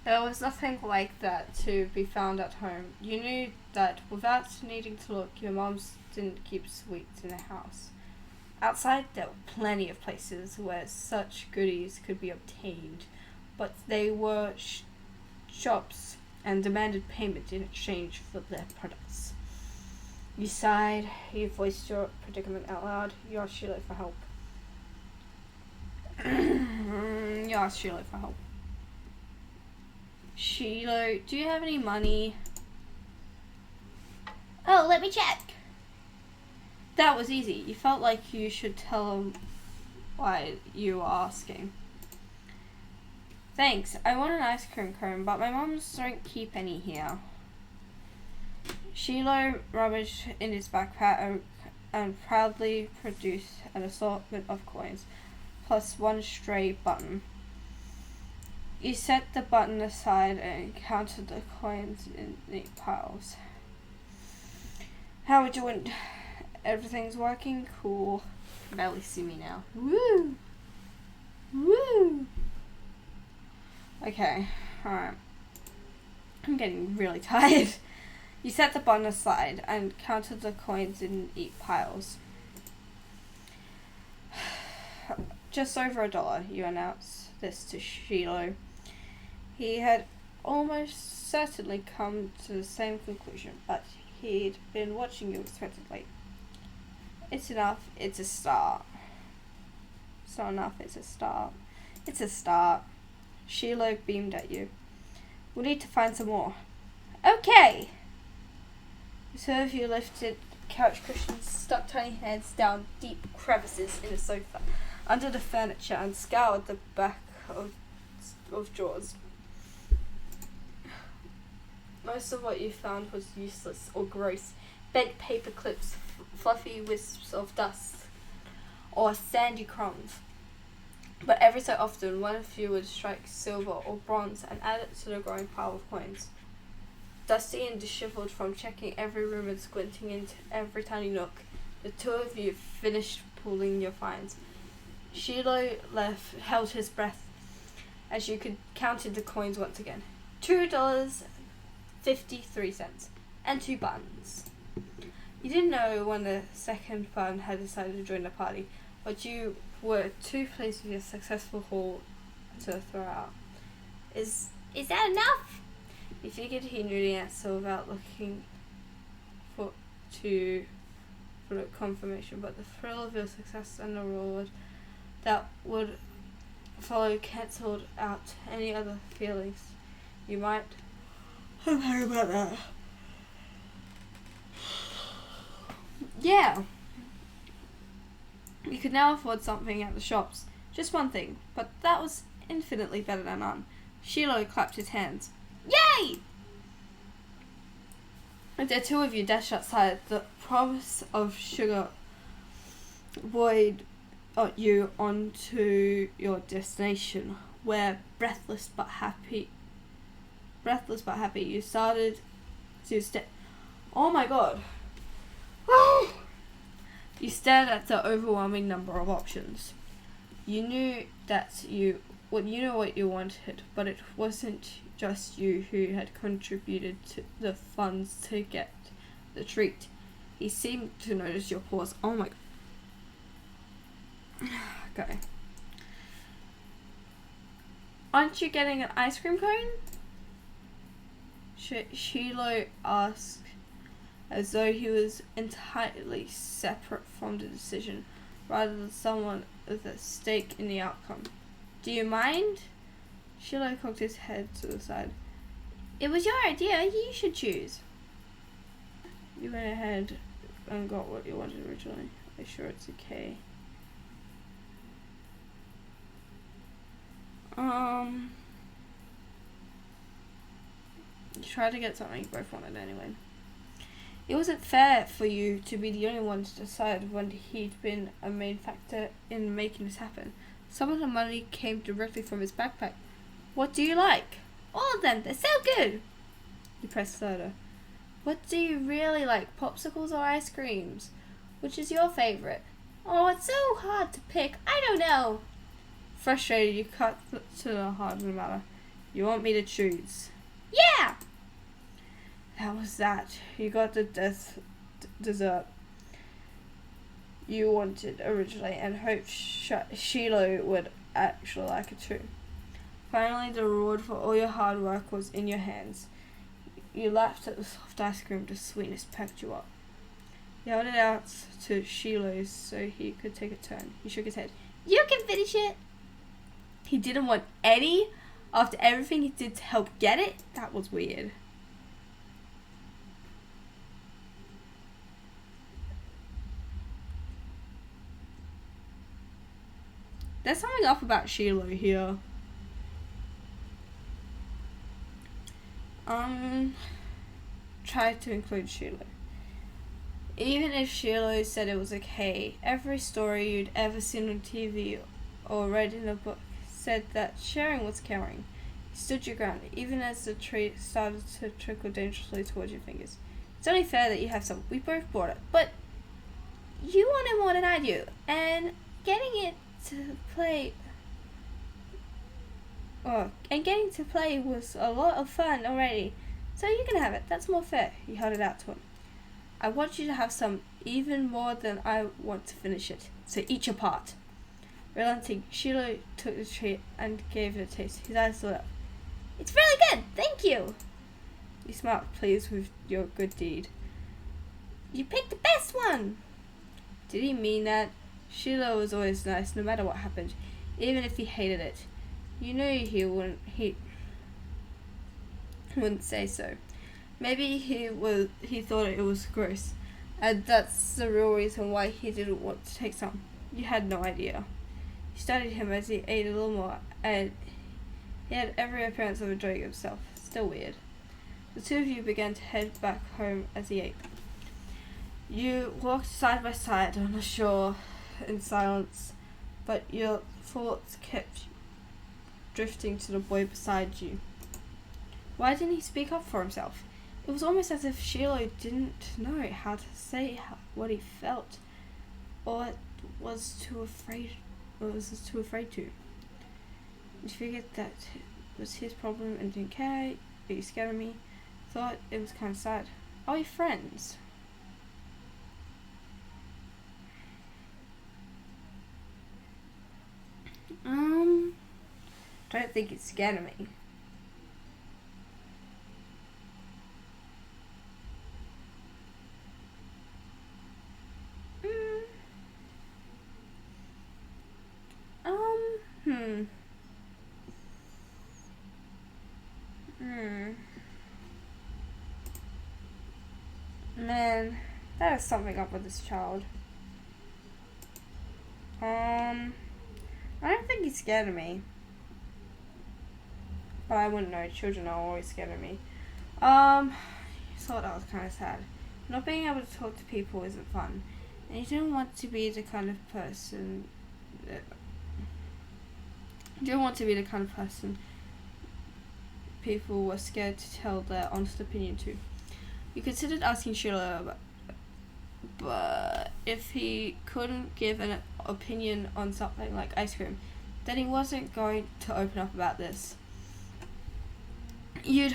There was nothing like that to be found at home. You knew that without needing to look, your moms didn't keep sweets in the house. Outside, there were plenty of places where such goodies could be obtained, but they were shops and demanded payment in exchange for their products. You sighed, you voiced your predicament out loud, you asked Sheila for help. Sheila, do you have any money? Oh, let me check. That was easy. You felt like you should tell them why you were asking. Thanks. I want an ice cream cone, but my mums don't keep any here. Sheila rummaged in his backpack and proudly produced an assortment of coins, plus one stray button. You set the button aside and counted the coins in neat piles. How are you doing? Everything's working? Cool. You can barely see me now. Woo! Woo! Okay, alright. I'm getting really tired. You set the button aside and counted the coins in neat piles. Just over $1, you announced this to Shiloh. He had almost certainly come to the same conclusion, but he'd been watching you expectantly. It's enough, it's a start. It's not enough, it's a start. It's a start. Shiloh beamed at you. We need to find some more. Okay! The two of you lifted couch cushions, stuck tiny hands down deep crevices in the sofa, under the furniture, and scoured the back of drawers. Most of what you found was useless or gross. Bent paper clips, fluffy wisps of dust, or sandy crumbs. But every so often, one of you would strike silver or bronze and add it to the growing pile of coins. Dusty and disheveled from checking every room and squinting into every tiny nook, the two of you finished pooling your finds. Shiloh held his breath as you counted the coins once again. $2.53 and 2 buttons. You didn't know when the second button had decided to join the party, but you were too pleased with your successful haul to throw out. Is that enough? You figured he knew the answer without looking for confirmation, but the thrill of your success and the reward that would follow cancelled out any other feelings you might have had about that. Yeah. You could now afford something at the shops. Just one thing, but that was infinitely better than none. Shiloh clapped his hands. Yay! The two of you dashed outside. The promise of sugar buoyed you onto your destination, where breathless but happy, you started to step. Oh my god! You stared at the overwhelming number of options. You knew what you wanted, but it wasn't just you who had contributed to the funds to get the treat. He seemed to notice your pause. Oh my. Okay. Aren't you getting an ice cream cone? Shiloh asked, as though he was entirely separate from the decision, rather than someone with a stake in the outcome. Do you mind? Shiloh cocked his head to the side. It was your idea, you should choose. You went ahead and got what you wanted originally. I'm sure it's okay. You tried to get something you both wanted anyway. It wasn't fair for you to be the only one to decide when he'd been a main factor in making this happen. Some of the money came directly from his backpack. What do you like? All of them, they're so good! You pressed soda. What do you really like, popsicles or ice creams? Which is your favourite? Oh, it's so hard to pick, I don't know. Frustrated, you cut to the heart of the matter. You want me to choose? Yeah! That was that. You got the dessert you wanted originally and hoped Shiloh would actually like it too. Finally, the reward for all your hard work was in your hands. You laughed at the soft ice cream. The sweetness perked you up. He held it out to Shiloh so he could take a turn. He shook his head. You can finish it. He didn't want any after everything he did to help get it? That was weird. There's something up about Shiloh here. Try to include Shiloh. Even if Shiloh said it was okay, every story you'd ever seen on TV or read in a book said that sharing was caring. You stood your ground, even as the treat started to trickle dangerously towards your fingers. It's only fair that you have some. We both bought it, but you want it more than I do, and getting to play was a lot of fun already. So you can have it. That's more fair. He held it out to him. I want you to have some, even more than I want to finish it. So eat your part. Relenting, Shiloh took the treat and gave it a taste. His eyes lit up. It's really good, thank you. He smiled, pleased with your good deed. You picked the best one. Did he mean that? Shiloh was always nice, no matter what happened, even if he hated it. You knew he wouldn't say so. Maybe he thought it was gross, and that's the real reason why he didn't want to take some. You had no idea. You studied him as he ate a little more, and he had every appearance of enjoying himself. Still weird. The two of you began to head back home as he ate. You walked side by side on the shore in silence, but your thoughts kept drifting to the boy beside you. Why didn't he speak up for himself? It was almost as if Shiloh didn't know how to say what he felt, or was too afraid to. You figured that it was his problem and didn't care. Are you scared of me? Thought it was kind of sad. Are we friends? Don't think it's scared of me. Man, there is something up with this child. I don't think he's scared of me. But I wouldn't know. Children are always scared of me. I thought that was kind of sad. Not being able to talk to people isn't fun. And you don't want to be the kind of person that... You don't want to be the kind of person people were scared to tell their honest opinion to. You considered asking Shiloh, but if he couldn't give an opinion on something like ice cream, then he wasn't going to open up about this. You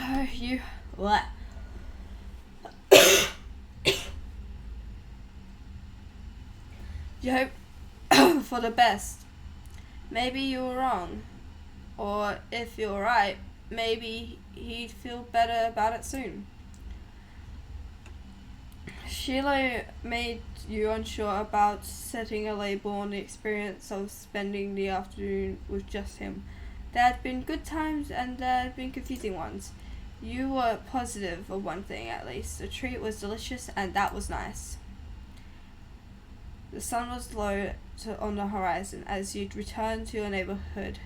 hope for the best. Maybe you were wrong, or if you're right, maybe he'd feel better about it soon. Shiloh made you unsure about setting a label on the experience of spending the afternoon with just him. There had been good times and there had been confusing ones. You were positive of one thing at least. The treat was delicious and that was nice. The sun was low on the horizon as you returned to your neighborhood.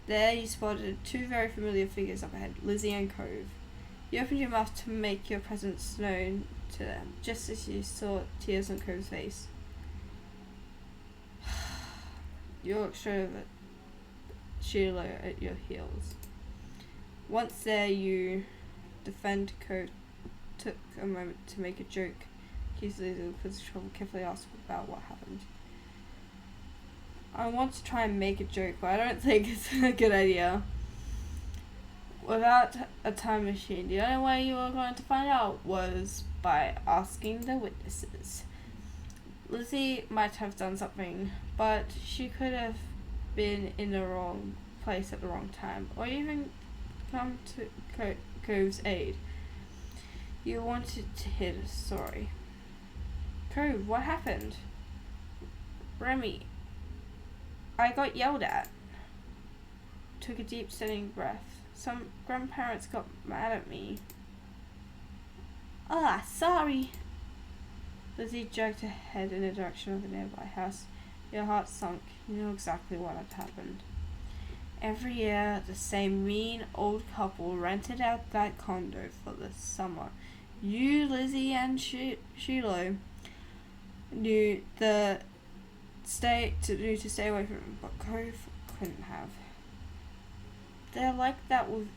There you spotted two very familiar figures up ahead, Lizzie and Cove. You opened your mouth to make your presence known to them, just as you saw tears on Cove's face. You looked straight over Shiloh at your heels. Once there, you defend Cove took a moment to make a joke. Accused Lizzie of physical trouble, carefully asked about what happened. I want to try and make a joke, but I don't think it's a good idea. Without a time machine, the only way you were going to find out was by asking the witnesses. Lizzie might have done something, but she could have been in the wrong place at the wrong time, or even come to Cove's aid. You wanted to hear the story. Cove, what happened? Remy, I got yelled at. Took a deep, steadying breath. Some grandparents got mad at me. Ah, sorry. Lizzie jerked her head in the direction of the nearby house. Your heart sunk. You knew exactly what had happened. Every year, the same mean old couple rented out that condo for the summer. You, Lizzie, and Shiloh knew to stay away from him, but Cove couldn't have. They're like that with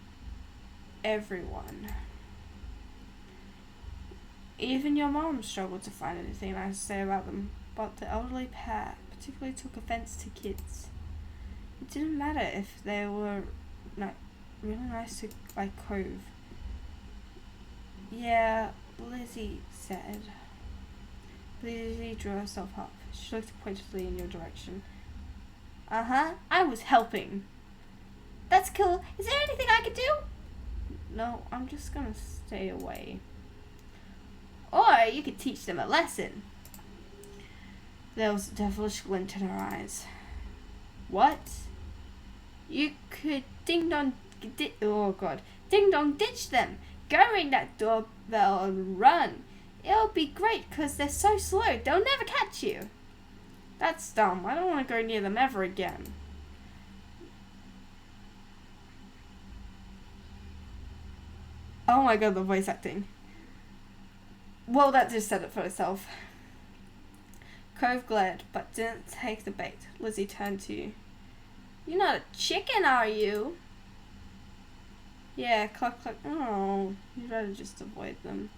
everyone. Even your mom struggled to find anything nice to say about them, but the elderly pair particularly took offense to kids. It didn't matter if they were really nice to like Cove. Yeah, Lizzie said. Lizzie drew herself up. She looked pointedly in your direction. Uh-huh, I was helping. That's cool. Is there anything I could do? No, I'm just gonna stay away. Or you could teach them a lesson. There was a devilish glint in her eyes. What? You could ding-dong ditch them. Go ring that doorbell and run. It'll be great because they're so slow. They'll never catch you. That's dumb. I don't want to go near them ever again. Oh my god, the voice acting. Well, that just said it for itself. Cove glared, but didn't take the bait. Lizzie turned to you. You're not a chicken, are you? Yeah, cluck cluck. Oh, you'd rather just avoid them.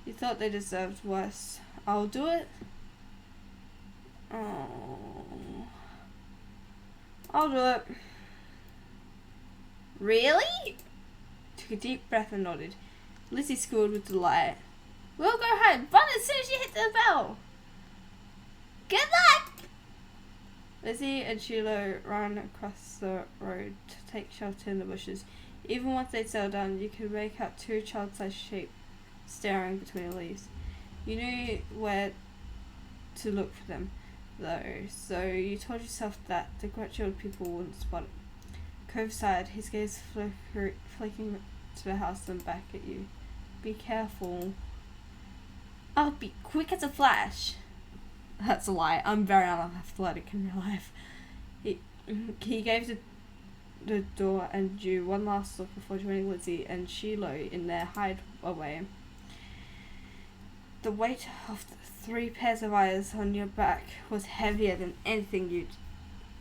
You thought they deserved worse. I'll do it. Oh. I'll do it. Really? Took a deep breath and nodded. Lizzie squealed with delight. We'll go home. Run as soon as you hit the bell. Good luck! Lizzie and Shiloh ran across the road to take shelter in the bushes. Even once they'd settled down, you could make out two child-sized sheep staring between the leaves. You knew where to look for them, though, so you told yourself that the grouchy old people wouldn't spot it. Cove sighed, his gaze flicking to the house and back at you. Be careful. I'll be quick as a flash. That's a lie. I'm very unathletic in real life. He gave the door and drew one last look before joining Lizzie and Shiloh in their hideaway. The weight of the 3 pairs of eyes on your back was heavier than anything you'd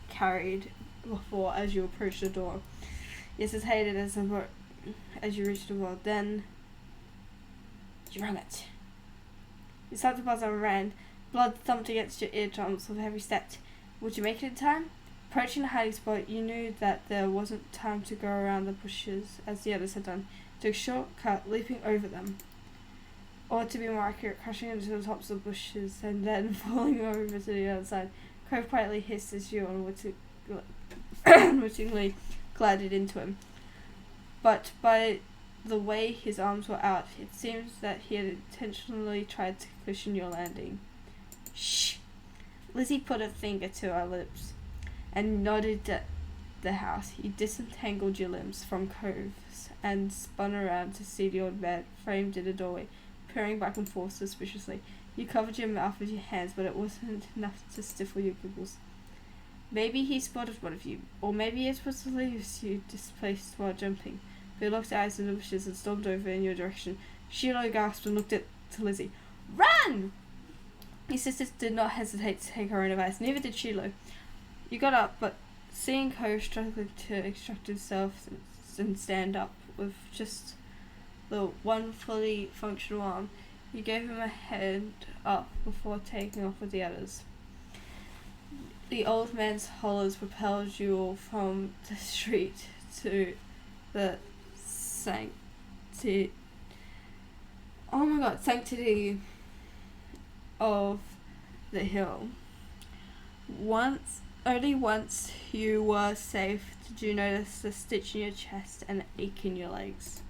carried before as you approached the door. You hesitated as you reached the door, then you ran it. You started to buzz and ran. Blood thumped against your eardrums with every step. Would you make it in time? Approaching the hiding spot, you knew that there wasn't time to go around the bushes as the others had done. Took a shortcut, leaping over them. Or to be more accurate, crashing into the tops of bushes and then falling over to the other side. Cove quietly hissed as you unwittingly glided into him. But by the way his arms were out, it seems that he had intentionally tried to cushion your landing. Shh! Lizzie put a finger to her lips and nodded at the house. You disentangled your limbs from Cove's and spun around to see the old man framed in the doorway, peering back and forth suspiciously. You covered your mouth with your hands, but it wasn't enough to stifle your giggles. Maybe he spotted one of you, or maybe it was the leaves you displaced while jumping. But he locked eyes in the bushes and stormed over in your direction. Shiloh gasped and looked to Lizzie. Run! Your sisters did not hesitate to take her own advice, neither did Shiloh. You got up, but seeing Cove struggling to extract himself and stand up with just the one fully functional arm, you gave him a hand up before taking off with the others. The old man's hollers propelled you all from the street to the sanctity of the hill. Once Only once you were safe did you notice the stitch in your chest and the ache in your legs.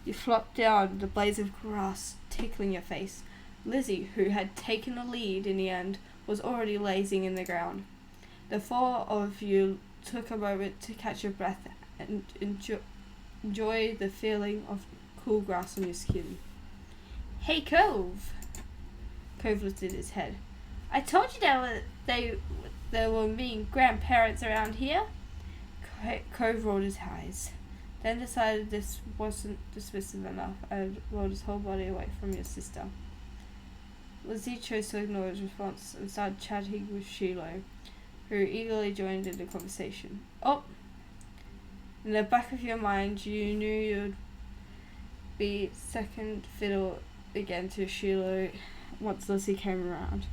You flopped down, the blades of grass tickling your face. Lizzie, who had taken the lead in the end, was already lazing in the ground. The four of you took a moment to catch your breath and enjoy the feeling of cool grass on your skin. Hey, Cove! Cove lifted his head. I told you there were mean grandparents around here. Cove rolled his eyes, then decided this wasn't dismissive enough and rolled his whole body away from your sister. Lizzie chose to ignore his response and started chatting with Shiloh, who eagerly joined in the conversation. Oh! In the back of your mind, you knew you'd be second fiddle again to Shiloh once Lizzie came around.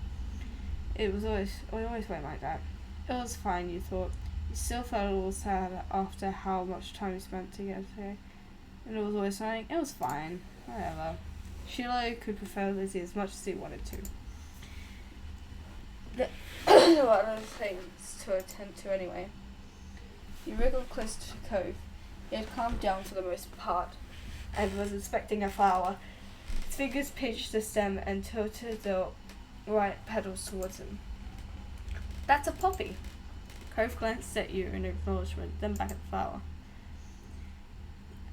It always went like that. It was fine, you thought. You still felt a little sad after how much time you spent together, and it was always saying, it was fine, whatever. Shiloh could prefer Lizzie as much as he wanted to. There were other things to attend to anyway. You wriggled close to Cove. He had calmed down for the most part, and was inspecting a flower. His fingers pinched the stem and tilted the white petals towards him. That's a poppy. Cove glanced at you in acknowledgement, then back at the flower.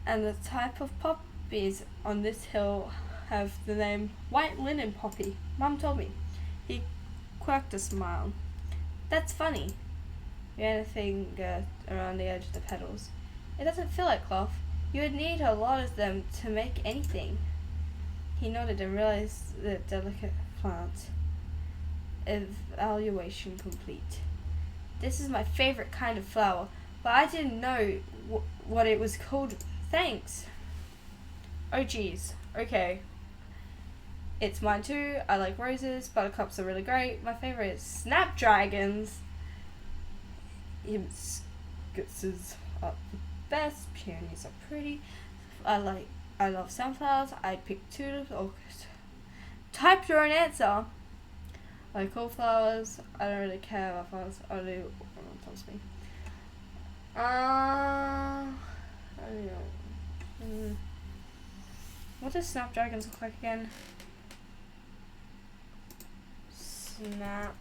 And the type of poppies on this hill have the name white linen poppy. Mum told me. He quirked a smile. That's funny. He ran a finger around the edge of the petals. It doesn't feel like cloth. You would need a lot of them to make anything. He nodded and realized the delicate plant. Evaluation complete. This is my favorite kind of flower, but I didn't know what it was called. Thanks. Oh geez. Okay. It's mine too. I like roses. Buttercups are really great. My favorite is snapdragons. Hibiscuses are the best. Peonies are pretty. I love sunflowers. I'd pick tulips. Or type your own answer. I like all flowers. I don't really care about flowers. I do what everyone tells me. I don't know. What does snapdragons look like again? Snapdragons.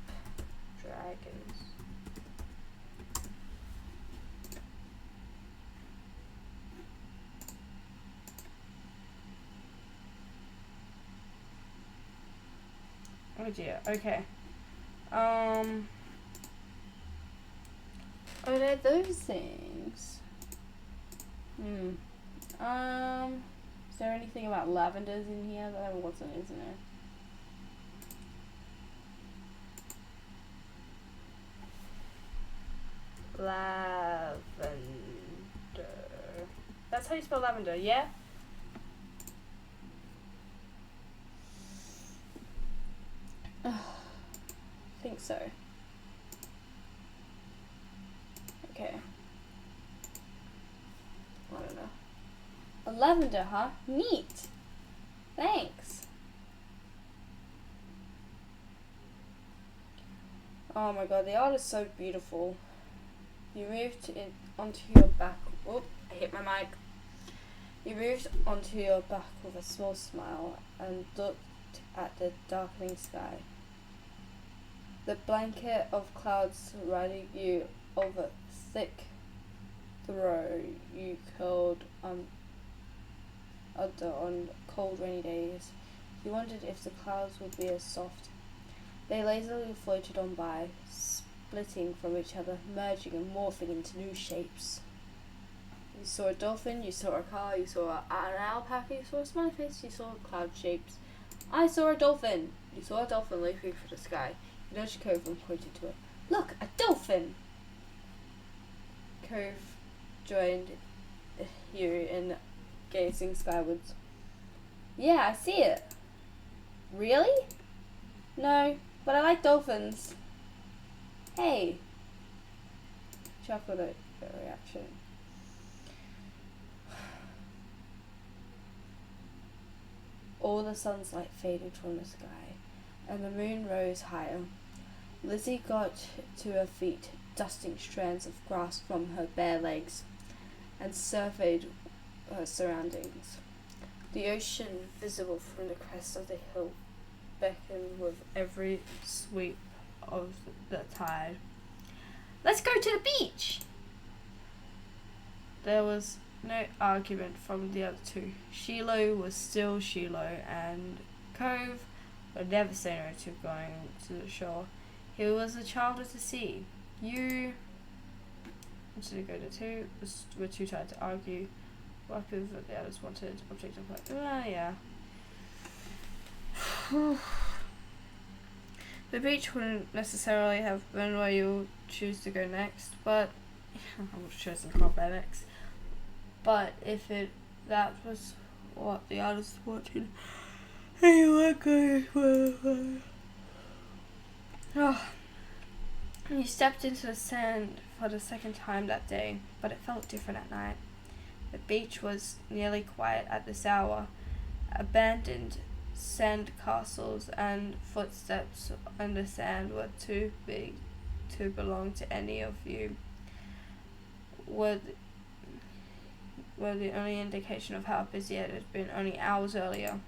Oh dear, okay. Oh, they're those things. Is there anything about lavenders in here? There wasn't, isn't there? Lavender. That's how you spell lavender, yeah? I think so. Okay. I don't know. A lavender, huh? Neat. Thanks. Oh my god, the art is so beautiful. You moved onto your back. Whoop, I hit my mic. You moved onto your back with a small smile and looked at the darkening sky. The blanket of clouds riding you over thick throw you curled under on cold rainy days. You wondered if the clouds would be as soft. They lazily floated on by, splitting from each other, merging and morphing into new shapes. You saw a dolphin, you saw a car, you saw an alpaca, you saw a smiley face, you saw cloud shapes. I saw a dolphin! You saw a dolphin leaping for the sky. You nudged Cove and pointed to it. Look, a dolphin! Cove joined you in gazing skywards. Yeah, I see it. Really? No, but I like dolphins. Hey. Chuckled at your reaction. All the sun's light faded from the sky, and the moon rose higher. Lizzie got to her feet, dusting strands of grass from her bare legs, and surveyed her surroundings. The ocean, visible from the crest of the hill, beckoned with every sweep of the tide. Let's go to the beach! There was no argument from the other two. Shiloh was still Shiloh, and Cove would never say no to going to the shore. He was a child of the sea. You wanted to go to two, were too tired to argue. What if the others wanted objective like, yeah. The beach wouldn't necessarily have been where you choose to go next, but I would have chosen Cove next. But if that was what the others wanted, you would go. Oh. You stepped into the sand for the second time that day, but it felt different at night. The beach was nearly quiet at this hour. Abandoned sand castles and footsteps on the sand were too big to belong to any of you. Were the only indication of how busy it had been only hours earlier.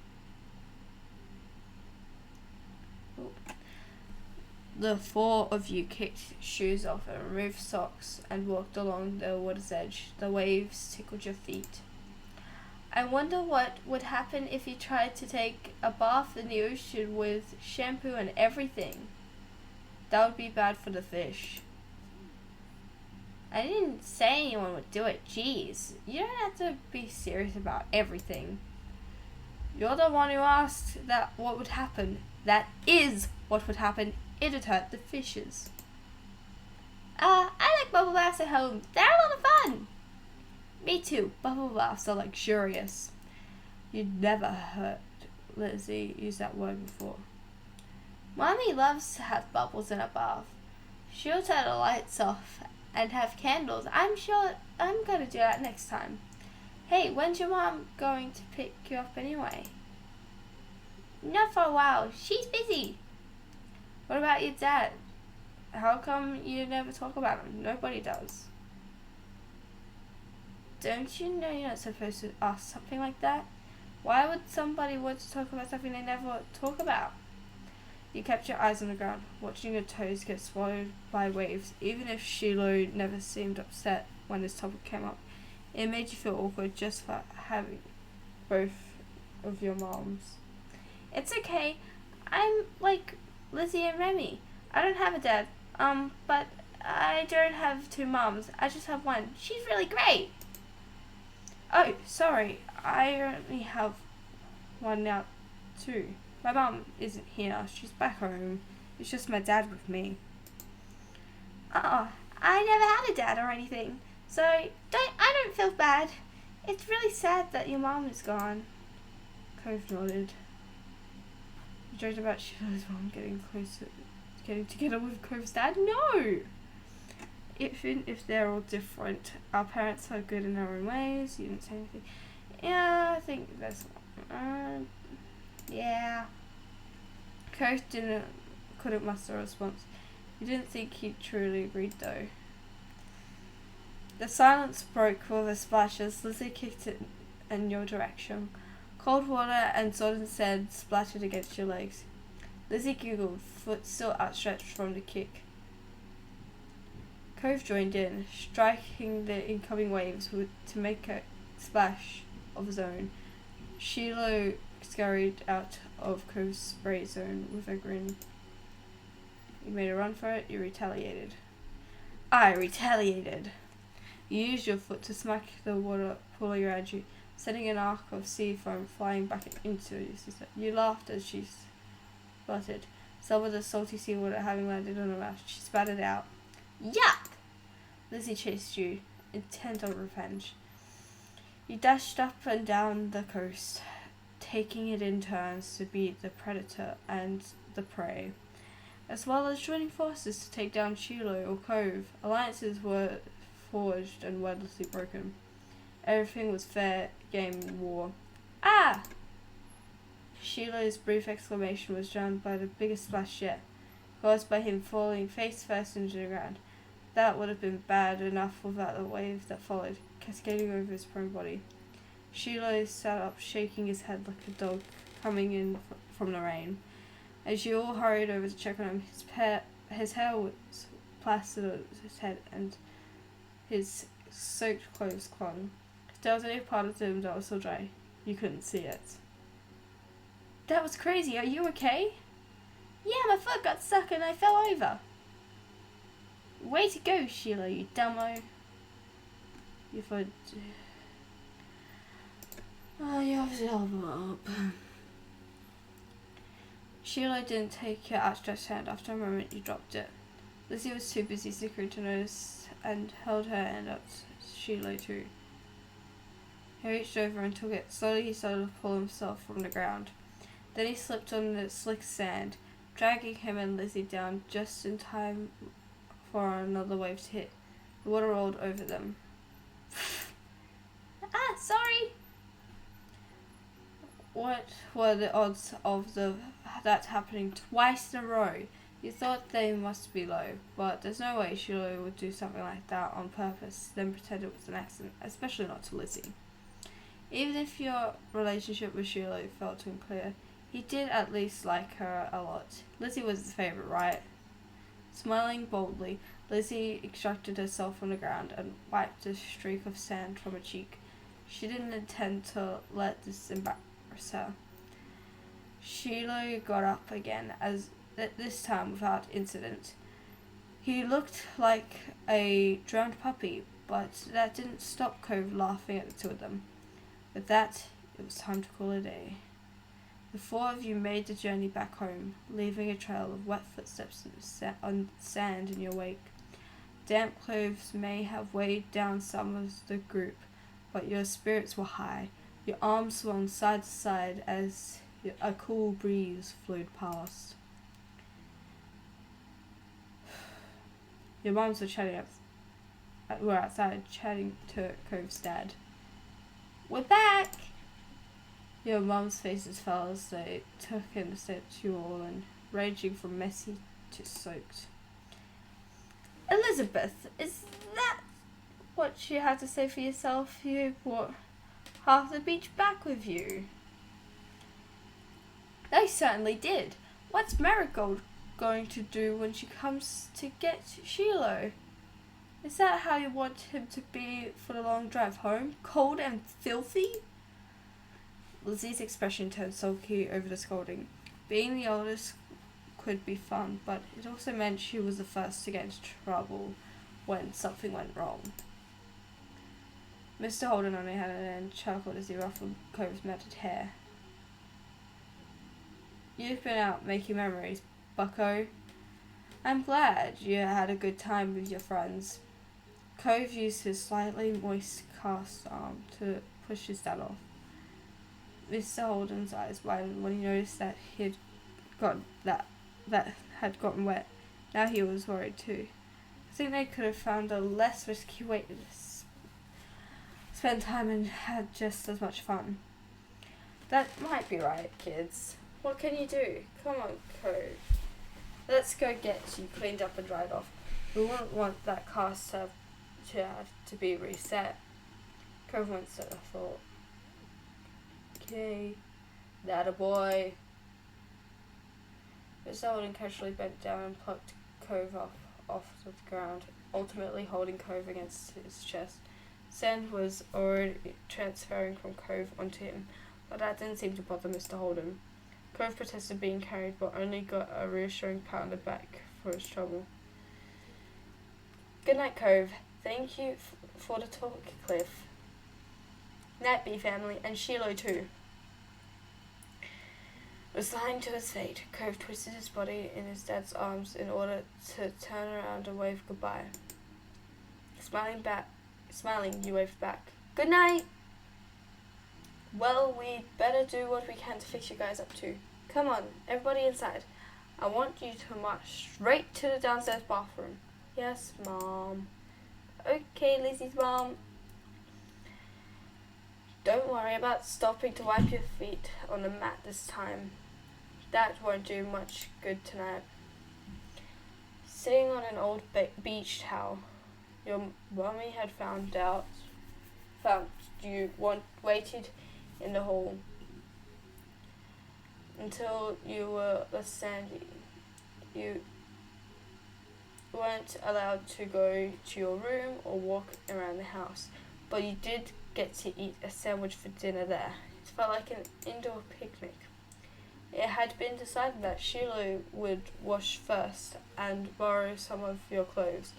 The four of you kicked shoes off and removed socks and walked along the water's edge. The waves tickled your feet. I wonder what would happen if you tried to take a bath in the ocean with shampoo and everything. That would be bad for the fish. I didn't say anyone would do it. Jeez, you don't have to be serious about everything. You're the one who asked that what would happen. That is what would happen. It'd hurt the fishes. I like bubble baths at home. They're a lot of fun. Me too. Bubble baths are luxurious. You'd never heard Lizzie use that word before. Mommy loves to have bubbles in a bath. She'll turn the lights off and have candles. I'm sure I'm going to do that next time. Hey, when's your mom going to pick you up anyway? Not for a while. She's busy. What about your dad? How come you never talk about him? Nobody does. Don't you know you're not supposed to ask something like that? Why would somebody want to talk about something they never talk about? You kept your eyes on the ground, watching your toes get swallowed by waves. Even if Shiloh never seemed upset when this topic came up, it made you feel awkward just for having both of your moms. It's okay. I'm like Lizzie and Remy. I don't have a dad, but I don't have two moms. I just have one. She's really great. Oh, sorry. I only have one now, too. My mom isn't here. She's back home. It's just my dad with me. I never had a dad or anything, so I don't feel bad. It's really sad that your mom is gone. Cove nodded. You joked about Sheila's mom getting together with Cove's dad? No! Even if they're all different, our parents are good in their own ways. You didn't say anything. Yeah, I think that's... yeah. Cove couldn't muster a response. You didn't think he truly agreed, though. The silence broke with a splash as Lizzie kicked it in your direction. Cold water and sodden sand splattered against your legs. Lizzie giggled, foot still outstretched from the kick. Cove joined in, striking the incoming waves to make a splash of his own. Shiloh scurried out of Cove's spray zone with a grin. You made a run for it, you retaliated. I retaliated. You used your foot to smack the water pulling around you, sending an arc of sea foam flying back into your sister. You laughed as she sputtered, some of the salty seawater having landed on her mouth. She spat it out. Yuck! Lizzie chased you, intent on revenge. You dashed up and down the coast, taking it in turns to be the predator and the prey, as well as joining forces to take down Shiloh or Cove. Alliances were forged and wordlessly broken. Everything was fair game in war. Ah! Sheila's brief exclamation was drowned by the biggest splash yet. caused by him falling face first into the ground. That would have been bad enough without the wave that followed, cascading over his prone body. Shiloh sat up, shaking his head like a dog coming in from the rain. As you all hurried over to check on him, his hair was plastered on his head and his soaked clothes clung. If there was any part of him that was still dry, you couldn't see it. That was crazy. Are you okay? Yeah, my foot got stuck and I fell over. Way to go, Sheila, you dumbo. Your foot... Oh, you have to help him up. Sheila didn't take your outstretched hand. After a moment, you dropped it. Lizzie was too busy secretly to notice and held her hand up to Sheila too. He reached over and took it. Slowly he started to pull himself from the ground. Then he slipped on the slick sand, dragging him and Lizzie down just in time for another wave to hit. The water rolled over them. Ah, sorry! What were the odds of that happening twice in a row? You thought they must be low, but there's no way Sheila would do something like that on purpose, then pretend it was an accident, especially not to Lizzie. Even if your relationship with Sheila felt unclear, he did at least like her a lot. Lizzie was his favourite, right? Smiling boldly, Lizzie extracted herself from the ground and wiped a streak of sand from her cheek. She didn't intend to let this embarrass her. Sheila got up again, as this time without incident. He looked like a drowned puppy, but that didn't stop Cove laughing at the two of them. With that, it was time to call it a day. The four of you made the journey back home, leaving a trail of wet footsteps on sand in your wake. Damp clothes may have weighed down some of the group, but your spirits were high. Your arms swung side to side as a cool breeze flowed past. Your moms were outside chatting to Cove's dad. We're back! Your mum's faces fell as they took in the state you all and ranging from messy to soaked. Elizabeth, is that what you had to say for yourself? You brought half the beach back with you. They certainly did. What's Marigold going to do when she comes to get Sheila? Is that how you want him to be for the long drive home? Cold and filthy? Lizzie's expression turned sulky over the scolding. Being the oldest could be fun, but it also meant she was the first to get into trouble when something went wrong. Mr. Holden only had an end chuckled as he ruffled Cove's matted hair. You've been out making memories, bucko. I'm glad you had a good time with your friends. Cove used his slightly moist cast arm to push his dad off. Mr. Holden's eyes widened when he noticed that that had gotten wet. Now he was worried too. I think they could have found a less risky way to spend time and had just as much fun. That might be right, kids. What can you do? Come on, Cove. Let's go get you cleaned up and dried off. We wouldn't want that cast to be reset. Cove winced at the thought. Okay, that a boy. Mr. Holden casually bent down and plucked Cove off the ground, ultimately holding Cove against his chest. Sand was already transferring from Cove onto him, but that didn't seem to bother Mr. Holden. Cove protested being carried, but only got a reassuring pat on the back for his trouble. Good night, Cove. Thank you for the talk, Cliff. Night, B family, and Sheila too. Resigned to his fate, Cove twisted his body in his dad's arms in order to turn around and wave goodbye. Smiling, you waved back. Good night! Well, we'd better do what we can to fix you guys up too. Come on, everybody inside. I want you to march straight to the downstairs bathroom. Yes, Mom. Okay, Lizzie's mom. Don't worry about stopping to wipe your feet on the mat this time. That won't do much good tonight. sitting on an old beach towel. Your mummy had found you waited in the hall until you were less sandy. You weren't allowed to go to your room or walk around the house, but you did get to eat a sandwich for dinner there. It felt like an indoor picnic. It had been decided that Sheila would wash first and borrow some of your clothes.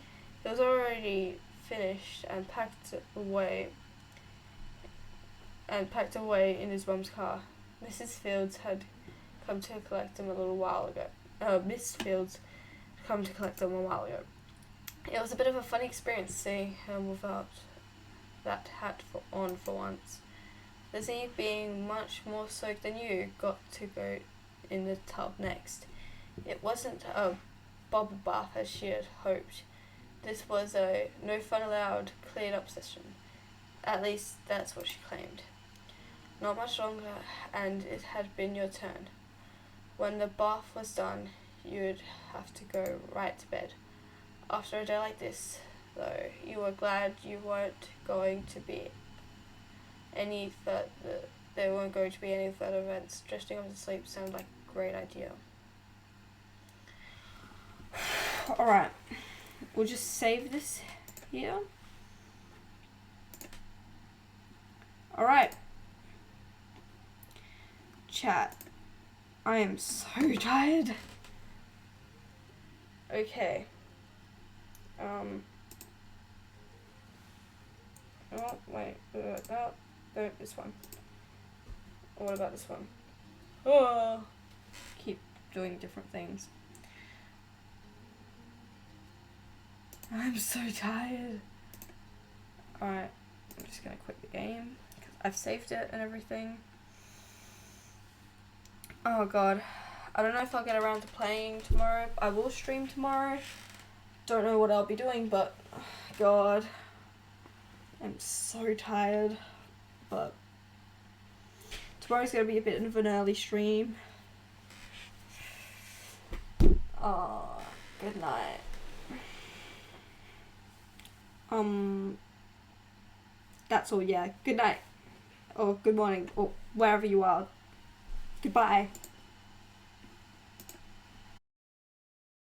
It was already finished and packed away in his mum's car. Mrs. Fields had come to collect them a while ago. It was a bit of a funny experience seeing him without that hat on for once. Lizzie, being much more soaked than you, got to go in the tub next. It wasn't a bubble bath as she had hoped. This was a no fun allowed clean up session. At least that's what she claimed. Not much longer, and it had been your turn. When the bath was done, you'd have to go right to bed. After a day like this, though, you were glad you weren't going to be there weren't going to be any further events. Drifting off to sleep sounded like a great idea. Alright, we'll just save this here. Alright. Chat. I am so tired. Okay. Oh, wait. No, this one. What about this one? Oh. Keep doing different things. I'm so tired. Alright, I'm just gonna quit the game. I've saved it and everything. Oh god. I don't know if I'll get around to playing tomorrow. I will stream tomorrow. Don't know what I'll be doing, but god. I'm so tired. But tomorrow's gonna be a bit of an early stream. Oh, good night. That's all, yeah. Good night. Or good morning, or wherever you are. Goodbye.